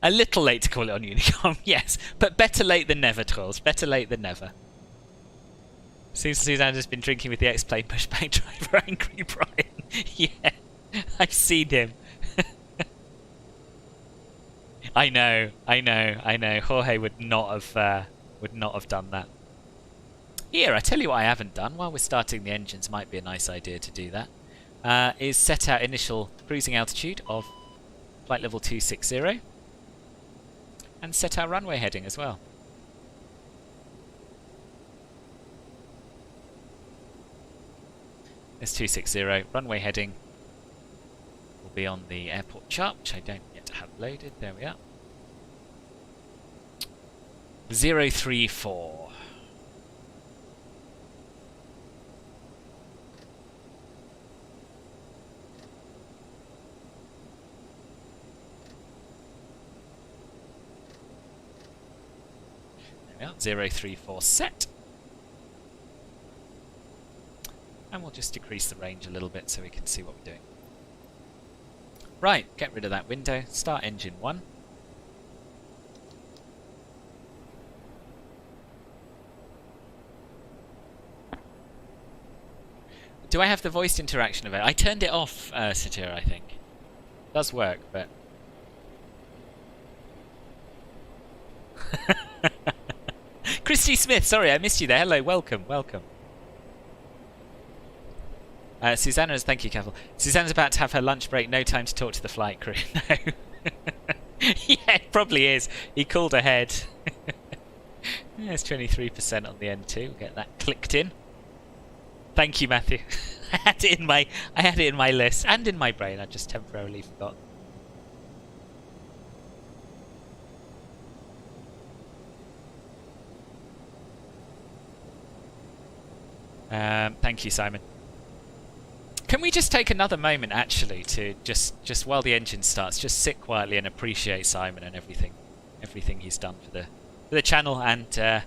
A little late to call it on Unicom, yes, but better late than never, trolls. Better late than never. Seems Susanna's been drinking with the X-Plane pushback driver, Angry Brian. Yeah, I've seen him. I know. Jorge would not have done that. Here, I tell you what I haven't done. While we're starting the engines, might be a nice idea to do that. Is set our initial cruising altitude of flight level 260. And set our runway heading as well. It's 260. Runway heading will be on the airport chart, which I don't yet have loaded. There we are. 034. There we are. 034 set. And we'll just decrease the range a little bit so we can see what we're doing. Right, get rid of that window. Start engine 1. Do I have the voiced interaction of it? I turned it off, Satira, I think. It does work, but... Christy Smith, sorry, I missed you there. Hello, welcome, welcome. Susanna's, thank you, Canaval. Susanna's about to have her lunch break, no time to talk to the flight crew. No. Yeah, it probably is. He called ahead. There's 23% on the N2. We'll get that clicked in. Thank you, Matthew. I had it in my list and in my brain. I just temporarily forgot. Thank you, Simon. Can we just take another moment, actually, to just while the engine starts, just sit quietly and appreciate Simon and everything he's done for the channel, and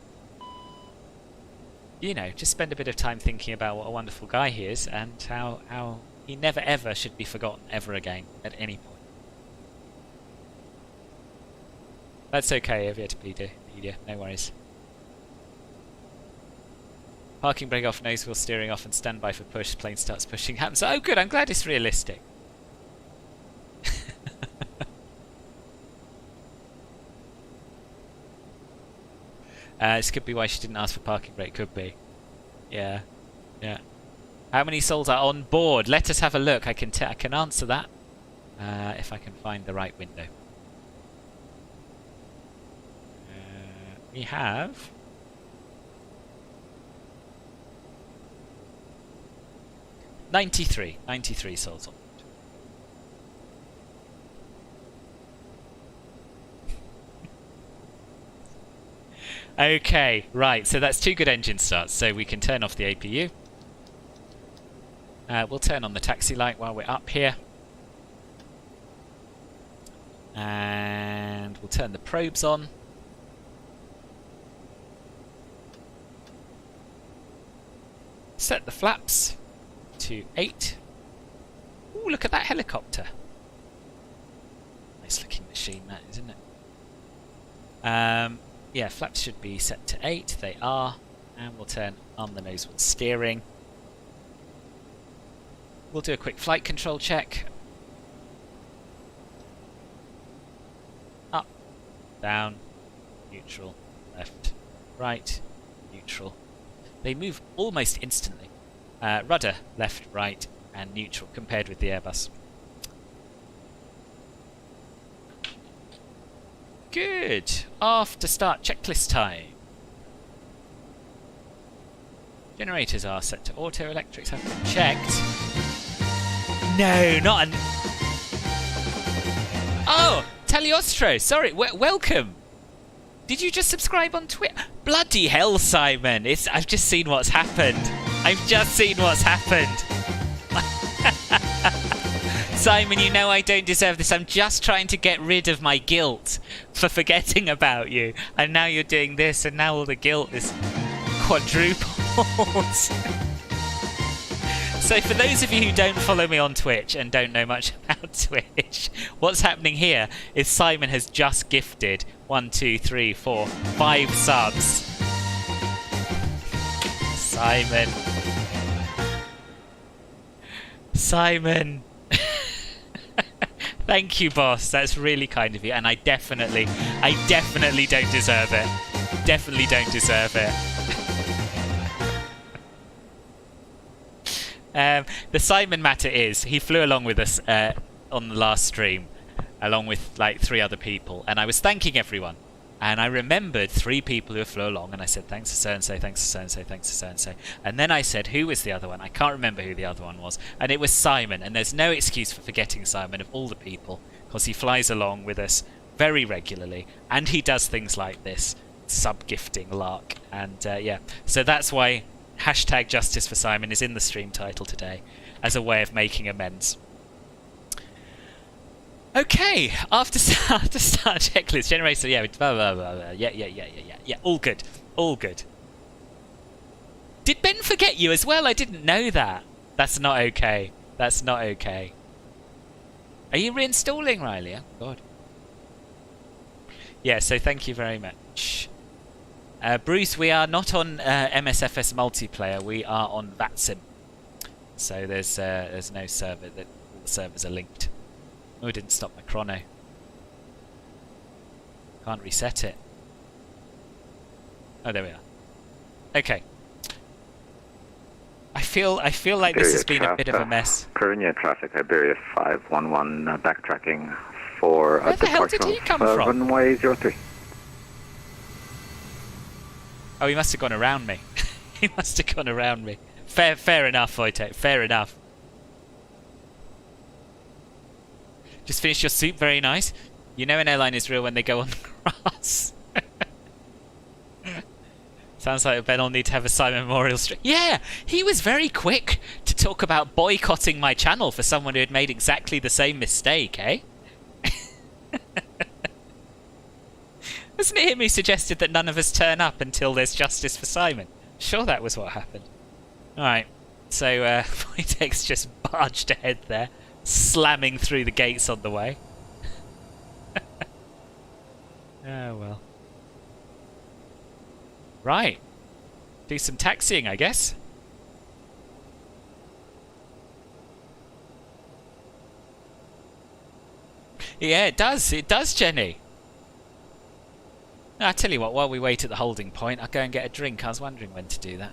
you know, just spend a bit of time thinking about what a wonderful guy he is and how he never ever should be forgotten ever again at any point. That's okay, Aviatorpedia, no worries. Parking brake off, nose wheel steering off, and standby for push. Plane starts pushing. Happens. Oh, good. I'm glad it's realistic. This could be why she didn't ask for parking brake. Could be. Yeah. Yeah. How many souls are on board? Let us have a look. I can answer that if I can find the right window. We have. 93 souls on board. Okay, right, so that's 2 good engine starts, so we can turn off the APU. We'll turn on the taxi light while we're up here. And we'll turn the probes on. Set the flaps to 8. Ooh, look at that helicopter. Nice looking machine that, isn't it? Yeah, flaps should be set to 8. They are. And we'll turn on the nose wheel steering. We'll do a quick flight control check. Up, down, neutral, left, right, neutral. They move almost instantly. Rudder, left, right, and neutral compared with the Airbus. Good. Off to start checklist time. Generators are set to auto. Electrics have been checked. No, not an... Oh, Taliostro. Sorry. Welcome. Did you just subscribe on Twitter? Bloody hell, Simon. I've just seen what's happened. I've just seen what's happened. Simon, you know I don't deserve this. I'm just trying to get rid of my guilt for forgetting about you. And now you're doing this, and now all the guilt is quadrupled. So for those of you who don't follow me on Twitch and don't know much about Twitch, what's happening here is Simon has just gifted 1, 2, 3, 4, 5 subs. Simon. Thank you, boss. That's really kind of you, and I definitely don't deserve it. Definitely don't deserve it. The Simon matter is he flew along with us on the last stream, along with like 3 other people, and I was thanking everyone And I remembered 3 people who flew along, and I said, thanks to so-and-so, thanks to so-and-so, thanks to so-and-so. And then I said, who was the other one? I can't remember who the other one was. And it was Simon, and there's no excuse for forgetting Simon of all the people, because he flies along with us very regularly, and he does things like this, sub-gifting lark. And yeah, so that's why hashtag Justice for Simon is in the stream title today, as a way of making amends. Okay, after start checklist generator, yeah, blah, blah, blah, blah. Yeah, all good, all good. Did Ben forget you as well? I didn't know that. That's not okay. That's not okay. Are you reinstalling, Riley? Oh, God. Yeah, so thank you very much. Bruce, we are not on MSFS multiplayer. We are on VATSIM. So there's no server. That all the servers are linked. Oh, it didn't stop my chrono. Can't reset it. Oh, there we are. Okay. I feel like this has been a bit of a mess. Coruña traffic, Iberia 511, backtracking for Where the hell did he come from? runway 03. Oh, he must have gone around me. He must have gone around me. Fair enough, Wojtek. Fair enough. Just finished your soup, very nice. You know an airline is real when they go on the grass. Sounds like Ben will need to have a Simon Memorial stream. Yeah, he was very quick to talk about boycotting my channel for someone who had made exactly the same mistake, eh? Wasn't it him who suggested that none of us turn up until there's justice for Simon? Sure, that was what happened. Alright, so Wojtek's just barged ahead there, slamming through the gates on the way. Oh well. Right. Do some taxiing, I guess. Yeah, it does. It does, Jenny. No, I tell you what, while we wait at the holding point, I'll go and get a drink. I was wondering when to do that.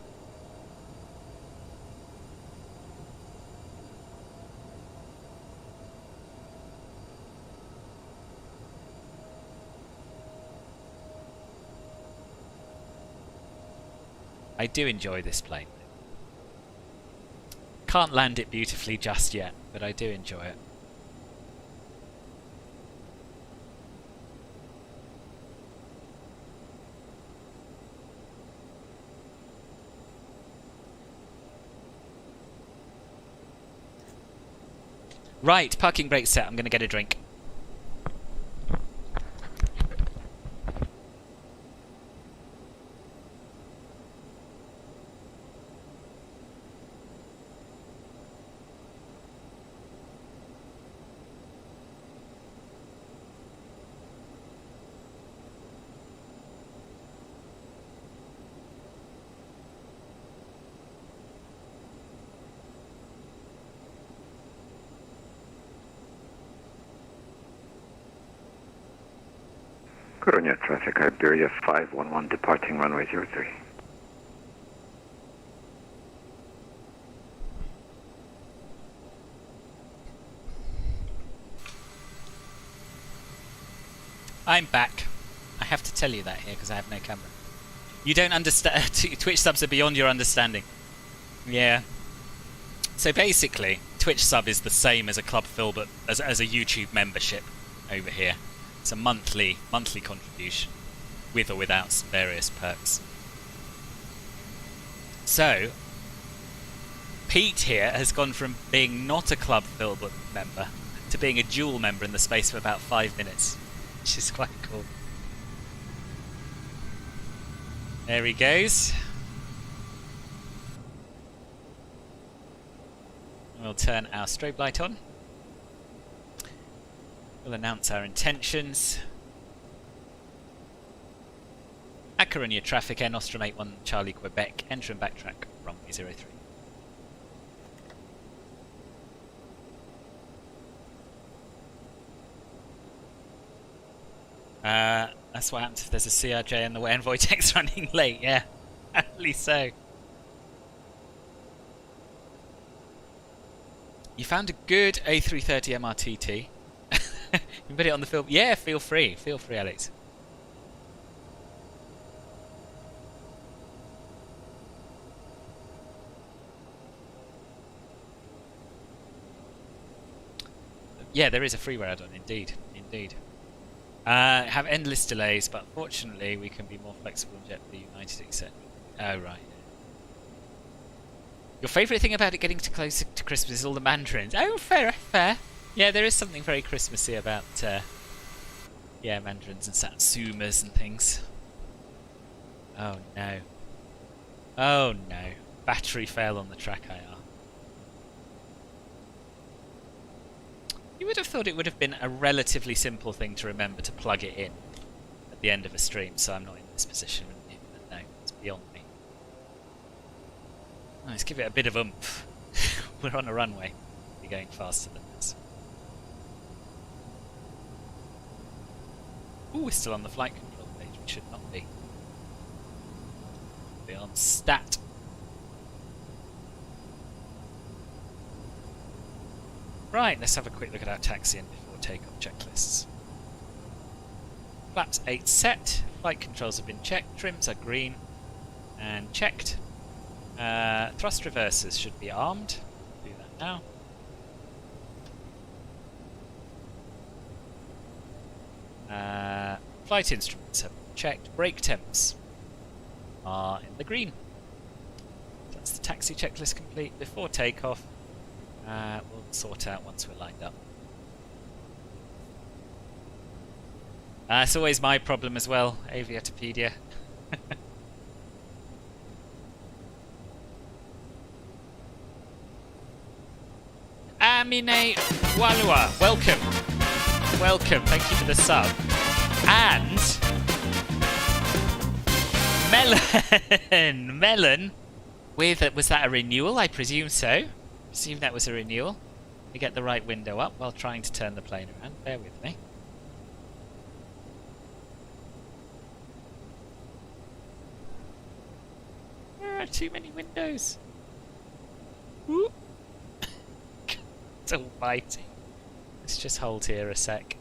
I do enjoy this plane. Can't land it beautifully just yet, but I do enjoy it. Right, parking brake set. I'm going to get a drink. Coruña traffic, Iberia 511, departing runway 03. I'm back. I have to tell you that here because I have no camera. You don't understand. Twitch subs are beyond your understanding. Yeah. So basically, Twitch sub is the same as a Club Phil, but as a YouTube membership over here. It's a monthly contribution, with or without some various perks. So, Pete here has gone from being not a Club Phil member to being a dual member in the space of about 5 minutes, which is quite cool. There he goes. We'll turn our strobe light on. We'll announce our intentions. A Coruña traffic, Air Nostrum 81 Charlie Quebec, enter and backtrack, runway 03. That's what happens if there's a CRJ in the way and Wojtek's running late, yeah. Apparently so. You found a good A330 MRTT. You can put it on the film. Yeah, feel free, Alex. Yeah, there is a freeware add-on, indeed. Indeed. Have endless delays, but fortunately we can be more flexible in JetBlue United, etc. Oh, right. Your favourite thing about it getting too close to Christmas is all the mandarins. Oh, fair, fair. Yeah, there is something very Christmassy about, yeah, mandarins and satsumas and things. Oh, no. Oh, no. Battery fail on the track IR. You would have thought it would have been a relatively simple thing to remember to plug it in at the end of a stream, so I'm not in this position. No, it's beyond me. Let's give it a bit of oomph. We're on a runway. We're going faster than this. Ooh, we're still on the flight control page. We should not be. We're on stat. Right, let's have a quick look at our taxiing before takeoff checklists. Flaps 8 set, flight controls have been checked, trims are green and checked. Thrust reversers should be armed. Do that now. Flight instruments have been checked. Brake temps are in the green. That's the taxi checklist complete. Before takeoff, we'll sort out once we're lined up. It's always my problem as well, Aviatopedia. Amine Walua, welcome. Welcome, thank you for the sub. And Melon with, was that a renewal? I presume so. Assume that was a renewal. We get the right window up while trying to turn the plane around. Bear with me. There are too many windows. Whoop. God almighty. Let's just hold here a sec.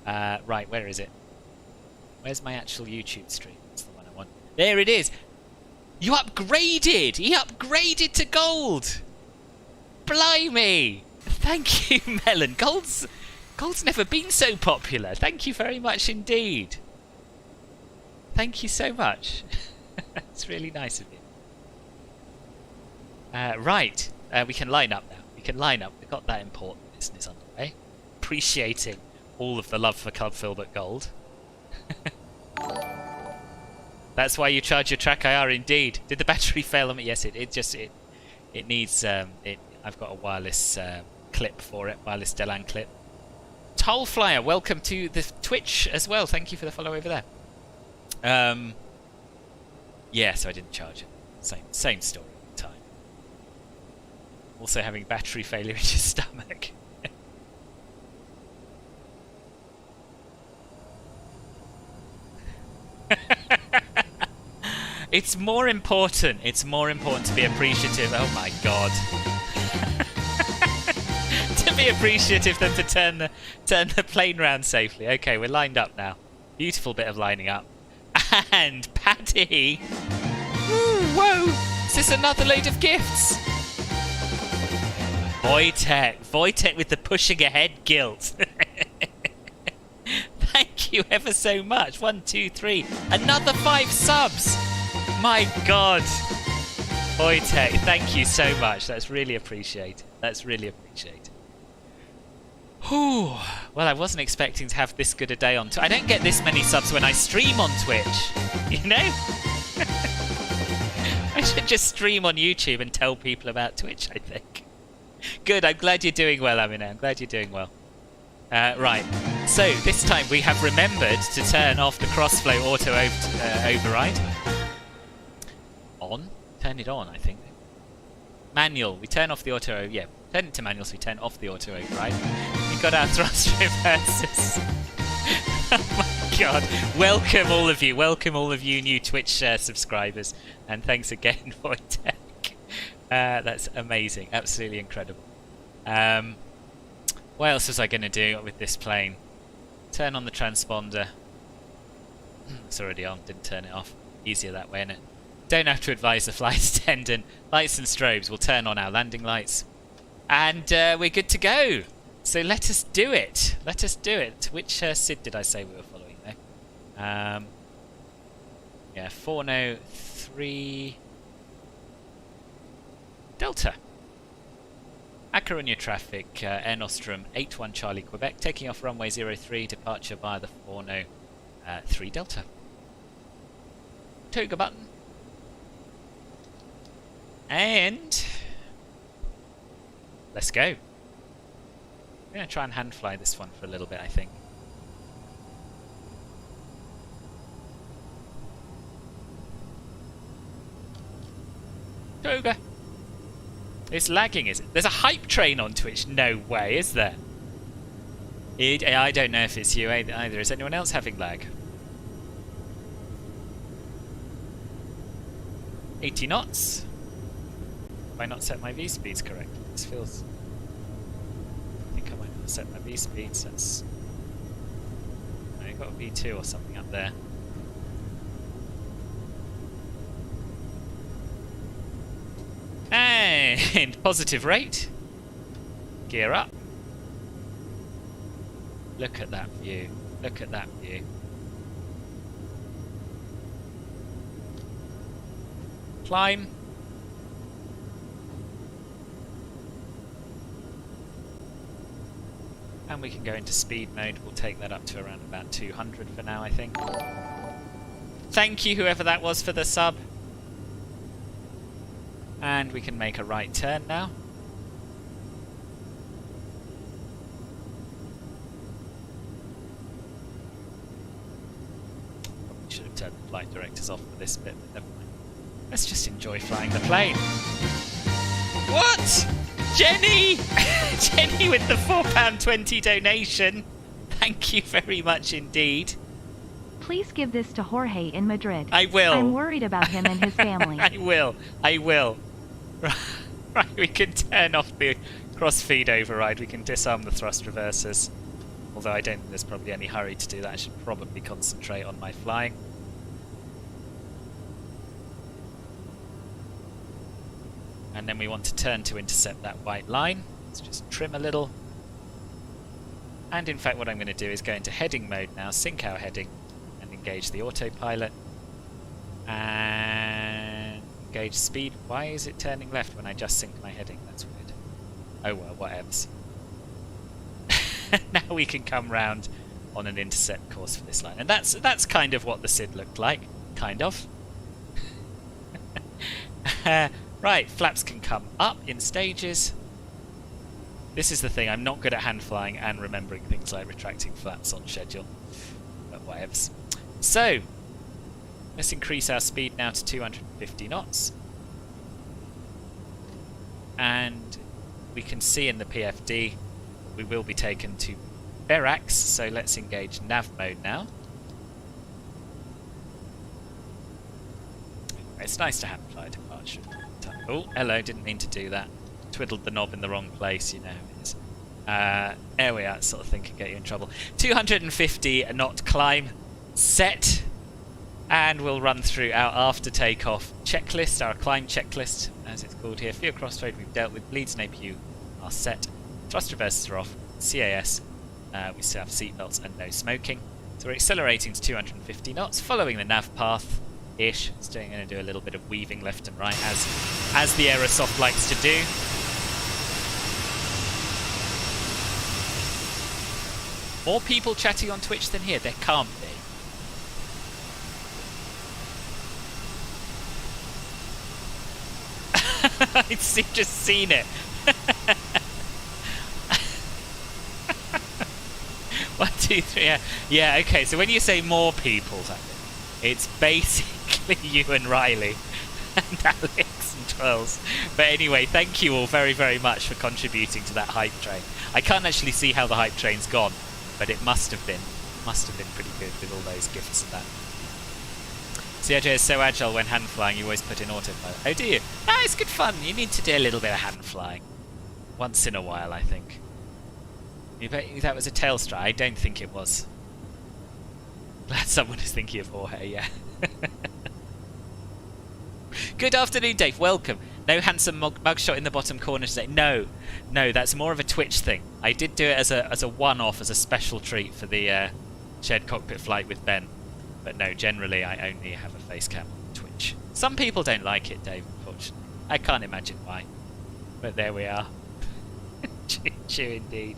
Right, where is it? Where's my actual YouTube stream? That's the one I want. There it is! You upgraded! He upgraded to gold! Blimey! Thank you, Melon. Gold's never been so popular. Thank you very much indeed. Thank you so much. It's really nice of you. Right, we can line up now. We can line up. We've got that important business underway. Appreciating all of the love for Club Filbert Gold. That's why you charge your track IR indeed. Did the battery fail on it? Yes, it needs I've got a wireless clip for it, wireless Delan clip. Toll Flyer, welcome to the Twitch as well. Thank you for the follow over there. Yeah, so I didn't charge it. Same story all the time. Also having battery failure in your stomach. It's more important to be appreciative. Oh my god. To be appreciative than to turn the plane round safely. Okay, we're lined up now. Beautiful bit of lining up. And Paddy! Ooh, whoa! Is this another load of gifts? Wojtek with the pushing ahead guilt. Thank you ever so much. 1, 2, 3. Another 5 subs! My god! Wojtek, thank you so much. That's really appreciated. That's really appreciated. Whew. Well, I wasn't expecting to have this good a day on Twitch. I don't get this many subs when I stream on Twitch. You know? I should just stream on YouTube and tell people about Twitch, I think. Good, I'm glad you're doing well, Amina. I'm glad you're doing well. Right, so this time we have remembered to turn off the crossflow auto override. On? Turn it on, I think. Manual, we turn off the auto, yeah, turn it to manual so we turn off the auto override. We've got our thrust reversers. Oh my god, welcome all of you new Twitch subscribers, and thanks again for tech. That's amazing, absolutely incredible. What else was I going to do with this plane? Turn on the transponder. It's already on, didn't turn it off. Easier that way, innit? Don't have to advise the flight attendant. Lights and strobes. We'll turn on our landing lights. And we're good to go. So let us do it. Let us do it. Which SID did I say we were following there? Yeah, 403 Delta. A Coruña traffic, Air Nostrum 81 Charlie Quebec, taking off runway 03, departure via the 403 Delta. Toga button. And let's go. I'm going to try and hand fly this one for a little bit, I think. Toga. It's lagging, is it? There's a hype train on Twitch. No way, is there? I don't know if it's you either. Is anyone else having lag? 80 knots. Have I not set my V-speeds correctly? This feels... I think I might not set my V-speeds. That's... No, you've got a V2 or something up there. And positive rate. Gear up. Look at that view. Look at that view. Climb. And we can go into speed mode. We'll take that up to around about 200 for now, I think. Thank you, whoever that was, for the sub. And we can make a right turn now. Probably should have turned the flight directors off for this bit, but never mind. Let's just enjoy flying the plane. What? Jenny! Jenny with the £4.20 donation. Thank you very much indeed. Please give this to Jorge in Madrid. I will. I'm worried about him and his family. I will. I will. Right, we can turn off the cross-feed override. We can disarm the thrust reversers. Although I don't think there's probably any hurry to do that. I should probably concentrate on my flying. And then we want to turn to intercept that white line. Let's just trim a little. And in fact what I'm going to do is go into heading mode now, sync our heading, and engage the autopilot. And engage speed. Why is it turning left when I just sync my heading? That's weird. Oh well, whatevs. Now we can come round on an intercept course for this line. And that's kind of what the SID looked like. Kind of. Right, flaps can come up in stages. This is the thing, I'm not good at hand flying and remembering things like retracting flaps on schedule. But whatevs. So, let's increase our speed now to 250 knots. And we can see in the PFD we will be taken to Verax, so let's engage nav mode now. It's nice to hand fly departure. Oh, hello, didn't mean to do that. Twiddled the knob in the wrong place, you know how it is. There we are, that sort of thing can get you in trouble. 250 knot climb set. And we'll run through our after takeoff checklist, our climb checklist, as it's called here. Fear crossroad we've dealt with, bleeds and APU are set. Thrust reversers are off, CAS, we still have seatbelts and no smoking. So we're accelerating to 250 knots, following the nav path. Ish. Still going to do a little bit of weaving left and right as the Aerosoft likes to do. More people chatting on Twitch than here. There can't be. I've just seen it. 1, 2, 3. Yeah. Okay. So when you say more people, it's basically you and Riley and Alex and Twirls. But anyway, thank you all very, very much for contributing to that hype train. I can't actually see how the hype train's gone, but it must have been pretty good with all those gifts and that. CRJ is so agile when hand flying, you always put in autopilot. Oh, do you? No, it's good fun. You need to do a little bit of hand flying. Once in a while, I think. You bet that was a tail strike? I don't think it was. Glad someone is thinking of Jorge, yeah. Good afternoon, Dave. Welcome. No handsome mugshot in the bottom corner today. No, that's more of a Twitch thing. I did do it as a one-off, as a special treat for the shared cockpit flight with Ben. But no, generally I only have a face cam on Twitch. Some people don't like it, Dave, unfortunately. I can't imagine why. But there we are. True indeed.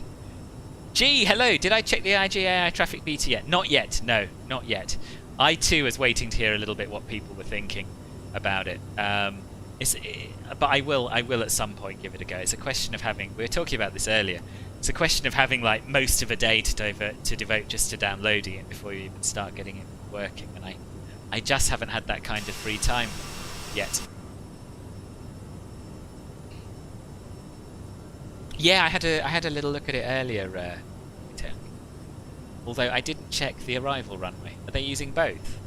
Gee, hello. Did I check the IGAI traffic beta yet? Not yet. No, not yet. I too was waiting to hear a little bit what people were thinking about it. But I will at some point give it a go. It's a question of having. We were talking about this earlier. It's a question of having like most of a day to devote just to downloading it before you even start getting it working. And I just haven't had that kind of free time yet. Yeah, I had a little look at it earlier, although I didn't check the arrival runway. Are they using both?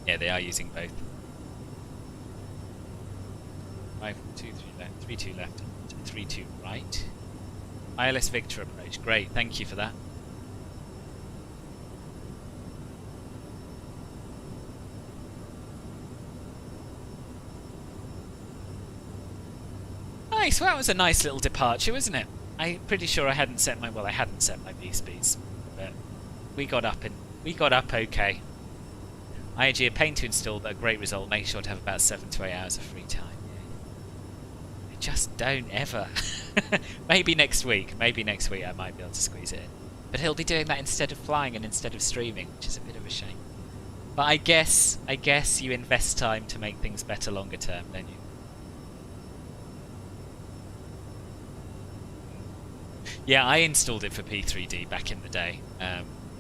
Yeah, they are using both. 5, 2, 3 left, 3, 2 left, 3, 2 right. ILS Victor approach. Great, thank you for that. Nice, well that was a nice little departure, wasn't it? I'm pretty sure I hadn't set my V speeds, but we got up okay. IAG, a pain to install, but a great result. Make sure to have about 7 to 8 hours of free time. I just don't ever. Maybe next week I might be able to squeeze it in. But he'll be doing that instead of flying and instead of streaming, which is a bit of a shame. But I guess you invest time to make things better longer term, don't you? Yeah, I installed it for P3D back in the day.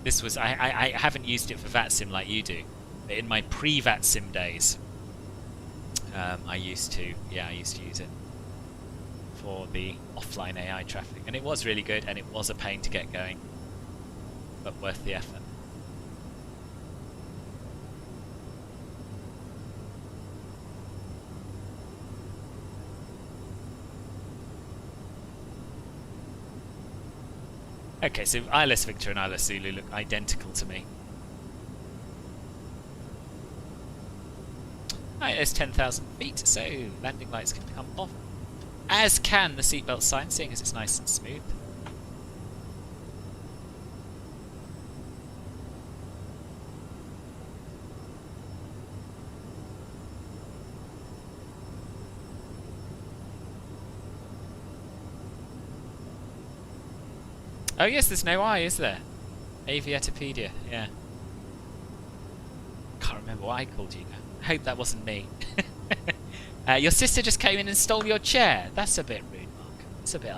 This was I haven't used it for VATSIM like you do, but in my pre-VATSIM days, I used to use it for the offline AI traffic, and it was really good, and it was a pain to get going, but worth the effort. Okay, so ILS Victor and ILS Zulu look identical to me. Right, there's 10,000 feet, so landing lights can come off. As can the seatbelt sign, seeing as it's nice and smooth. Oh yes, there's no I, is there? Aviatopedia, yeah. Can't remember what I called you now. I hope that wasn't me. Your sister just came in and stole your chair. That's a bit rude, Mark. It's a bit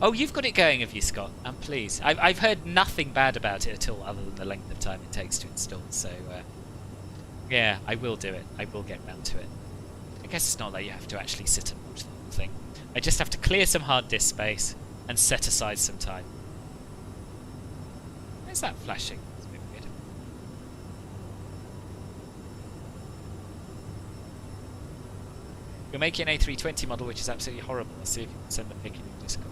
Oh, you've got it going, have you, Scott? I'm pleased. I've heard nothing bad about it at all, other than the length of time it takes to install. So, yeah, I will do it. I will get round to it. I guess it's not like you have to actually sit and watch the whole thing. I just have to clear some hard disk space and set aside some time. Where's that flashing? It's a bit weird. You're making an A320 model, which is absolutely horrible. I'll see if you can send the pic in your Discord.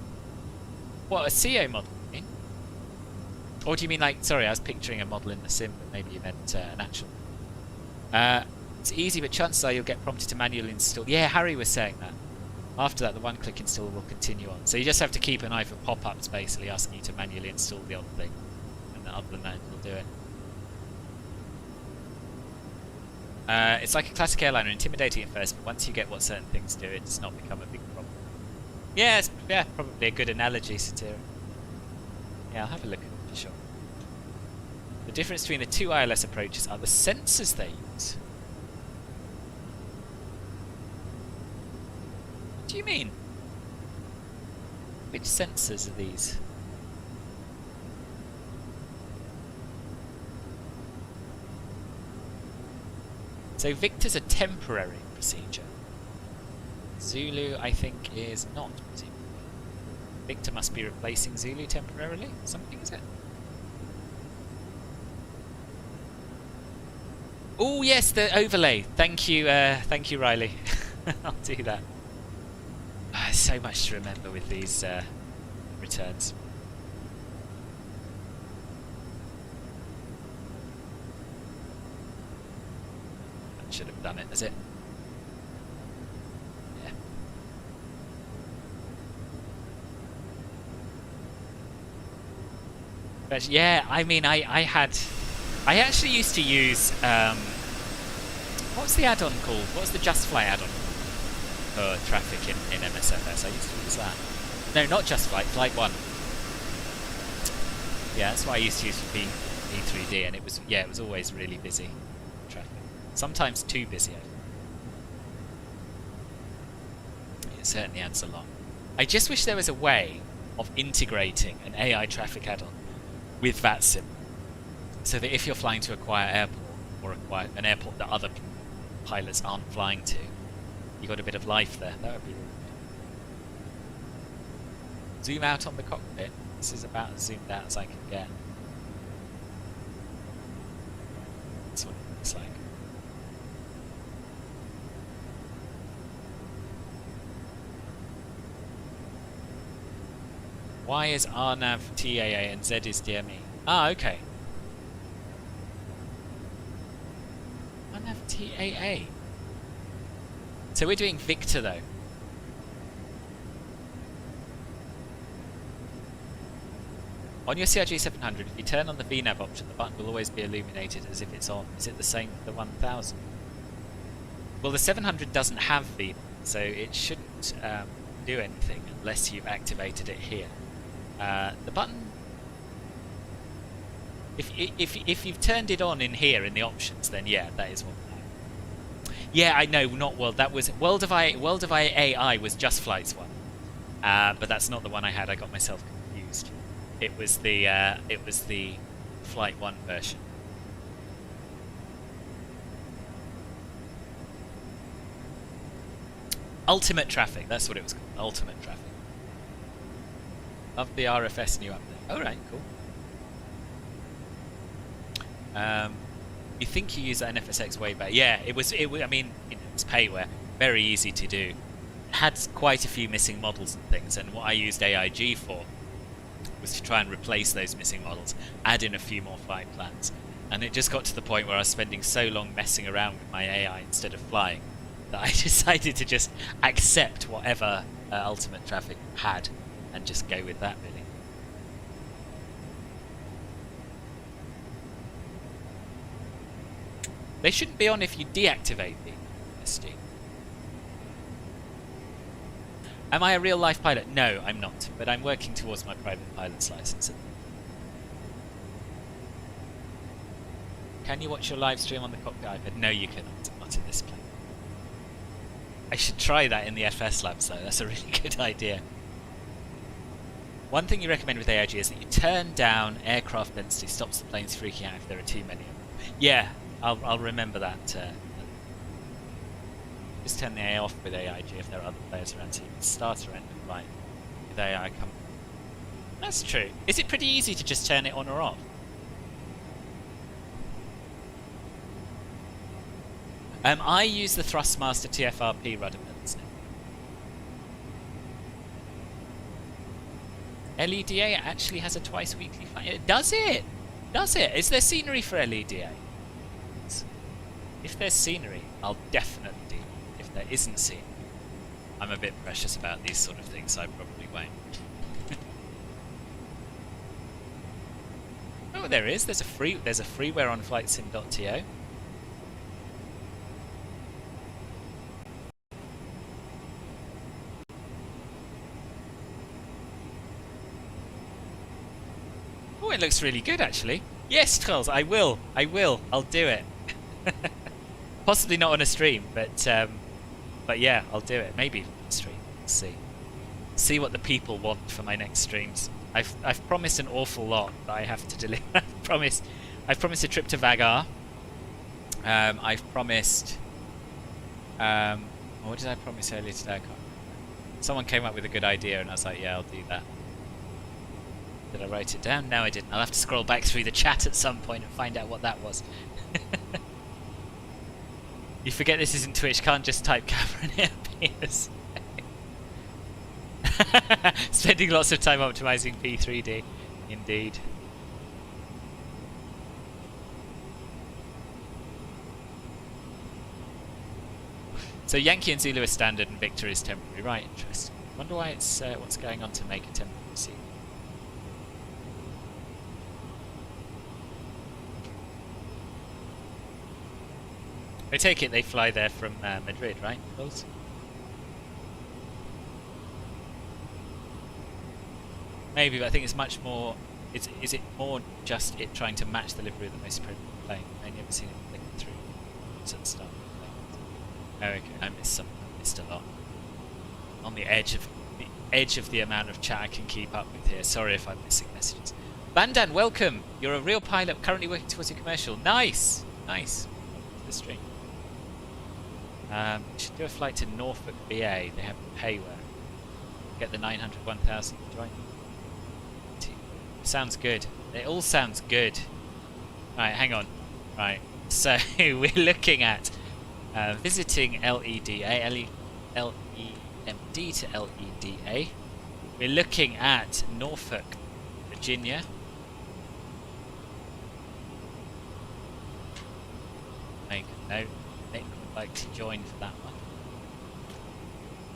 What, a CO model, you mean? Or do you mean like, sorry, I was picturing a model in the sim, but maybe you meant an actual. It's easy, but chances are you'll get prompted to manually install. Yeah, Harry was saying that. After that, the one-click install will continue on. So you just have to keep an eye for pop-ups, basically asking you to manually install the odd thing. And other than that, it'll do it. It's like a classic airliner, intimidating at first, but once you get what certain things do, it does not become a big problem. Yeah, yeah, probably a good analogy, Satira. Yeah, I'll have a look at it for sure. The difference between the two ILS approaches are the sensors they use. What do you mean? Which sensors are these? So Victor's a temporary procedure. Zulu, I think, is not. Victor must be replacing Zulu temporarily. Something, is it? Oh yes, the overlay. Thank you, Riley. I'll do that. So much to remember with these returns. should have done it, has it? Yeah. But yeah, I mean, I actually used to use, what's the add-on called? What's the Just Flight add-on for traffic in MSFS? I used to use that. No, not Just Flight, Flight 1. Yeah, that's what I used to use for P3D, and it was always really busy traffic. Sometimes too busy. It certainly adds a lot. I just wish there was a way of integrating an AI traffic add-on with VATSIM, so that if you're flying to a quiet airport, or an airport that other pilots aren't flying to, you got a bit of life there. That would be really good. Zoom out on the cockpit. This is about as zoomed out as I can get. That's what it looks like. Y is RNAV TAA and Z is DME. Ah, okay. RNAV TAA. So we're doing Victor though. On your CRJ 700, if you turn on the VNAV option, the button will always be illuminated as if it's on. Is it the same for the 1000? Well, the 700 doesn't have VNAV, so it shouldn't do anything unless you've activated it here. The button, if you've turned it on in here in the options, then yeah, that is one. Yeah, I know, not World. That was World of AI was Just Flight's one, but that's not the one I had. I got myself confused. It was the Flight 1 version. Ultimate Traffic, that's what it was called. Ultimate Traffic. Love the RFS new update. Alright, cool. You think you use that NFSX way back? Yeah, it was. I mean, it's payware, very easy to do. Had quite a few missing models and things, and what I used AIG for was to try and replace those missing models, add in a few more flight plans, and it just got to the point where I was spending so long messing around with my AI instead of flying that I decided to just accept whatever Ultimate Traffic had and just go with that, really. They shouldn't be on if you deactivate the SD. Am I a real life pilot? No, I'm not, but I'm working towards my private pilot's license. Can you watch your live stream on the cockpit iPad? No, you cannot. Not in this plane. I should try that in the FS labs though. That's a really good idea. One thing you recommend with AIG is that you turn down aircraft density, stops the planes freaking out if there are too many of them. Yeah, I'll remember that. Just turn the AI off with AIG if there are other players around, so you can start or end a flight with AI come. That's true. Is it pretty easy to just turn it on or off? I use the Thrustmaster TFRP rudder pens. LEDA actually has a twice weekly flight. Does it? Does it? Is there scenery for LEDA? If there's scenery, I'll definitely do it. If there isn't scenery, I'm a bit precious about these sort of things, so I probably won't. Oh, there is. There's a freeware on flightsim.to. Oh, it looks really good, actually. Yes, Trolls, I will. I'll do it. Possibly not on a stream, but yeah, I'll do it. Maybe on a stream. Let's see. See what the people want for my next streams. I've promised an awful lot that I have to deliver. I've promised a trip to Vagar. I've promised. What did I promise earlier today? I can't remember. Someone came up with a good idea, and I was like, yeah, I'll do that. Did I write it down? No, I didn't. I'll have to scroll back through the chat at some point and find out what that was. You forget this isn't Twitch, can't just type camera and it appears. Spending lots of time optimizing P3D. Indeed. So Yankee and Zulu are standard and Victor is temporary. Right, interesting. Wonder why it's what's going on to make a temporary seat. I take it they fly there from Madrid, right? Those? Maybe, but I think it's much more. Is it more just it trying to match the livery of the most appropriate plane? I've never seen it flick through at the start. Oh, okay, I missed some. I missed a lot. On the edge of the amount of chat I can keep up with here. Sorry if I'm missing messages. Bandan, welcome. You're a real pilot, currently working towards a commercial. Nice, nice. Welcome to the stream. Should do a flight to Norfolk, BA. They have payware. Get the 900, 1000. Join. Sounds good. It all sounds good. Right, hang on. Right, so we're looking at visiting LEMD to LEDA. We're looking at Norfolk, Virginia. Make a note. Nick would like to join for that one.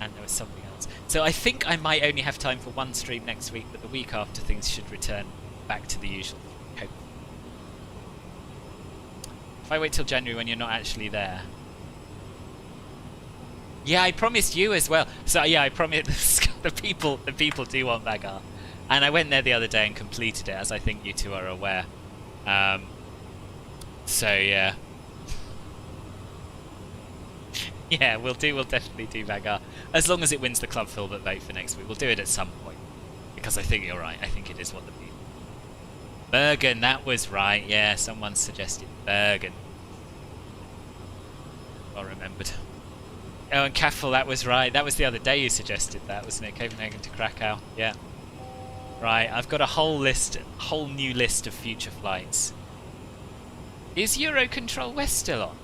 And there was something else. So I think I might only have time for one stream next week, but the week after things should return back to the usual. Hope. If I wait till January when you're not actually there. Yeah, I promised you as well. So yeah, I promised the people do want Vagar. And I went there the other day and completed it, as I think you two are aware. So yeah. Yeah, we'll definitely do Vagar. As long as it wins the Club Filbert vote for next week. We'll do it at some point. Because I think you're right. I think it is what the people... Bergen, that was right. Yeah, someone suggested Bergen. I remembered. Oh, and Kaffel, that was right. That was the other day you suggested that, wasn't it? Copenhagen to Krakow. Yeah. Right, I've got a whole new list of future flights. Is Eurocontrol West still on?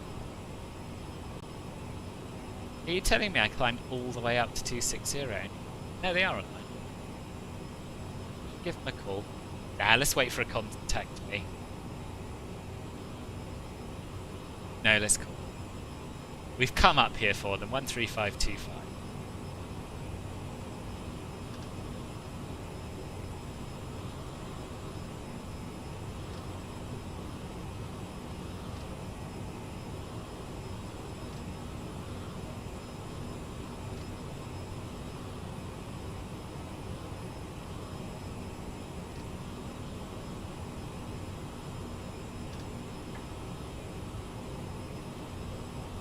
Are you telling me I climbed all the way up to 260? No, they are online. Give them a call. Nah, let's wait for a contact me. No, let's call. We've come up here for them. 13525.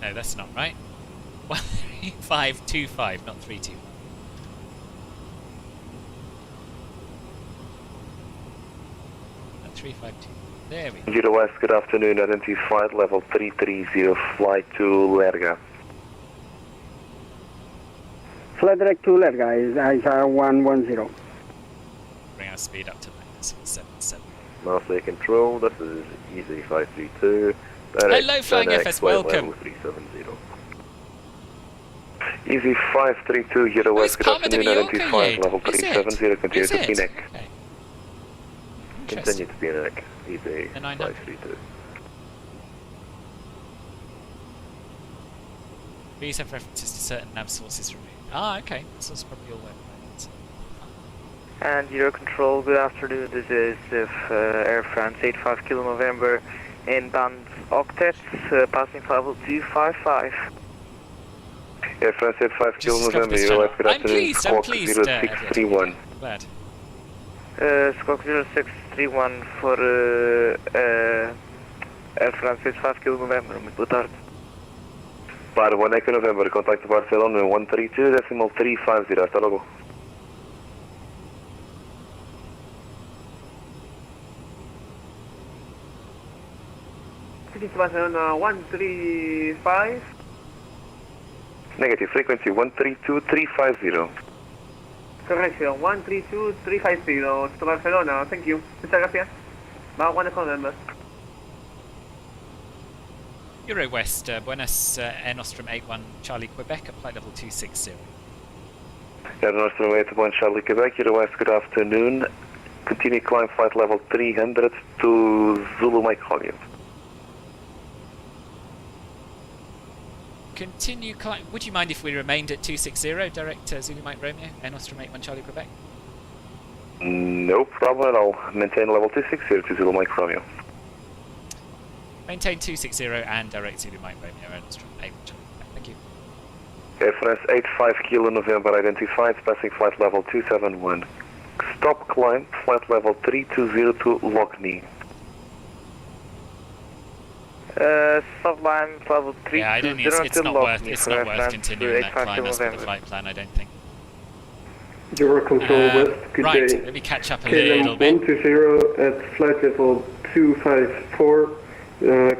No, that's not right. 13525, not 325. Not 352. There we go. Zero West, good afternoon. Identified level 330, flight to Lerga. Flight direct to Lerga is ISR 110. Bring our speed up to -77. Master control, this is Easy 532. Hello, Flying FS, welcome. 370. Easy 532, Zero West, good afternoon. Identified level 370, continue to Phoenix. Okay. Continue to Phoenix, Easy 532. These have references to certain nav sources removed. Ah, okay. So it's probably all work. And Eurocontrol, good afternoon. This is Air France 85 Kilo November in band octets, passing level 255. Air France 85 Kilo November, Zero West, good afternoon. Squawk 0631. Glad. Squawk 0631 for Air France 85 Kilo November, muito boa tarde. Para 1 Echo November, contact Barcelona 132.350, hasta luego. Barcelona 135. Negative, frequency 132.350. Correction, 132.350 to Barcelona, thank you. Muchas gracias. Va 1 Echo November. Euro West, Buenos Air Nostrum 81 Charlie Quebec at flight level 260. Air Nostrum 81 Charlie Quebec, Euro West, good afternoon. Continue climb flight level 300 to Zulu Mike Hollywood. continue climb. Would you mind if we remained at 260, direct Zulu Mike Romeo, Air Nostrum 81 Charlie Quebec? No problem at all. Maintain level 260 to Zulu Mike Romeo. Maintain 260 and direct Zulu Mike Romeo, Air Nostrum 81 Charlie Quebec. Thank you. FNS 85 Kilo November identified, passing flight level 271. Stop climb, flight level 320 to Lockney. Sublime level 3. Yeah, I don't think it's not worth continuing that climb as per the flight plan, I don't think. Euro Control West, good right, day. let me catch up a KLM little bit. 120 at flight level 254,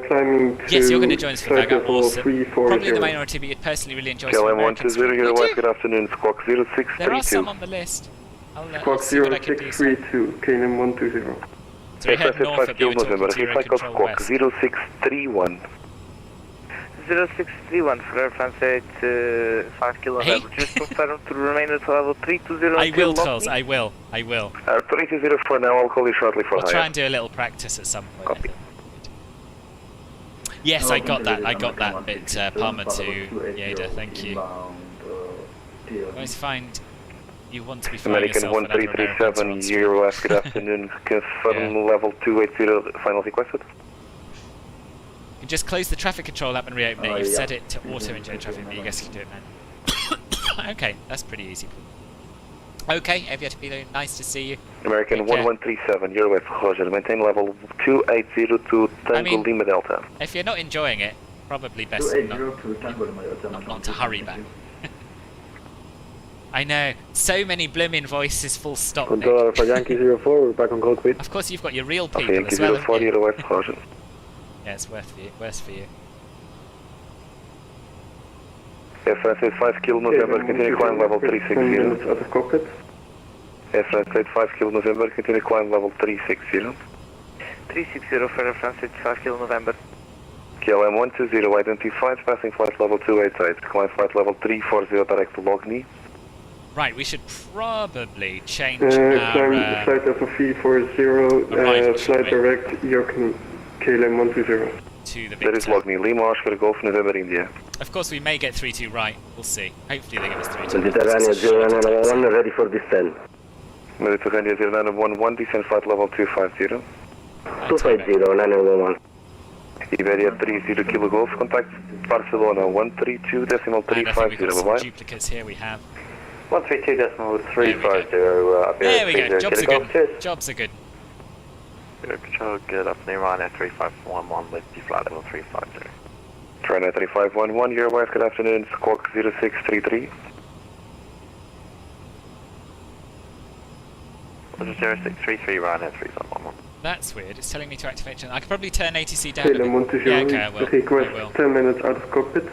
climbing to Yes, you're going to join us for flight that. level Awesome. 340. Probably the minority, but you'd personally really enjoy some KLM Americans. 120, your West, good afternoon, Squawk 0632. There are some on the list. I'll Squawk see what I can do. 0632, KLM 120. So we head north of you and talking to Euro Control Squawk West. 0631. 0631 for France 8, 5 Kilo Hey. November. Just confirm to remain at level 320. I will, until Coles, Lockney. I will. 320 for now, I'll call you shortly for We'll try higher. and do a little practice at some point. Copy. Yes, I got that bit, Palmer to Yeda, thank you. I always find you want to be flying American yourself when other Americans are 1337, on screen. Euro West, good afternoon, confirm level 280, final requested. You can just close the traffic control app and reopen it. You've set it to auto-enjoy traffic, but you guys can do it, man. Okay, that's pretty easy. Okay, Aviator Pilo, nice to see you. American Take care. 1137, Euro West, Roger, maintain level 280 to Tango Lima Delta. If you're not enjoying it, probably best not to hurry back. I know, so many blooming voices full stop, Nick. Control Alpha Yankee 04, we're back on cockpit. Of course you've got your real people Okay, Yankee as well, 04, haven't you? Euro West, Roger. Yeah, it's worse for you. FS 85 Kilo November, continue climb level 360. 10 minutes out of cockpit. FS 85 Kilo November, continue climb level 360. 360 for France 8, 5 Kilo November. KLM 120 identified, passing flight level 288, climb flight level 340 direct to Lockney. Right, we should probably change Climb our... flight level 340, arrival, flight should we? direct Yokni, KLM 120. to the That is Victor. Lockney, Lima, Oscar, Golf, November, India. Of course, we may get 3-2 right. We'll see. Hopefully they give us 3-2. Mediterranean 0911, ready for descent. Mediterranean 0911, descent flight level 250. 250, 911. Iberia 30 Kilo Golf, contact Barcelona 132.350, And I think we've got some bye-bye. duplicates here. We have. 132.350. There we go. Jobs are good. Jobs are good. Control, good afternoon, Ryanair 3511, lift flight level 350. Ryanair 3511, your wife, good afternoon, Squawk 0633. 0633, Ryanair 3511. That's weird. It's telling me to activate. I could probably turn ATC down. KLM 120, Yeah, okay, I will. request I will. 10 minutes out of cockpit.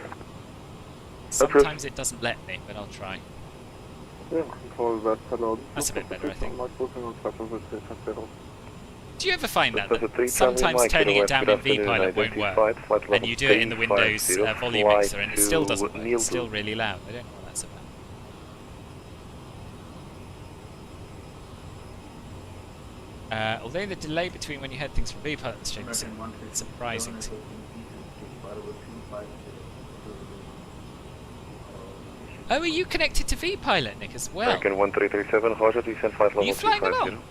Sometimes it doesn't let me, but I'll try. Yeah, control West, hello. That's a bit better, I think. On Do you ever find that? That's a 3 Sometimes Mike, turning your it wife, down good in V-Pilot won't afternoon, work, flight and level you do it in the Windows 350, volume fly mixer, and it still to doesn't work. Nichols. It's still really loud. I don't know what that's about. Although the delay between when you heard things from V-Pilot and stream is surprising. Oh, are you connected to V-Pilot, Nick, as well? American 1337, Roger, descent flight level Are you flying 250. along?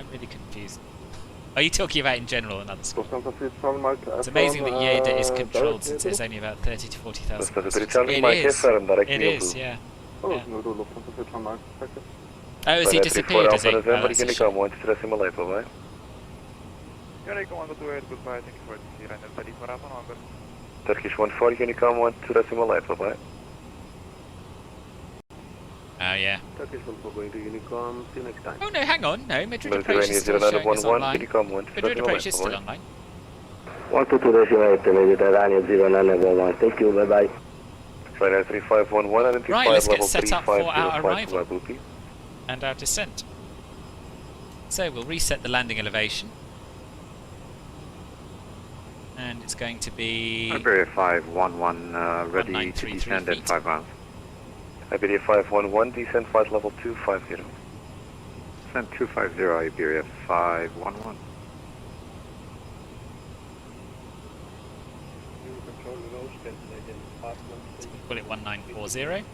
I'm really confused. Are you talking about in general and other schools? It's amazing that Yeda is controlled since there's only about 30 to 40,000. It is, yeah. Oh, has he disappeared, has he? Oh, that's a shame. Turkish 14, Unicom 128, bye-bye. Oh, yeah. Turkish 1 going to Unicom, see you next time. Oh, no, hang on. No, Madrid Approach is still showing us online. Unicom 1, Madrid Approach is still online. 122.8, Mediterranean 0911. Thank you, bye-bye. Ryanair 3511, identified Right, let's get level set up for our 350, arrival. Abupi. And our descent. So we'll reset the landing elevation. And it's going to be... Iberia 511, ready to 1933 descend at feet. 5 miles. Iberia 511, descent flight level 250. Descend 250, Iberia 511. Call it 1940.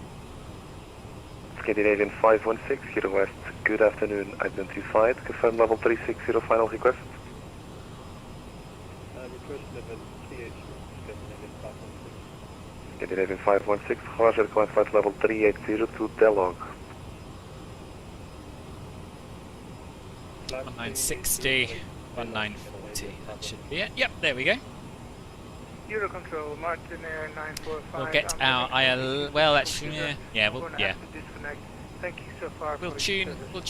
Scandinavian 516, Kilo West, good afternoon, identified, confirm level 360, final request. Request level 380, Scandinavian Scandinavian 516. 516, Roger, climb flight level 380 to Delog. 1960, 1940. That should be it. Yep, there we go. Eurocontrol, Martin Air 945. We'll get our IL. Well, actually, yeah, Thank you so far. We'll tune in. We'll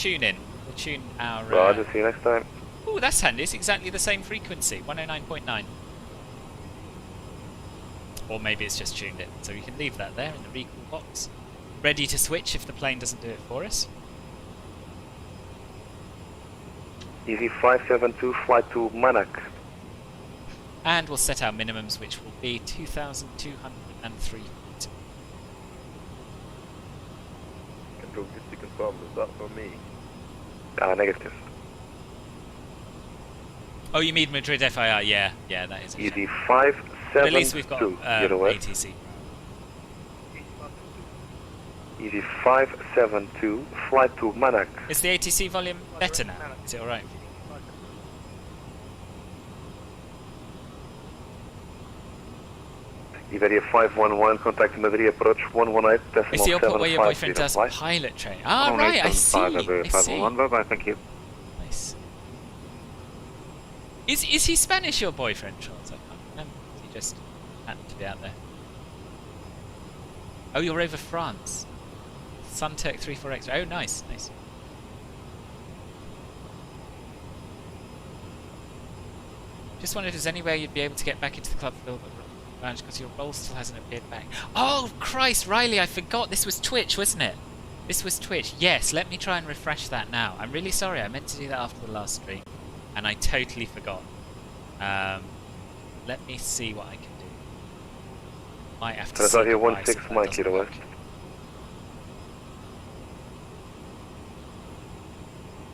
tune our. Roger, see you next time. Oh, that's handy. It's exactly the same frequency, 109.9. Or maybe it's just tuned in. So we can leave that there in the recall box, ready to switch if the plane doesn't do it for us. Easy 572, flight to Manak. And we'll set our minimums, which will be 2,203 feet. Control 50 confirmed, is that for me? Negative. Oh, you mean Madrid FIR? Yeah, that is. Easy 572, But at least we've got Kilo West. ATC. Easy 572, flight to Manak. Is the ATC volume better now? Is it alright? Iberia 511, contact Madrid, approach 118.75. It's the airport where your boyfriend does pilot training. Ah, right, I see. I see. Bye-bye, thank you. Nice. Is he Spanish, your boyfriend, Charles? I can't remember. He just happened to be out there. Oh, you're over France. Sunturk 34X. Oh, nice. Just wondered if there's anywhere you'd be able to get back into the club for Lounge because your role still hasn't appeared back. Oh, Christ, Riley, I forgot. This was Twitch, wasn't it? This was Twitch. Yes, let me try and refresh that now. I'm really sorry. I meant to do that after the last stream, and I totally forgot. Let me see what I can do. Might have to. Transavia 16, Mike, Kilo West.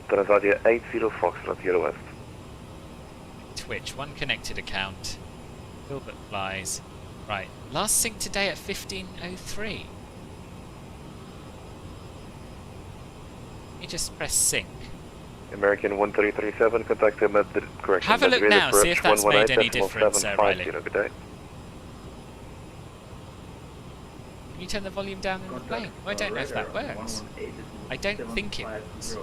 Transavia 80, Foxtrot, Kilo West. Twitch, one connected account. Gilbert flies. Right, last sync today at 15:03. Let me just press sync. American 1337, contact Madrid, correction. Have a look Madrid, now, see if that's made any difference, 118.75, Riley. Good day. Can you turn the volume down in the plane? Well, I don't know if that works. I don't think it works.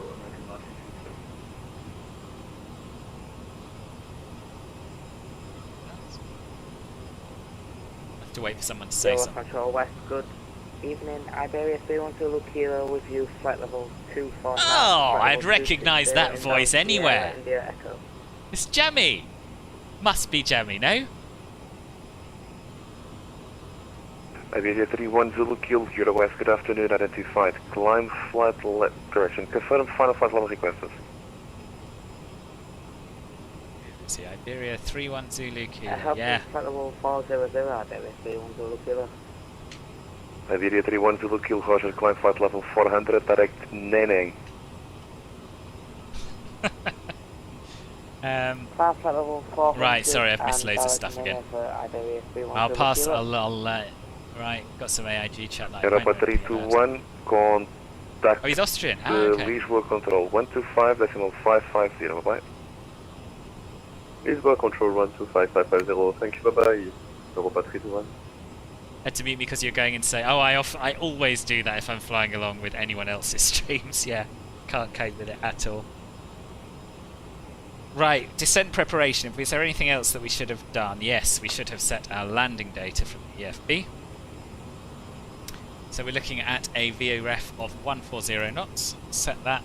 I have to wait for someone to say something. Control West, good evening. Iberia 312 Kilo with you, flight level 24. Oh, I'd recognise that voice anywhere. India Echo. It's Jammy. Must be Jammy, no? Iberia 31 Zulu Kilo, Euro West, good afternoon, identified. Climb flight correction. Confirm final flight level requested. See, Iberia 31 Zulu Kilo. I hope Yeah. flight level 400, Iberia 312 Kilo. Iberia 31 Zulu Kilo, Roger, climb flight level 400, direct Nene. Flight level 400. Right, sorry, I've missed loads of stuff again. I'll pass. I'll right, got some AIG chat that I Europa might not be allowed. 321, contact Oh, he's Austrian. Ah, okay. Lisboa control 125.550, bye-bye. Lisboa control 125.550, thank you, bye-bye. Europa 321. Had to meet me because you're going and say, oh, I always do that if I'm flying along with anyone else's streams. Yeah, can't cope with it at all. Right, descent preparation. Is there anything else that we should have done? Yes, we should have set our landing data from the EFB. So we're looking at a VOREF of 140 knots. Set that,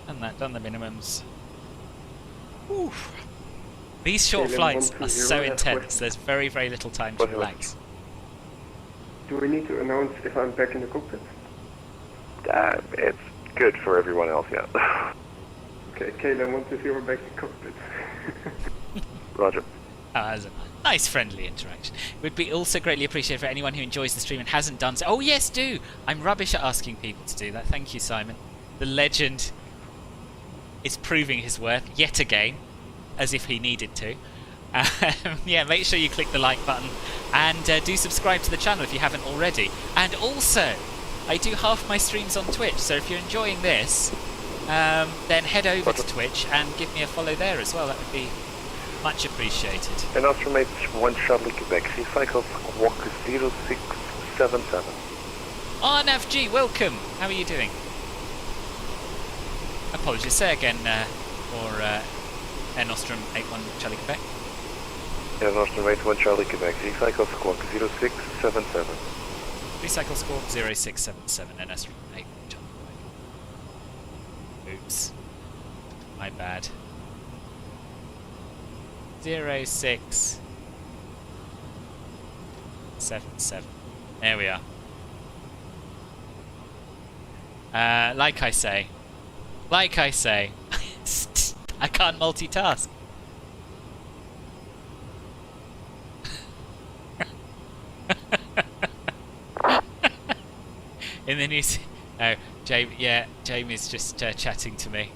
and that done the minimums. Whew. These short flights are so intense. There's very, very little time to relax. Do we need to announce if I'm back in the cockpit? It's good for everyone else, yeah. Okay, KLM 120 back in cockpit. Roger. That's a nice friendly interaction. It would be also greatly appreciated for anyone who enjoys the stream and hasn't done so. Oh yes, do! I'm rubbish at asking people to do that. Thank you, Simon. The legend is proving his worth yet again, as if he needed to. Yeah, make sure you click the like button And do subscribe to the channel if you haven't already. And also, I do half my streams on Twitch, so if you're enjoying this, then head over to Twitch and give me a follow there as well. That would be much appreciated. And Nostrum 1 Charlie Quebec, recycle squawk 0677. Arnav G, welcome! How are you doing? Apologies, say again for Air Nostrum 81 Charlie Quebec. Air Nostrum 81 Charlie Quebec, recycle squawk 0677. Recycle squawk 0677, Air Nostrum 81 Charlie Quebec. Oops. My bad. 0677. There we are. Like I say, I can't multitask. In the news, oh, Jamie's just chatting to me.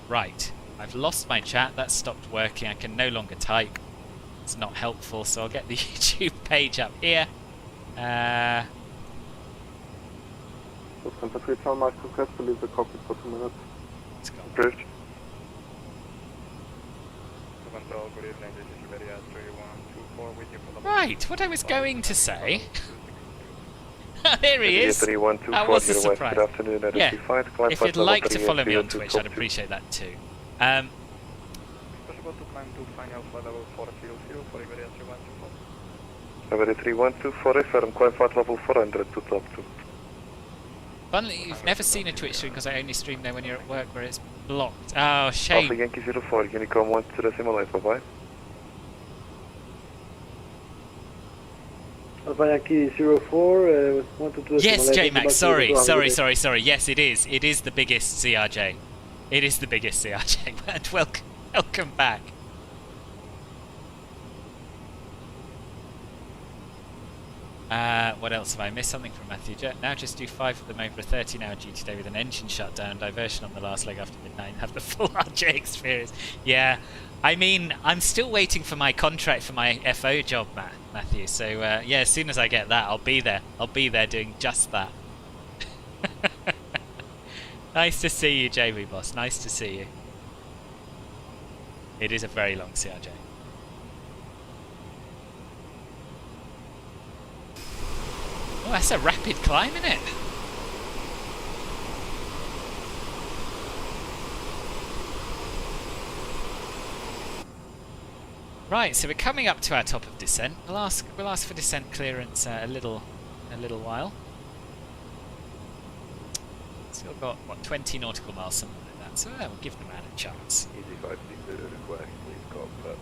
Right, I've lost my chat, that's stopped working, I can no longer type. It's not helpful, so I'll get the YouTube page up here. Santa Fe Town Mark request to leave the cockpit for 2 minutes. Let's go. Approved. Right, what I was going to say... There he is! That was a surprise. Good afternoon, Yeah, if you'd like to follow me on Twitch, I'd appreciate that too. Iberia 3124, firm climb flight level 400 to top 2. Funnily, you've never seen a Twitch stream because I only stream there when you're at work where it's blocked. Oh, Alpha shame. Yankee 04, Unicom 1 to the simulate, bye-bye. Alpha Yankee 04, wanted to Yes, J-Max, sorry. Yes, it is. It is the biggest CRJ. It is the biggest CRJ. And welcome back. What else have I missed? Something from Matthew. Now just do 5 of them over a 13-hour duty day with an engine shutdown, diversion on the last leg after midnight, and have the full RJ experience. Yeah, I mean, I'm still waiting for my contract for my FO job, Matthew. So yeah, as soon as I get that, I'll be there. I'll be there doing just that. Nice to see you, JB Boss. Nice to see you. It is a very long CRJ. Oh, that's a rapid climb, isn't it? Right, so we're coming up to our top of descent. We'll ask for descent clearance a little while. Still got what, 20 nautical miles, something like that. So we'll give the man a chance. Easy 532 request, please call for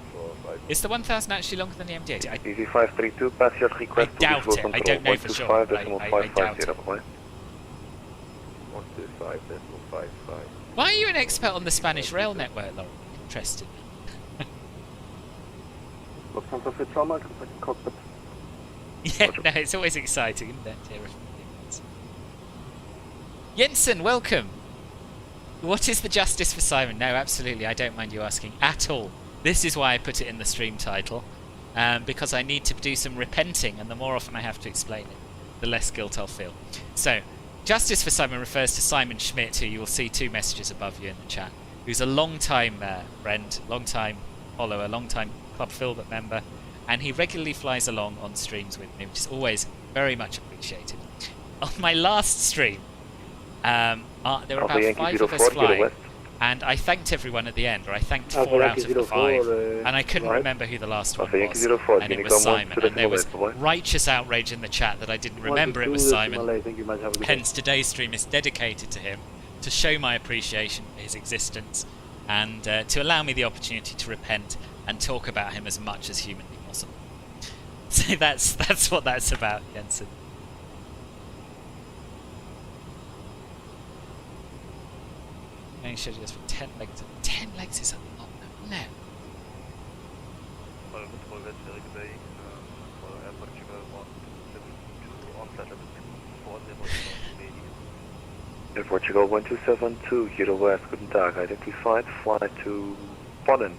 5. Is the 1000 actually longer than the MD-80? Easy 532, pass your request I doubt it. I don't know for sure. I doubt it. 125.555. Why are you an expert on the Spanish rail network, Lauren? Interesting. Santa Fe Trauma, cockpit. Yeah, no, it's always exciting, isn't it? Jensen, welcome! What is the justice for Simon? No, absolutely, I don't mind you asking at all. This is why I put it in the stream title, because I need to do some repenting, and the more often I have to explain it, the less guilt I'll feel. So, justice for Simon refers to Simon Schmidt, who you will see 2 messages above you in the chat, who's a long-time friend, long-time follower, long-time Club Filbert member, and he regularly flies along on streams with me, which is always very much appreciated. On my last stream, there were about 5 of us flying, and I thanked everyone at the end, or I thanked 4 out of the 5, and I couldn't remember who the last one was, and it was Simon, and there was righteous outrage in the chat that I didn't remember it was Simon. Hence today's stream is dedicated to him, to show my appreciation for his existence, and to allow me the opportunity to repent and talk about him as much as humanly possible. So that's what that's about, Jensen. Main schedule is for 10 legs. 10 legs is a lot, isn't it? Air Portugal 1272, Euro West, guten Tag, identified, flight to Ponnen.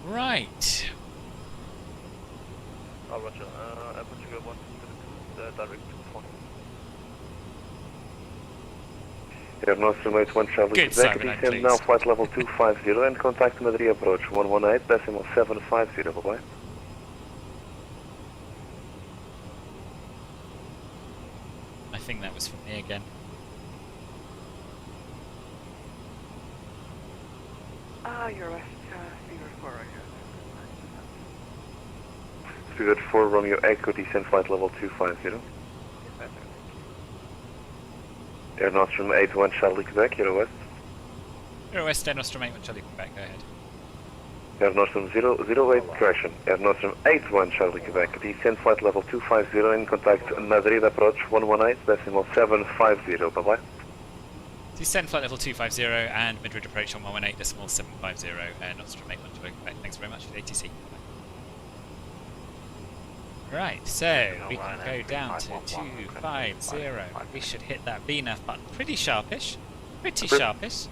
Right. Oh, Roger. Air Portugal 1272, direct to Ponnen. Air Nostrum 81 Charlie Good, Quebec, Simon, I'm descend now pleased. flight level 250 and contact Madrid approach 118.750, bye-bye. I think that was from me again. You're West, Speedbird 4 right here. Speedbird 4 Romeo Echo, descend flight level 250. Air Nostrum 81 Charlie Quebec, Euro West. Euro West, Air Nostrum 81 Charlie Quebec, go ahead. Air Nostrum 008 correction. Air Nostrum 81 Charlie Quebec, descend flight level 250 and contact Madrid approach 118.750, bye-bye. Descend flight level 250 and Madrid approach on 118.750, Air Nostrum 81 Charlie Quebec. Thanks very much for the ATC. Right, so we can go down to 250. We should hit that VNAV button. Pretty sharpish. Pretty sharpish.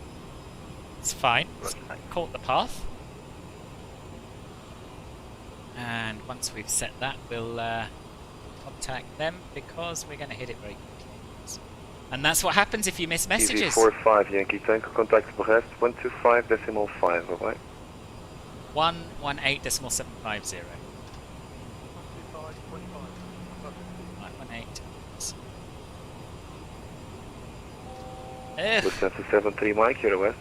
It's fine. It's caught the path. And once we've set that, we'll contact them because we're going to hit it very quickly. And that's what happens if you miss messages. EV45 Yankee Tango, contact Brest 125.5, bye-bye. 118.750. 118. Lufthansa 73 Mike, Euro West.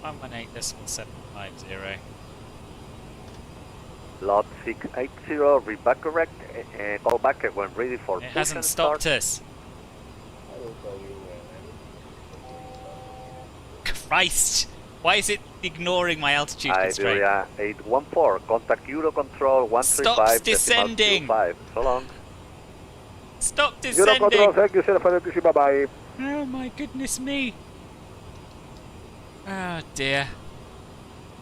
118.750. Lot 680, read back correct, and call back when ready for It hasn't stopped us. Christ! Why is it ignoring my altitude constraint? Iberia 814, contact Eurocontrol 135. Stops descending! 25. So long. Stop descending! Eurocontrol, thank you, sir, for the bye-bye. Oh my goodness me! Oh dear.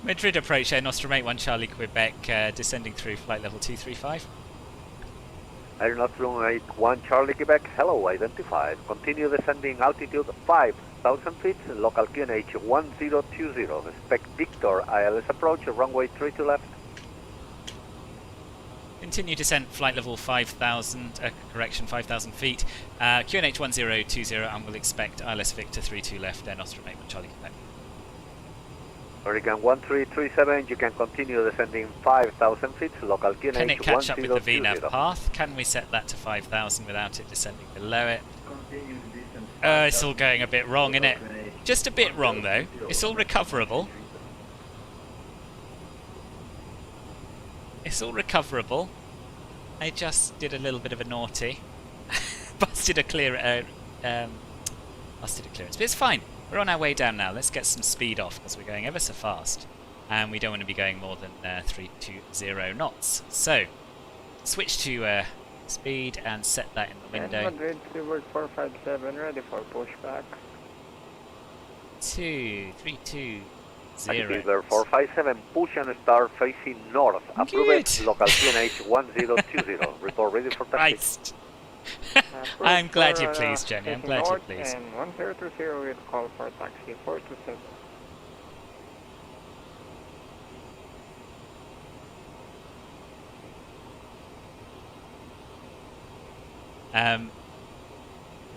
Madrid approach, Air Nostrum 81 Charlie Quebec, descending through flight level 235. Air Nostrum 81 Charlie Quebec, hello, identified. Continue descending altitude 5,000 feet, local QNH 1020. Expect Victor ILS approach, runway 32 left. Continue descent, flight level 5,000, correction 5,000 feet, QNH 1020, and we'll expect ILS Victor 32 left, Air Nostrum 81 Charlie Quebec. Oregon 1337, you can continue descending 5,000 feet, local QNH 1020. Can it catch up with the VNAV path? Can we set that to 5,000 without it descending below it? It's all going a bit wrong, isn't it? Just a bit wrong though. It's all recoverable. It's all recoverable. I just did a little bit of a naughty. Busted a clearance, but it's fine. We're on our way down now. Let's get some speed off because we're going ever so fast. And we don't want to be going more than 320 knots. So, switch to speed and set that in the window. Madrid, Freeway 457, ready for pushback. 320. Speedbird 457, push and start facing north. Approved, local QNH 1020. Report ready for taxi. Christ. I'm glad you're pleased, Jenny. I'm glad you're pleased. And 1020 will call for taxi 427.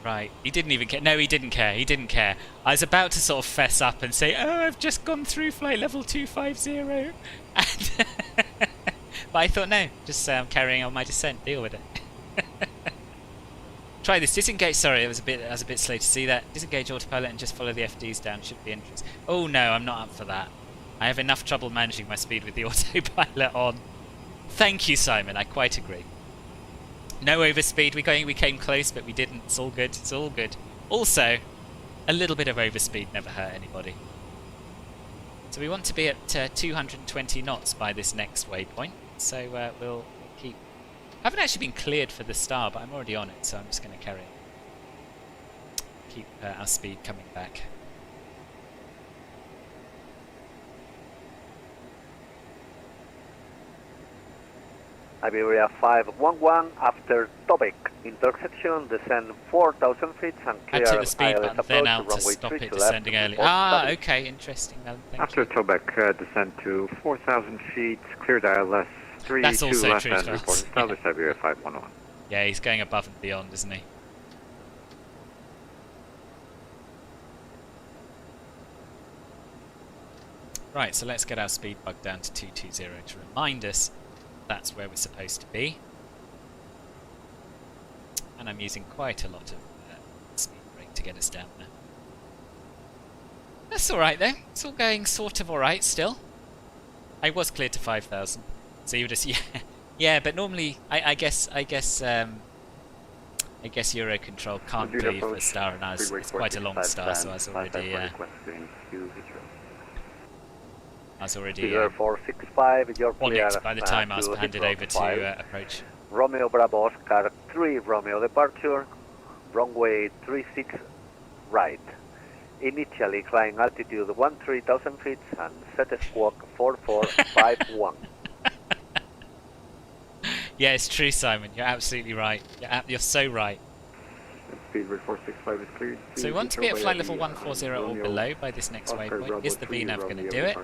Right, he didn't even care. No, he didn't care. He didn't care. I was about to sort of fess up and say, "Oh, I've just gone through flight level 250," and but I thought, no, just I'm carrying on my descent. Deal with it. Try this. Disengage. Sorry, I was a bit slow to see that. Disengage autopilot and just follow the FDs down. Should be interesting. Oh no, I'm not up for that. I have enough trouble managing my speed with the autopilot on. Thank you, Simon. I quite agree. No overspeed. We came close, but we didn't. It's all good. It's all good. Also, a little bit of overspeed never hurt anybody. So we want to be at 220 knots by this next waypoint. So we'll keep. I haven't actually been cleared for the star, but I'm already on it, so I'm just going to carry on. Keep our speed coming back. Iberia 511 after Topic intersection, descend 4,000 feet and clear Add to the speed ILS button, approach, then out to runway stop 3 it to left, descending early. report Ah, status. okay, interesting. Well, thank After you. Tobec, descend to 4,000 feet, cleared ILS 32 That's also left true, and Vals. report established Iberia 511. Yeah, he's going above and beyond, isn't he? Right, so let's get our speed bug down to 220 to remind us that's where we're supposed to be. And I'm using quite a lot of speed brake to get us down there. That's alright though. It's all going sort of alright still. I was cleared to 5,000. So you would just yeah, but normally I guess Eurocontrol can't do you for a star, and it's quite a long star, so I was already I was already 465, you're on clear it by the time I was to handed Heathrow over to 5. approach. Romeo Bravo Oscar 3 Romeo departure, runway 36 right. Initially climb altitude 13,000 feet and set squawk 4451. Yeah, it's true, Simon. You're absolutely right. You're so right. Speedbird 465 is cleared. So we want to be at flight level 140 or below by this next waypoint. Is the VNAV going to do it?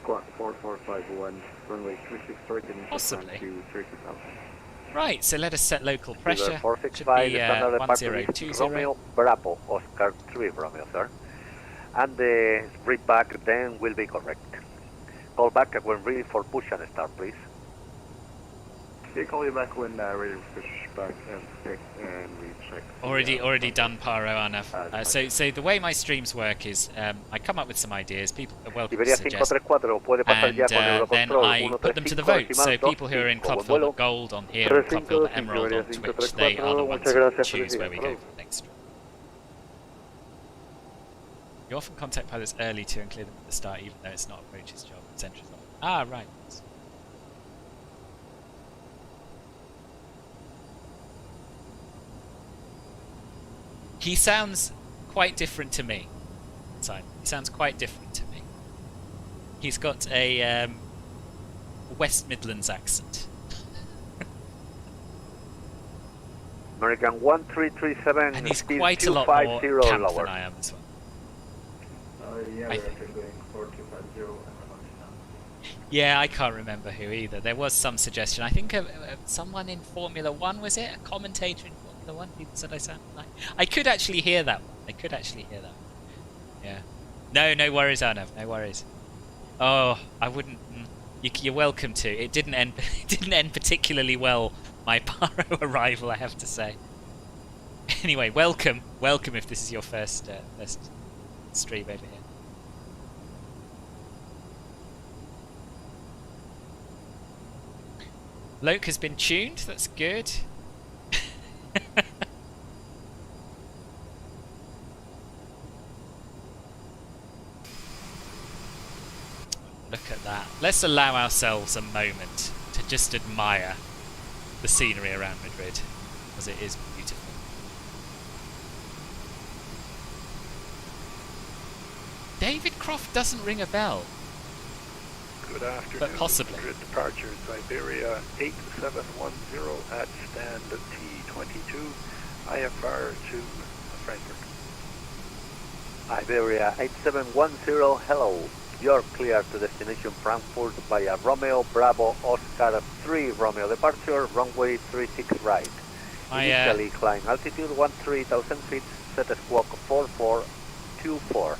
Squawk 4451, runway 36 right, and possibly. to 30,000. Right, so let us set local pressure. 465, Should be standard departure 1020. Romeo Bravo Oscar 3 Romeo, sir. And the read back then will be correct. Call back when ready for push and start, please. Okay, call you back when ready to push back and recheck. Already done, Paro Arnav. So the way my streams work is I come up with some ideas, people are welcome to suggest, and then I put them to the vote. So people who are in Club Filbert Gold on here and Club Filbert Emerald on Twitch, they are the ones who choose where we go for the next stream. You often contact pilots early to include them at the start, even though it's not approach's job, it's entry's job. Ah, right. He sounds quite different to me, Simon. He sounds quite different to me. He's got a West Midlands accent. American 1337, and he's speed quite a lot more camp lower. than I am as well. Yeah, I can't remember who either. There was some suggestion. I think someone in Formula 1, was it? A commentator in Formula 1? People said I sounded like... I could actually hear that one. Yeah. No worries, Arnav. No worries. Oh, I wouldn't... You're welcome to. It didn't end particularly well, my Paro arrival, I have to say. Anyway, welcome if this is your first stream over here. Loke has been tuned, that's good. Look at that. Let's allow ourselves a moment to just admire the scenery around Madrid, because it is beautiful. David Croft doesn't ring a bell. Good afternoon. But possibly. Madrid departure, Siberia 8710 at stand T22, IFR to Frankfurt. Iberia 8710, hello. You're clear to destination Frankfurt via Romeo Bravo Oscar 3 Romeo departure, runway 36 right. Initially climb altitude 13,000 feet, set squawk 4424.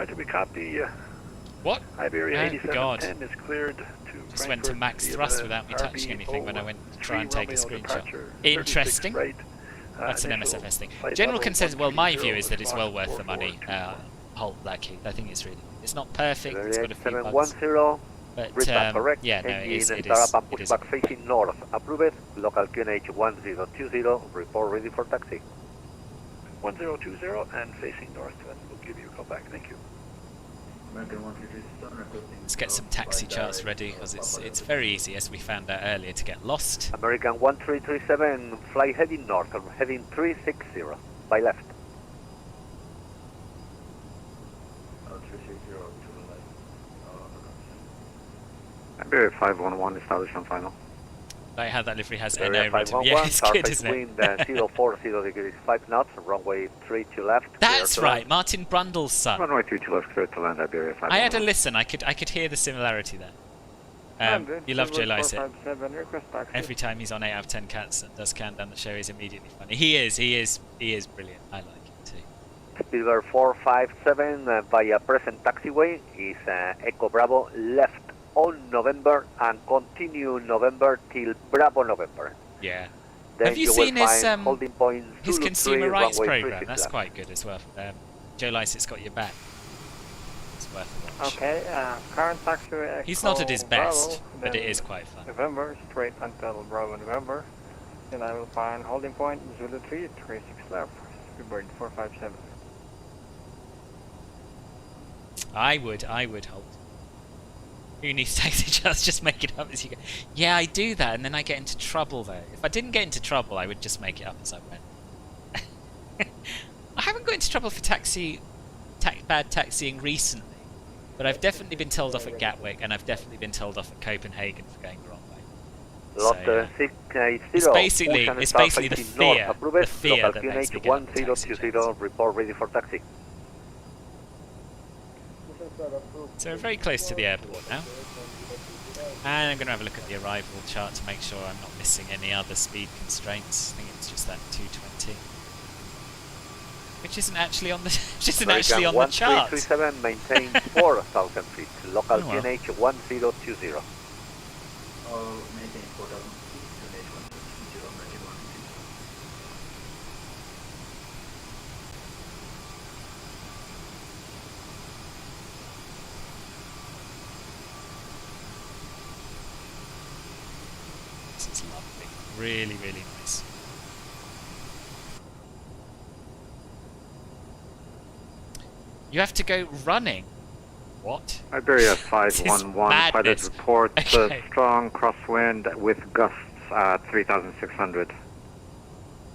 Do we copy? What? Iberia Oh, 8710 is cleared to Just went to max thrust without me touching anything when I went to try and take a screenshot. Interesting. Right. That's an MSFS thing. General consensus, well, my view is that it's well worth the money. Halt that key. I think it's not perfect, it's got a few bugs. But, yeah, no, it is. Trabant pushback facing north. Approved. Local QNH 1020. Report ready for taxi. 1020 and facing north, and we'll give you a call back. Thank you. Let's get some taxi charts ready, because it's very easy, as we found out earlier, to get lost. American 1337, fly heading north, heading 360, by left. Iberia 511 established on final. Like how that livery has Iberia NO written. 511, Yeah, it's good, surface isn't it? wind 040 degrees 5 knots, runway 32 left. clear That's to right, land. Martin Brundle's son. Runway 32 left, clear to land, Iberia 511. I had a listen. I could hear the similarity there. You love Joe Lycett. Every time he's on 8 out of 10 cats and does count down the show, he's immediately funny. He is brilliant. I like him too. Speedbird 457 via present taxiway is Echo Bravo left on November and continue November till Bravo November. Yeah. Then Have you will seen his find holding point his Zulu consumer 3, rights runway program? 36 That's left. quite good as well. Joe Lycett's got your back. It's worth a watch. Okay, current taxiway. He's not at his best, Bravo, but it then is quite fun. November, straight until Bravo November. Then I will find holding point Zulu 3, 36 left. Speedbird 457. I would hold. Who needs taxi charge? Just make it up as you go. Yeah, I do that, and then I get into trouble though. If I didn't get into trouble, I would just make it up as I went. I haven't got into trouble for bad taxiing recently, but I've definitely been told off at Gatwick, and I've definitely been told off at Copenhagen for going the wrong way. Lot So, 680, it's basically push and the start fear, facing north, approved. the fear Local that makes me QNH get on the taxi 1020, report ready for taxi. So we're very close to the airport now. And I'm going to have a look at the arrival chart to make sure I'm not missing any other speed constraints. I think it's just that 220. Which isn't actually on the chart. 1337 maintain 4,000 feet. Local Oh, well. QNH 1020. Maintain 4,000 feet, QNH 1020, This is lovely. Really, really nice. You have to go running. What? Iberia This is 511, madness. pilot reports Okay. strong crosswind with gusts at 3,600.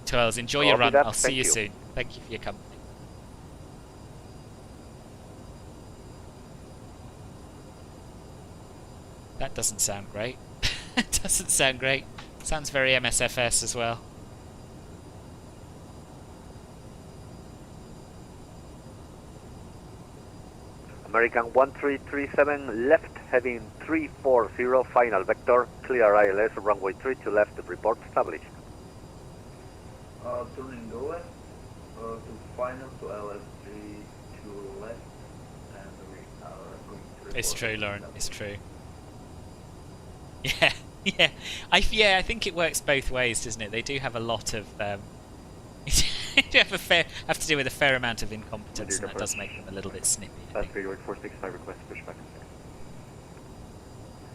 Twelves, enjoy your Copy run. that, I'll see thank you you. soon. Thank you for your company. That doesn't sound great. It doesn't sound great. Sounds very MSFS as well. American 1337 left, heading 340, final vector, clear ILS, runway 32 left, report established. turning left to final to LS 3 to left, and we are going to It's report true, to Lauren. Vals. It's true. Yeah, yeah. I think it works both ways, doesn't it? They do have a lot of. They do have to deal with a fair amount of incompetence, and that does make them a little bit snippy. I think. 465 request pushback.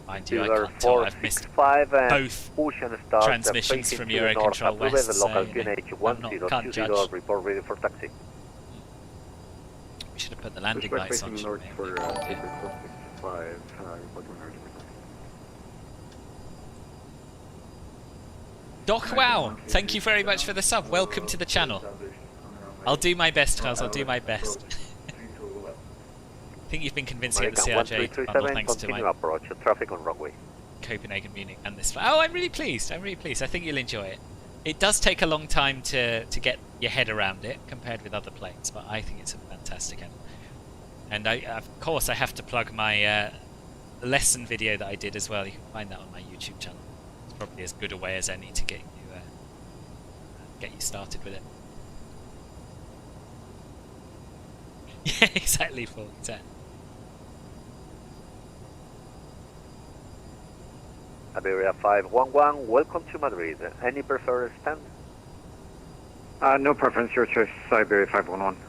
Mind you, I Speedbird can't tell. I've missed 465 both push and start transmissions facing from to the north, Eurocontrol approved, West, so, local you know, QNH can't judge. 1020, report ready for taxi. We should have put the landing Pushback lights on. facing north shouldn't we? for takeoff 465, reporting emergency. Doc Wow, thank you very much for the sub. Welcome to the channel. I'll do my best, Charles. I'll do my best. I think you've been convincing at the American CRJ bundle 1337, thanks to continue my approach, traffic on runway. Copenhagen, Munich, and this. Oh, I'm really pleased. I'm really pleased. I think you'll enjoy it. It does take a long time to get your head around it compared with other planes, but I think it's a fantastic animal. And of course, I have to plug my lesson video that I did as well. You can find that on my YouTube channel. It's probably as good a way as any to get you started with it. Yeah, exactly, Paul. Exactly. Iberia 511, welcome to Madrid. Any preferred stand? No preference, your choice, Iberia 511.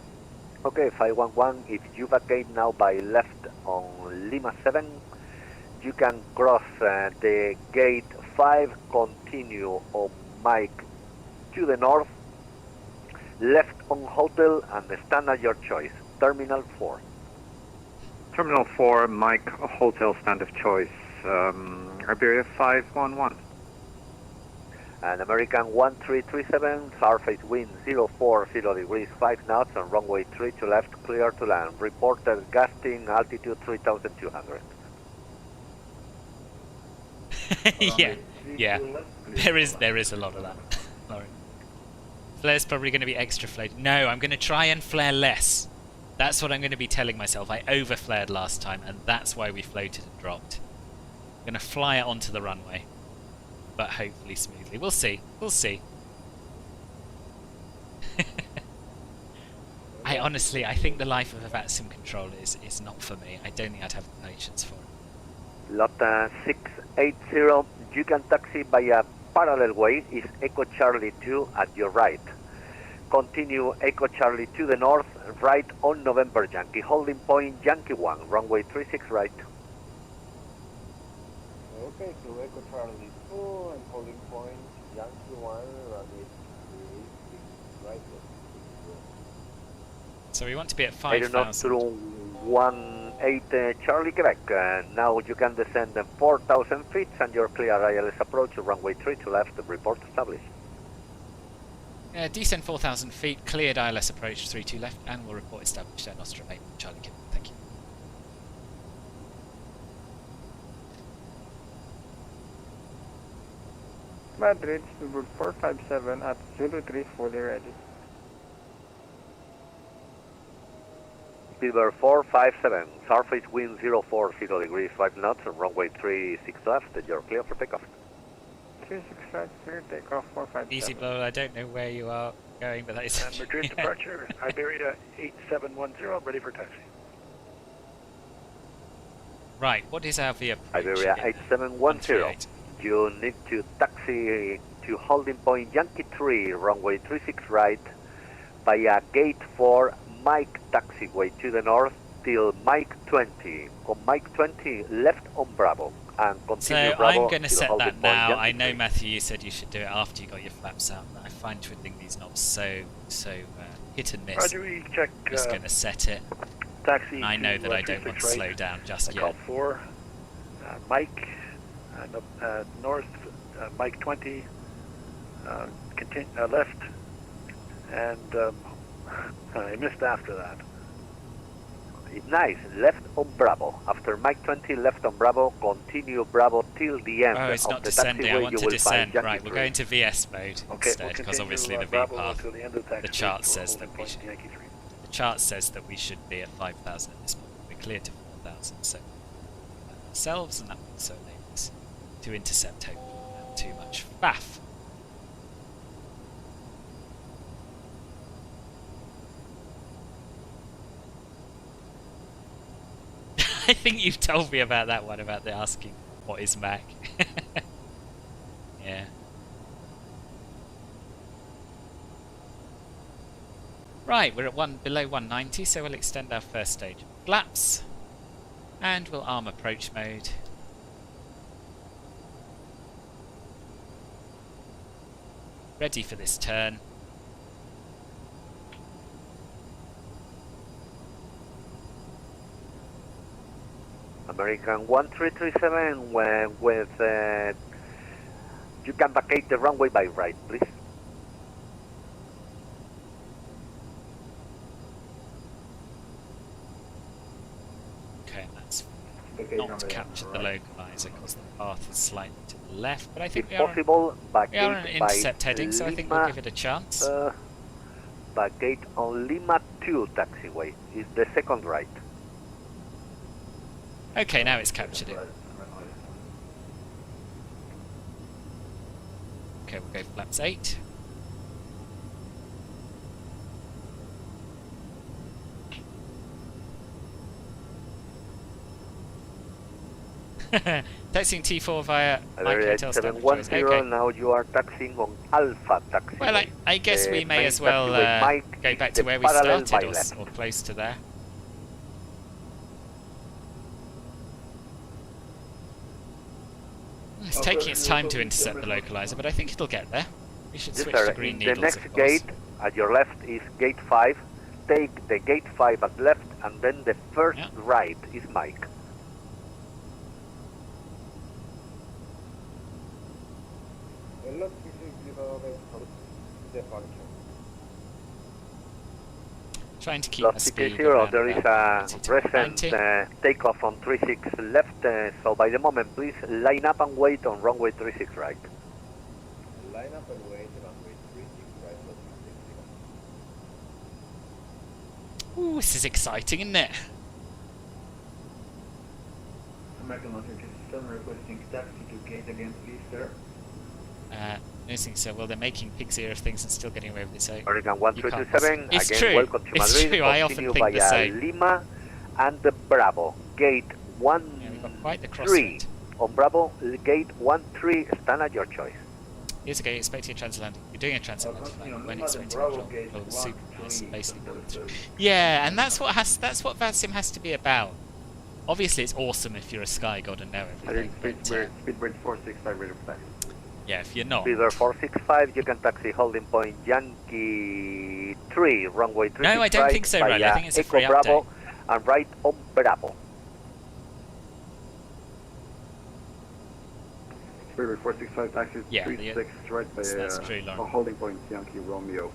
Okay, 511, if you vacate now by left on Lima 7, you can cross the gate 5, continue on Mike to the north, left on hotel, and stand at your choice, Terminal 4. Terminal 4, Mike, hotel stand of choice, Iberia 511. And American 1337, surface wind 040 degrees 5 knots on runway 3 to left, clear to land. Reported gusting altitude 3,200. Yeah, yeah. There is a lot of that, Lauren. Flare's probably going to be extra flared. No, I'm going to try and flare less. That's what I'm going to be telling myself. I over-flared last time, and that's why we floated and dropped. I'm going to fly it onto the runway, but hopefully smoothly. We'll see. We'll see. I think the life of a VATSIM controller is not for me. I don't think I'd have the patience for it. Lot 680, you can taxi by a parallel way, is Echo Charlie 2 at your right. Continue Echo Charlie to the north, right on November Yankee, holding point Yankee 1, runway 36 right. Okay, so Echo Charlie 2 and holding point Yankee 1, runway 36 right. So we want to be at 5,000. Aeronaut through 18 Charlie Quebec. Now you can descend 4,000 feet and your clear ILS approach, runway 3 to left, report established. Descend 4,000 feet, cleared ILS approach 32 left, and we'll report established at Nostrum 8, Charlie Quebec. Thank you. Madrid, Speedbird 457 at 03, fully ready. Speedbird 457, surface wind 040 degrees 5 knots, runway 36 left, you're clear for takeoff. 36 right, clear takeoff 457. Easy blow, I don't know where you are going, but that is... Madrid departure, Iberia8710, ready for taxi. Right, what is our via approach? Iberia 8710, you need to taxi to holding point Yankee 3, runway 36 right, via gate 4, Mike taxiway to the north till Mike 20. On Mike 20, left on Bravo. And continue so Bravo. I'm going to set that now. I know, 3. Matthew, you said you should do it after you got your flaps out. I find twiddling these knobs so hit and miss. Roger, we check. I'm just going to set it. Taxi. And I know that I don't want to slow down just yet. Call 4. Mike north. Mike 20. Left. And I missed after that. Nice, left on Bravo. After Mike 20, left on Bravo, continue Bravo till the end. Oh, it's of not the descending, I taxiway. want You to will descend. find Right, we'll go into VS mode instead, because obviously the V path, the chart says that we should, the chart says that we should be at 5,000 at this point. We're cleared to 4,000, so ourselves, and that will also enable us to intercept hopefully without too much faff. I think you've told me about that one, about the asking what is Mac. Yeah. Right, we're at below 190, so we'll extend our first stage of flaps. And we'll arm approach mode. Ready for this turn. American 1337 with you can vacate the runway by right, please. Okay, that's not captured the localizer because the path is slightly to the left, but I think if possible, we are on an intercept heading, so I think we'll give it a chance. Vacate on Lima 2 taxiway is the second right. Okay, now it's captured it. Okay, we'll go flaps 8. Taxiing T4 via Mike Hotel Standard. Okay. Now you are taxiing on Alpha taxi. Well, I guess we may as well go back to where we started, or close to there. It's taking its time to intercept the localizer, but I think it'll get there. We should switch to green needles, the next gate at your left is gate 5. Take the gate 5 at left, and then the first right is Mike. Trying to keep Lost my speed 0, around there is a about 90 to recent 90. takeoff on 36 left, so by the moment please line up and wait on runway 36 right. Line up and wait, runway 36 right, Ooh, this is exciting, isn't it? American Launcher 27 requesting taxi to gate again, please, sir. Noticing so well, they're making pig ear of things and still getting away with it. So American 1327, It's again true. welcome to It's Madrid. true. I often Continue think the via same. Lima and Bravo, gate Yeah, we've got quite the 13. crosswind. On Bravo, gate 13, stand at your choice. Here's a gate expecting a transatlantic. You're doing a transatlantic flight when expecting a drop. Oh, super nice, basically going through. Yeah, and that's what VASIM has to be about. Obviously, it's awesome if you're a sky god and know everything. Speedbird 465 ready for taxi. Yeah, if you're not. Speedbird 465, you can taxi holding point Yankee 3, runway 36 No, I don't right, think so, Riley. I via think it's a Echo free Bravo, update. and right on Bravo. Speedbird 465 taxi Yeah, 36 right by that's true, Lauren. holding point Yankee Romeo.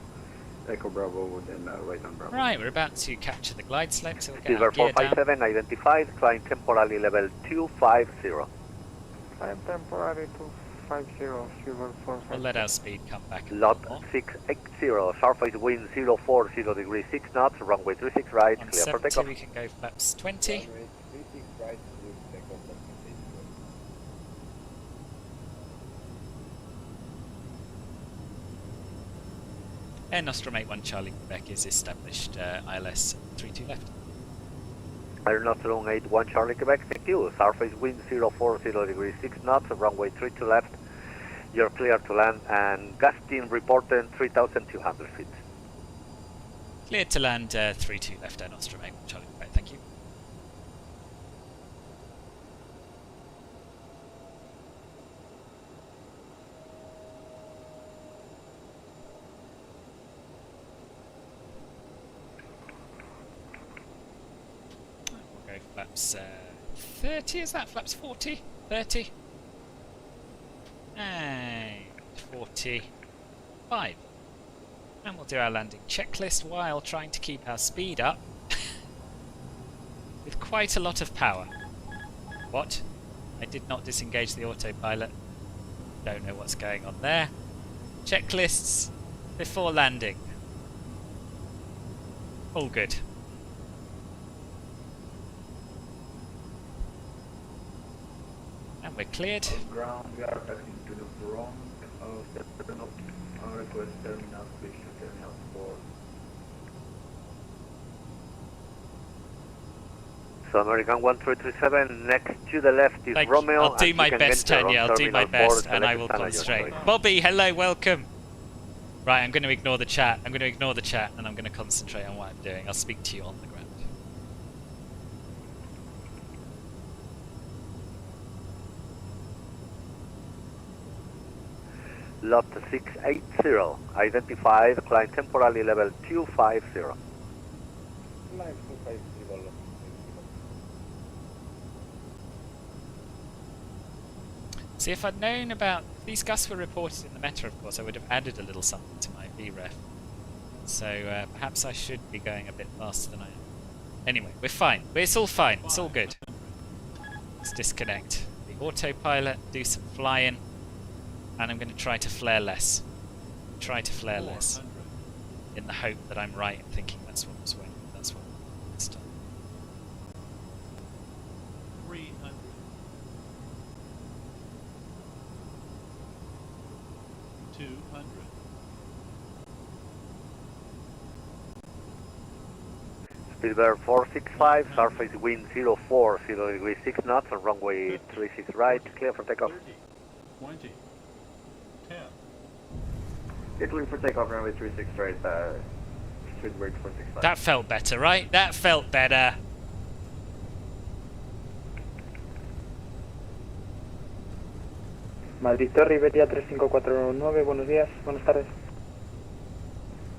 Echo Bravo, then right on Bravo. Right, we're about to capture the glide slope, so we'll get Speedbird our gear down. 457, identified, climb temporally level 250. Climb temporary 250, Speedbird 450. We'll let our speed come back a Lot bit more. 680, surface wind 040 degrees 6 knots, runway 36 right, On clear for 70, takeoff. we can go flaps 20. Runway 36 right, with takeoff at 28. Air Nostrum 81 Charlie Quebec is established. ILS 32 left. Aerosoft 81 Charlie Quebec, thank you. Surface wind 040 degrees 6 knots, runway 32 left. You're clear to land, and gusting reported 3,200 feet. Cleared to land 32 left Air Nostrum 81 Charlie Quebec, thank you. We'll go flaps 30, is that? Flaps 40? 30? And 45. And we'll do our landing checklist while trying to keep our speed up with quite a lot of power. What? I did not disengage the autopilot. Don't know what's going on there. Checklists before landing. All good. And we're cleared. Ground, we are taxiing to the Bronx. Request terminal, switch to terminal 4. So American 1337, next to the left is Thank you. Romeo. I'll do and my you can best, enter on Tanya. I'll do my Terminal 4, best, and I will select stand at your concentrate. choice. Bobby, hello, welcome. Right, I'm going to ignore the chat. I'm going to ignore the chat, and I'm going to concentrate on what I'm doing. I'll speak to you on the ground. Lot 680, identified, climb temporally level 250. Climb 250, lot 680. See, if I'd known about... These gusts were reported in the meta, of course, I would have added a little something to my VREF. So perhaps I should be going a bit faster than I am. Anyway, we're fine. It's all fine. It's all good. Let's disconnect the autopilot, do some flying, and I'm going to try to flare less. Try to flare less. In the hope that I'm right in thinking that's what was waiting. That's what it's done. 300. Speedbird 465, surface wind 040 degrees 6 knots, on runway 36 right, clear for takeoff. 20. 10. Get clear for takeoff, runway 36 right, Speedbird 465. That felt better, right? That felt better. Madrid Torre, Iberia 3549, buenos días, buenas tardes.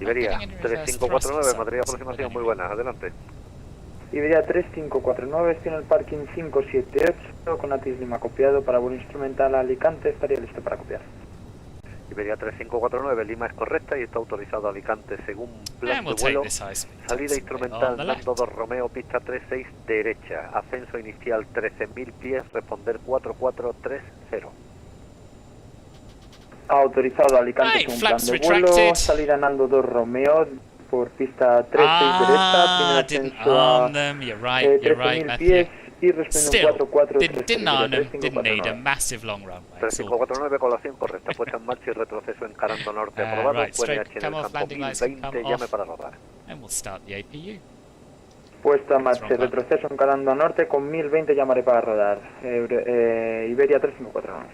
Iberia 3549, Madrid aproximación muy buena, adelante. Iberia 3549, estoy en el parking 578 con Atis Lima copiado para vuelo instrumental a Alicante, estaría listo para copiar. Iberia 3549, Lima es correcta y está autorizado Alicante según plan And we'll de vuelo. take this high speed Salida taxi on instrumental, the left. Nando 2 Romeo, pista 36, derecha. Ascenso inicial 13.000 pies, responder 4430. Autorizado Alicante Right, con plan flaps de vuelo, retracted. salida Nando 2 Romeo por pista 36 derecha, Didn't primer ascenso arm a them. You're right, 13.000 Matthew. pies y responde Still, un 4430. didn't arm them, didn't need a 3549. massive long runway. It's all good. 3549 colación correcta, puesta en marcha y retroceso encarando norte aprobado. Right, straight, VNH en come el off, campo landing lights can 1020, come llame off. para rodar. And we'll start the APU. Puesta en marcha, Wrong button. retroceso encarando a norte con 1020 llamaré para rodar. Iberia 3549.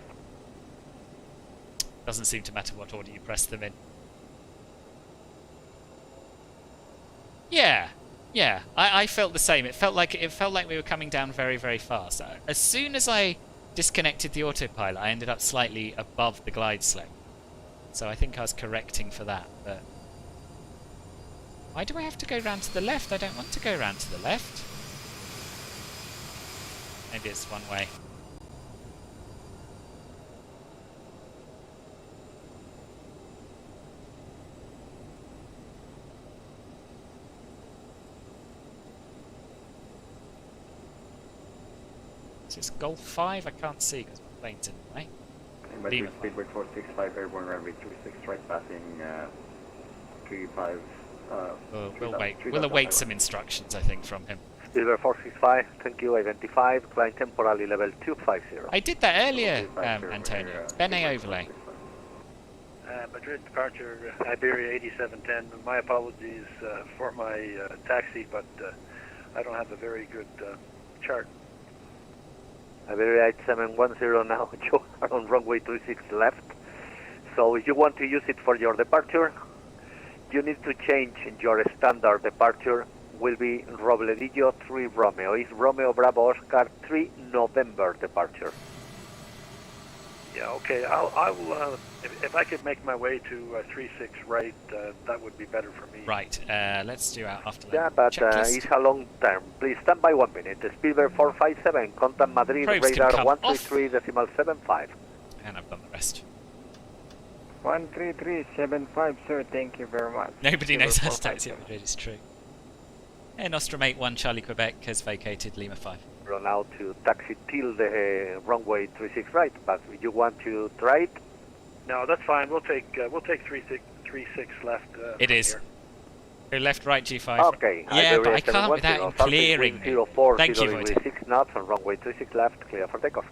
Doesn't seem to matter what order you press them in. Yeah. I felt the same. It felt like we were coming down very, very fast. As soon as I disconnected the autopilot, I ended up slightly above the glide slope. So I think I was correcting for that. But why do I have to go round to the left? I don't want to go round to the left. Maybe it's one way. Is this Golf 5? I can't see because my plane's in the way. Madrid Lima speedway 465, airborne runway 26, right passing 35. We'll wait. We'll await some instructions, I think, from him. Silver 465, thank you, identified, climb temporally level 250. I did that earlier, Antonio. Bene overlay. Madrid departure, Iberia 8710. My apologies for my taxi, but I don't have a very good chart. Iberia 8710 now, you are on runway 26 left. So if you want to use it for your departure, you need to change your standard departure. Will be Robledillo 3 Romeo. It's Romeo Bravo Oscar 3 November departure. Yeah, okay. I will. If I could make my way to 36 right, that would be better for me. Right. Let's do our after Yeah, but it's a long term. Please stand by 1 minute. Spielberg 457, contact Madrid, Probes can radar come 133.75. And I've done the rest. 13375, sir. Thank you very much. Nobody knows how to taxi 457. at Madrid, it's true. Air Nostrum 81 Charlie Quebec has vacated Lima 5. Run out to taxi till the runway 36 right, but you want to try it? No, that's fine. We'll take 36 left. It from is. here. Go left, right, G5. Okay. Yeah, but Iberia I can't without him 710, clearing me. 04, Thank you, 0 Voita. 6 knots on runway 36 left, clear for takeoff.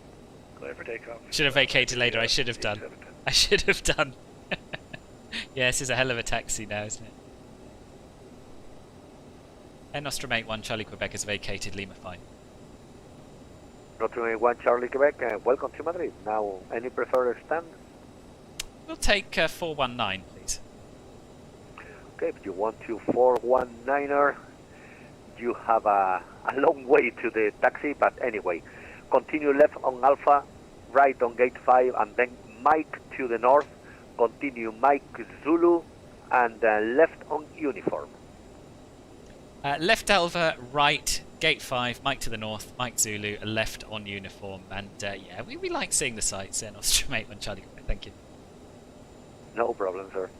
Clear for takeoff. Should have vacated later. I should have done. I should have done. Yeah, this is a hell of a taxi now, isn't it? Air Nostrum 81 Charlie Quebec has vacated Lima 5. Nostrum 81 Charlie Quebec, welcome to Madrid. Now, any preferred stand? We'll take 419, please. Okay, if you want to 419er, you have a long way to the taxi, but anyway, continue left on Alpha, right on gate 5, and then Mike to the north, continue Mike Zulu, and left on uniform. Left Alva, right, gate 5, Mike to the north, Mike Zulu, left on uniform, and yeah, we like seeing the sights in Nostrum 81 Charlie Quebec, thank you. No problem, sir.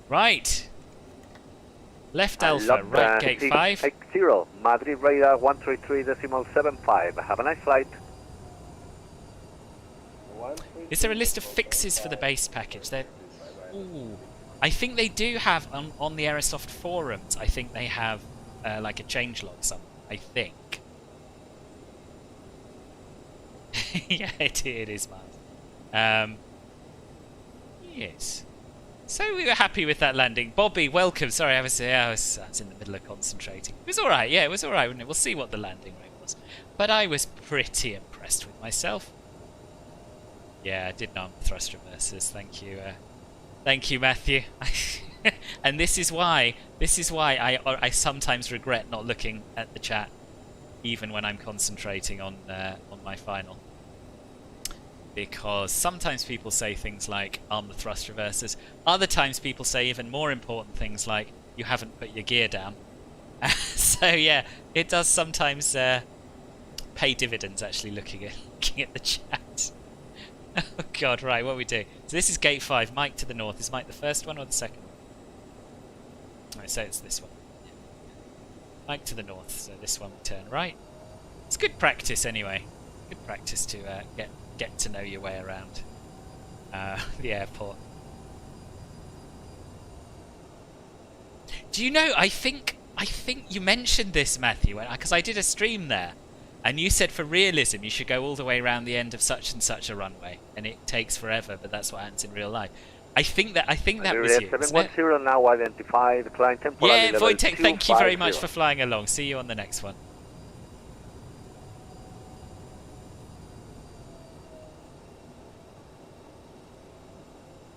Right. Left Alpha, right gate 5. 80, Madrid radar 133.75. Have a nice flight. Is there a list of fixes for the base package? Ooh. I think they do have, on the Aerosoft forums, I think they have like a changelog somewhere, I think. Yeah, it is, man. Yes. So we were happy with that landing. Bobby, welcome. Sorry, I was in the middle of concentrating. It was alright, yeah, it was alright, wasn't it? We'll see what the landing rate was. But I was pretty impressed with myself. Yeah, I did know the thrust reversers. Thank you. Thank you, Matthew. And this is why I sometimes regret not looking at the chat, even when I'm concentrating on my final. Because sometimes people say things like arm the thrust reversers. Other times people say even more important things like you haven't put your gear down. So yeah, it does sometimes pay dividends actually looking at the chat. Oh God, right, what are we doing? So this is gate 5, Mike to the north. Is Mike the first one or the second one? I say it's this one. Yeah. Mike to the north, so this one we turn right. It's good practice anyway. Good practice to get to know your way around the airport. Do you know, I think you mentioned this, Matthew, because I did a stream there. And you said for realism you should go all the way around the end of such and such a runway, and it takes forever, but that's what happens in real life. I think that was you. 710 now identified, climb temporarily Yeah, level Wojtek, thank you very 250. much for flying along. See you on the next one.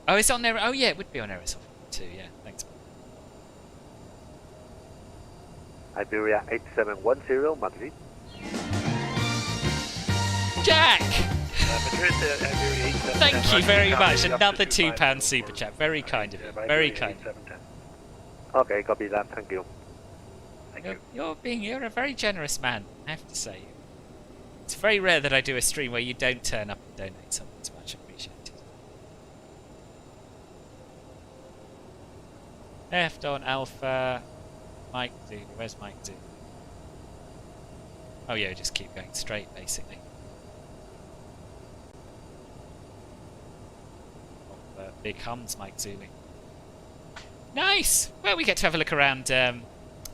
Oh, it's on there. Oh yeah, it would be on Aerosoft too. Yeah, thanks. Iberia 8710, Madrid. Jack! Madrid, Iberia 8710. Thank you very much. Up to Another 25. £2 super chat. Very kind of you. Very kind. 8710. Okay, copy that. Thank you. Thank you. You're a very generous man, I have to say. It's very rare that I do a stream where you don't turn up and donate something. It's much appreciated. Left on Alpha. Mike Zulu. Where's Mike Zulu? Oh yeah, just keep going straight, basically. Big hums, Mike Zulu. Nice! Well, we get to have a look around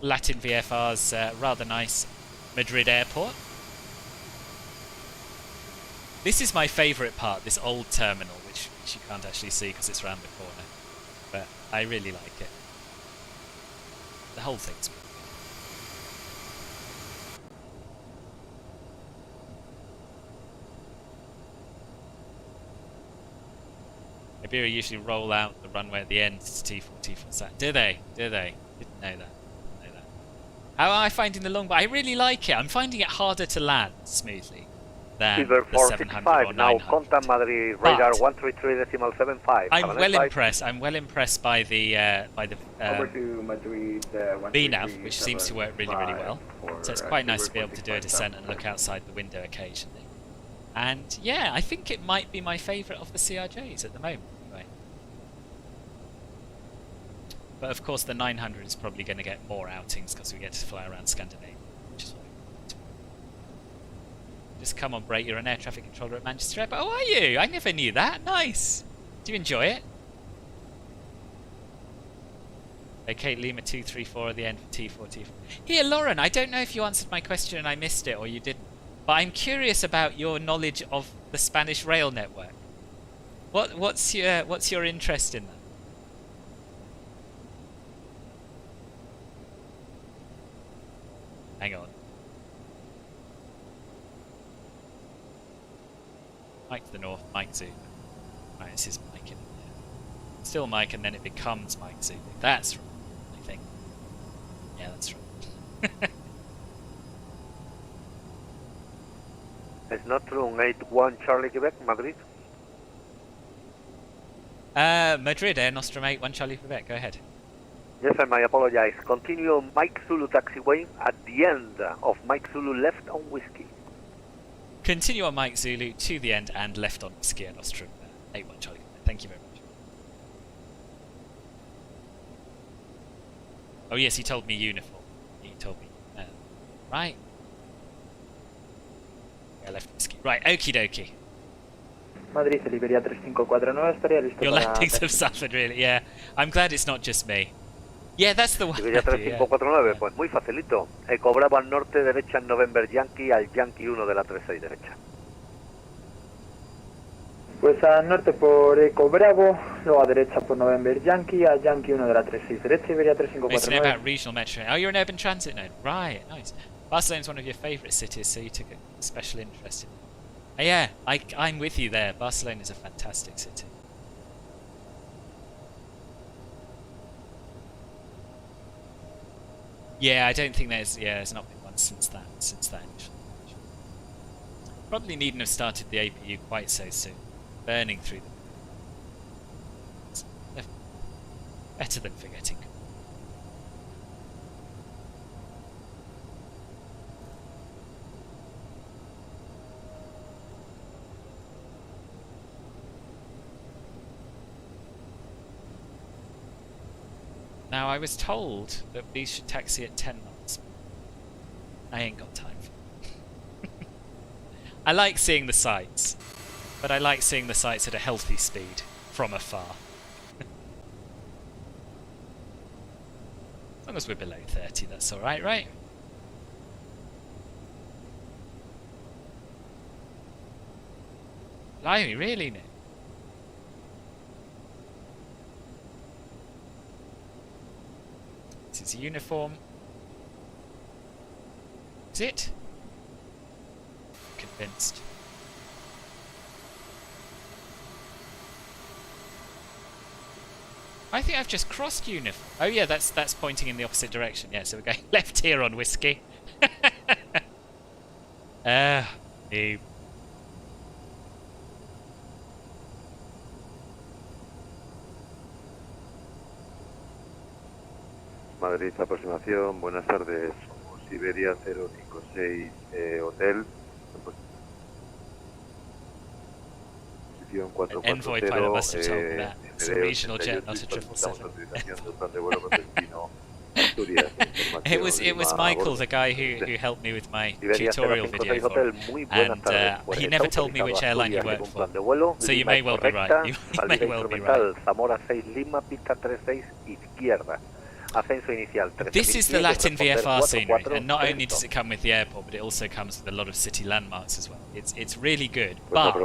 Latin VFR's rather nice Madrid airport. This is my favourite part, this old terminal, which you can't actually see because it's round the corner. But I really like it. The whole thing's good. Iberia usually roll out the runway at the end to T4, T4. Do they? Do they? Didn't know that. How am I finding the long? I really like it. I'm finding it harder to land smoothly than Fever the 700 or 900. now contact Madrid radar 133.75. I'm well impressed. I'm well impressed by the Over to Madrid, VNAV, which seems to work really well. So it's quite nice to be able to do a descent and look outside the window occasionally. And yeah, I think it might be my favourite of the CRJs at the moment. Anyway. But of course, the 900 is probably going to get more outings because we get to fly around Scandinavia, which is what we want. Just come on, Brake. You're an air traffic controller at Manchester Airport. Oh, are you? I never knew that. Nice. Do you enjoy it? Okay, Lima 234 at the end for T4, T4. Here, Lauren. I don't know if you answered my question and I missed it, or you didn't. But I'm curious about your knowledge of the Spanish rail network. What's your interest in that? Hang on. Mike to the north, Mike Zulu. Right, this is Mike in there. Still Mike, and then it becomes Mike Zulu. That's right, I think. Yeah, that's right. It's not true on 81 Charlie Quebec, Madrid. Madrid, Air Nostrum 81 Charlie Quebec. Go ahead. Yes, I might apologize. Continue Mike Zulu taxiway at the end of Mike Zulu left on whiskey. Continue on Mike Zulu to the end and left on whiskey Air Nostrum 81 Charlie Quebec. Thank you very much. Oh yes, he told me uniform. He told me. Right. Yeah, left whiskey. Right, okie dokie. Madrid, Iberia 3549, estaría listo Your para landings have suffered, really, yeah. I'm glad it's not just me. Yeah, that's the one. Iberia 3549, pues muy facilito. Eco Bravo al norte, derecha en November Yankee, al Yankee 1 de la 36 derecha. Pues al norte por Eco Bravo, luego a derecha por November Yankee, a Yankee 1 de la 36 derecha, Iberia It's 3549. about regional metro. Oh, you're an urban transit node. Right, nice. Barcelona's one of your favourite cities, so you took a special interest in it. Yeah, I'm with you there. Barcelona's a fantastic city. Yeah, I don't think there's not been one since that initial. Probably needn't have started the APU quite so soon. Burning through them. Better than forgetting. Now, I was told that we should taxi at 10 knots. I ain't got time for it. I like seeing the sights, but I like seeing the sights at a healthy speed from afar. As long as we're below 30, that's alright, right? Blimey, really, Nick? This is a uniform. Is it? Convinced. I think I've just crossed uniform. Oh yeah, that's pointing in the opposite direction. Yeah, so we're going left here on whiskey. Noob. Madrid, aproximación, buenas tardes. Somos Iberia 056 Hotel. Posición 440. Envoy pilot must have told me that. It's a regional jet, not a 777. It was Michael, the guy who helped me with my tutorial video for it. And he never told me which airline he worked for. So you may well be right. You may well be right. Zamora 6 Lima, pista 36 izquierda. Ascenso inicial. This is the Latin VFR scenery, and not only does it come with the airport, but it also comes with a lot of city landmarks as well. It's really good, but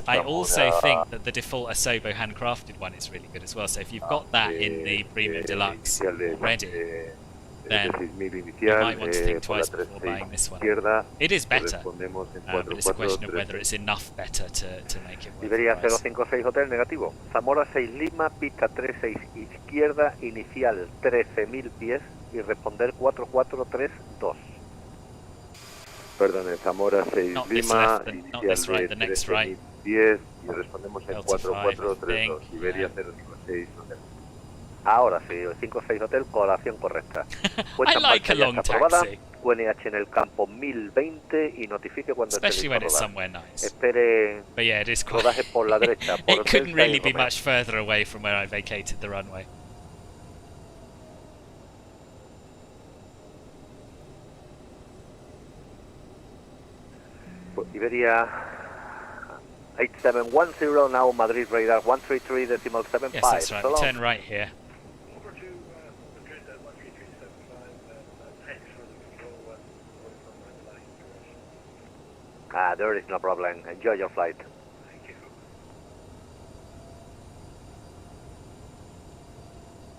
I also think that the default Asobo handcrafted one is really good as well. So if you've got that in the Premium Deluxe already, then you might want to think twice before buying this one. It is better, but it's a question of whether it's enough better to make it worth Iberia the price. 056 Hotel negativo. Zamora 6 Lima, pista 36 izquierda, inicial 13.000 pies y responder 4432. Perdón, Zamora 6 Not this Lima, left, not this right, the next right. 10 y respondemos en Delta 4432. 5, Iberia 056 Hotel. Ahora sí, el 56 Hotel, colación correcta. I like a long taxi. QNH en el campo 1020 y notifique cuando Especially when esté it's listo somewhere nice. Espere But yeah, it is quite... rodaje por la derecha. Por It couldn't Delta y really be Romeo. much further away from where I vacated the runway. Iberia 8710, now Madrid radar 133.75. Yes, that's right. So long. Turn right here. Over to Madrid at 13375, thanks for the control from my flight. There is no problem. Enjoy your flight. Thank you.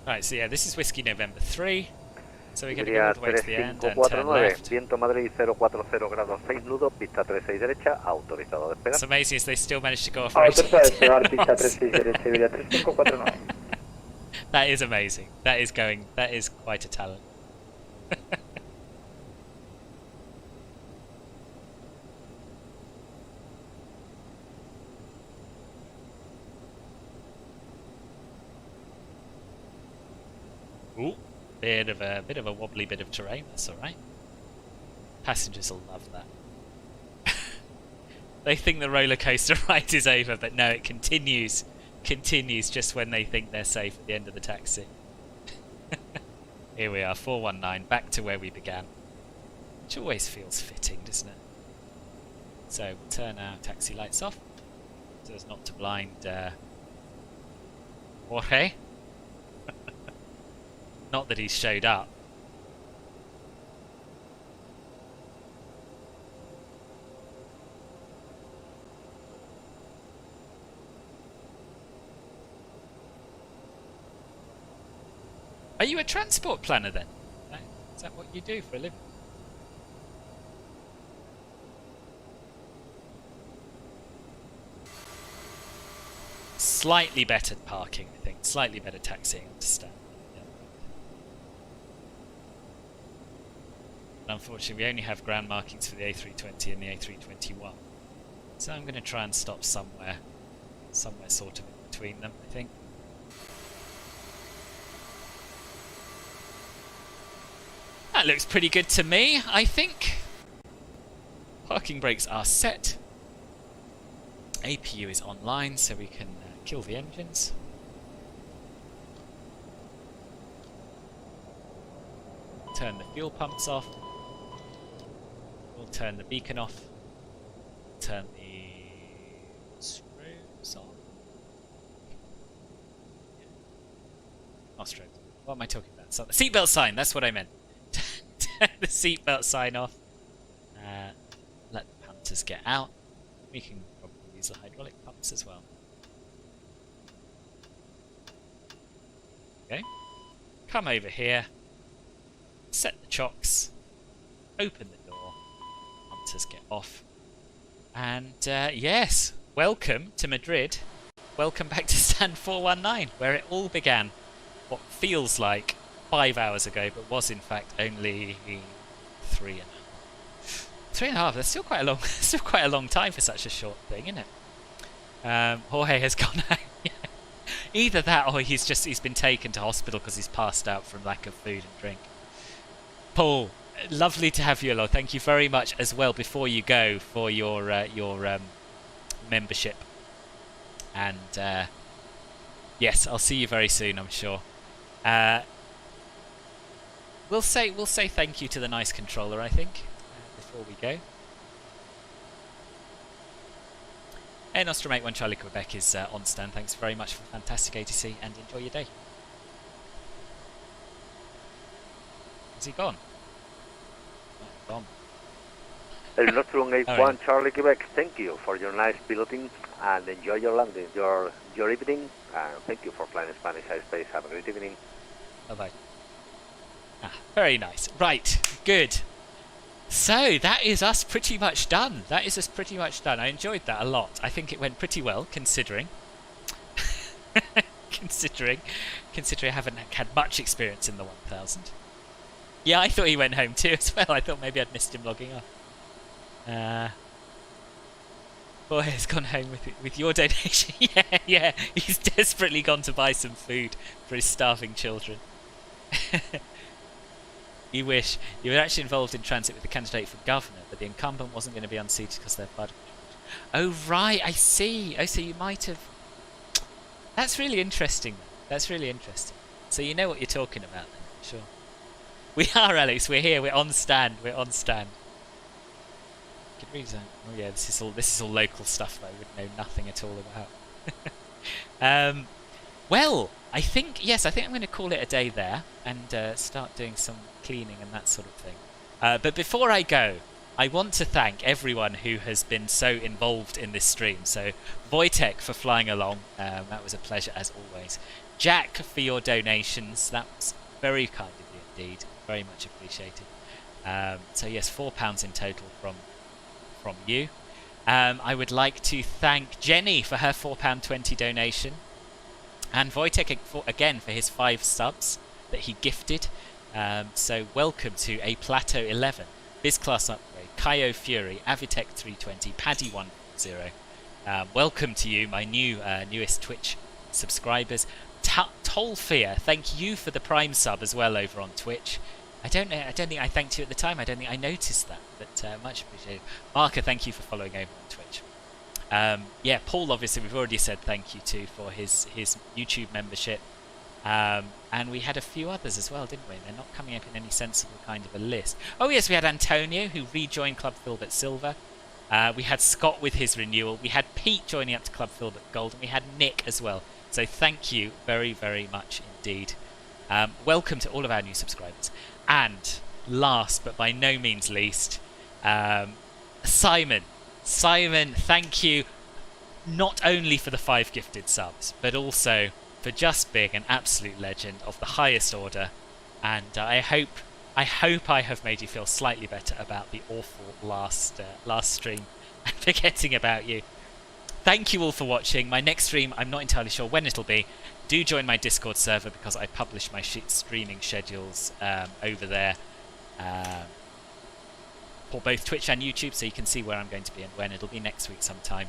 Right, so yeah, this is Whiskey November 3. So we're going to go Iberia all the way to the end and turn 3549, left. viento Madrid 040 grados 6 nudos, pista 36 derecha, autorizado a despegar. It's amazing as they still managed to go off road. That is amazing. That is quite a talent. Ooh, bit of a wobbly bit of terrain. That's all right. Passengers will love that. They think the roller coaster ride is over, but no, it continues just when they think they're safe at the end of the taxi. Here we are, 419, back to where we began, which always feels fitting, doesn't it? So we'll turn our taxi lights off so as not to blind Jorge. Not that he's showed up. Are you a transport planner then? Is that what you do for a living? Slightly better parking, I think. Slightly better taxiing, I understand. Unfortunately, we only have ground markings for the A320 and the A321. So I'm going to try and stop somewhere sort of in between them, I think. That looks pretty good to me, I think. Parking brakes are set. APU is online, so we can kill the engines. turn the fuel pumps off. We'll turn the beacon off. Turn the strobes on. Not strobes. What am I talking about? So, the seatbelt sign, that's what I meant. Turn the seatbelt sign off. Let the punters get out. We can probably use the hydraulic pumps as well. Okay. Come over here. Set the chocks. Open the door. Punters get off. And yes, welcome to Madrid. Welcome back to stand 419, where it all began. What feels like 5 hours ago, but was in fact only 3.5. 3.5. That's still quite a long, still quite a long time for such a short thing, isn't it? Jorge has gone home. Either that, or he's been taken to hospital because he's passed out from lack of food and drink. Paul, lovely to have you along. Thank you very much as well. Before you go, for your membership, and yes, I'll see you very soon, I'm sure. We'll say thank you to the nice controller, I think, before we go. Air Nostrum 81 Charlie Quebec is on stand. Thanks very much for fantastic ATC, and enjoy your day. Is he gone? Oh, gone. Air Nostrum 81 Charlie Quebec, thank you for your nice piloting, and enjoy your landing, your evening, and thank you for flying Spanish high space. Have a great evening. Bye-bye. Ah, very nice. Right, good. So, that is us pretty much done. That is us pretty much done. I enjoyed that a lot. I think it went pretty well, considering. considering I haven't had much experience in the 1000. Yeah, I thought he went home too as well. I thought maybe I'd missed him logging off. Boy has gone home with your donation. yeah. He's desperately gone to buy some food for his starving children. You wish. You were actually involved in transit with the candidate for governor, but the incumbent wasn't going to be unseated because they're bud. Oh, right, I see. Oh, so you might have... That's really interesting. That's really interesting. So you know what you're talking about then, sure. We are, Alex. We're here. We're on stand. We're on stand. Good reason. Oh yeah, this is all local stuff that I would know nothing at all about. Well, I think I'm going to call it a day there and start doing some cleaning and that sort of thing. But before I go, I want to thank everyone who has been so involved in this stream. So, Wojtek for flying along, that was a pleasure as always. Jack for your donations, that was very kind of you indeed, very much appreciated. So yes, £4 in total from you. I would like to thank Jenny for her £4.20 donation. And Wojtek again for his 5 subs that he gifted. So welcome to A Plateau 11, BizClass Upgrade, Kaio Fury, Avitech 320, Paddy 140. Welcome to you, my newest Twitch subscribers. Tolfear, thank you for the Prime sub as well over on Twitch. I don't think I thanked you at the time. I don't think I noticed that, but much appreciated. Marker, thank you for following over on Twitch. Yeah, Paul, obviously, we've already said thank you to for his YouTube membership. And we had a few others as well, didn't we? They're not coming up in any sensible kind of a list. Oh, yes, we had Antonio, who rejoined Club Filbert Silver. We had Scott with his renewal. We had Pete joining up to Club Filbert Gold. And we had Nick as well. So thank you very, very much indeed. Welcome to all of our new subscribers. And last, but by no means least, Simon. Simon, thank you not only for the 5 gifted subs, but also for just being an absolute legend of the highest order. And I hope I have made you feel slightly better about the awful last stream and forgetting about you. Thank you all for watching. My next stream, I'm not entirely sure when it'll be. Do join my Discord server because I publish my streaming schedules over there for both Twitch and YouTube, so you can see where I'm going to be and when. It'll be next week sometime.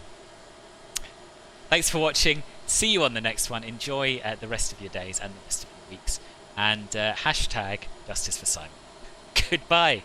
Thanks for watching. See you on the next one. Enjoy the rest of your days and the rest of your weeks. And hashtag Justice for Simon. Goodbye.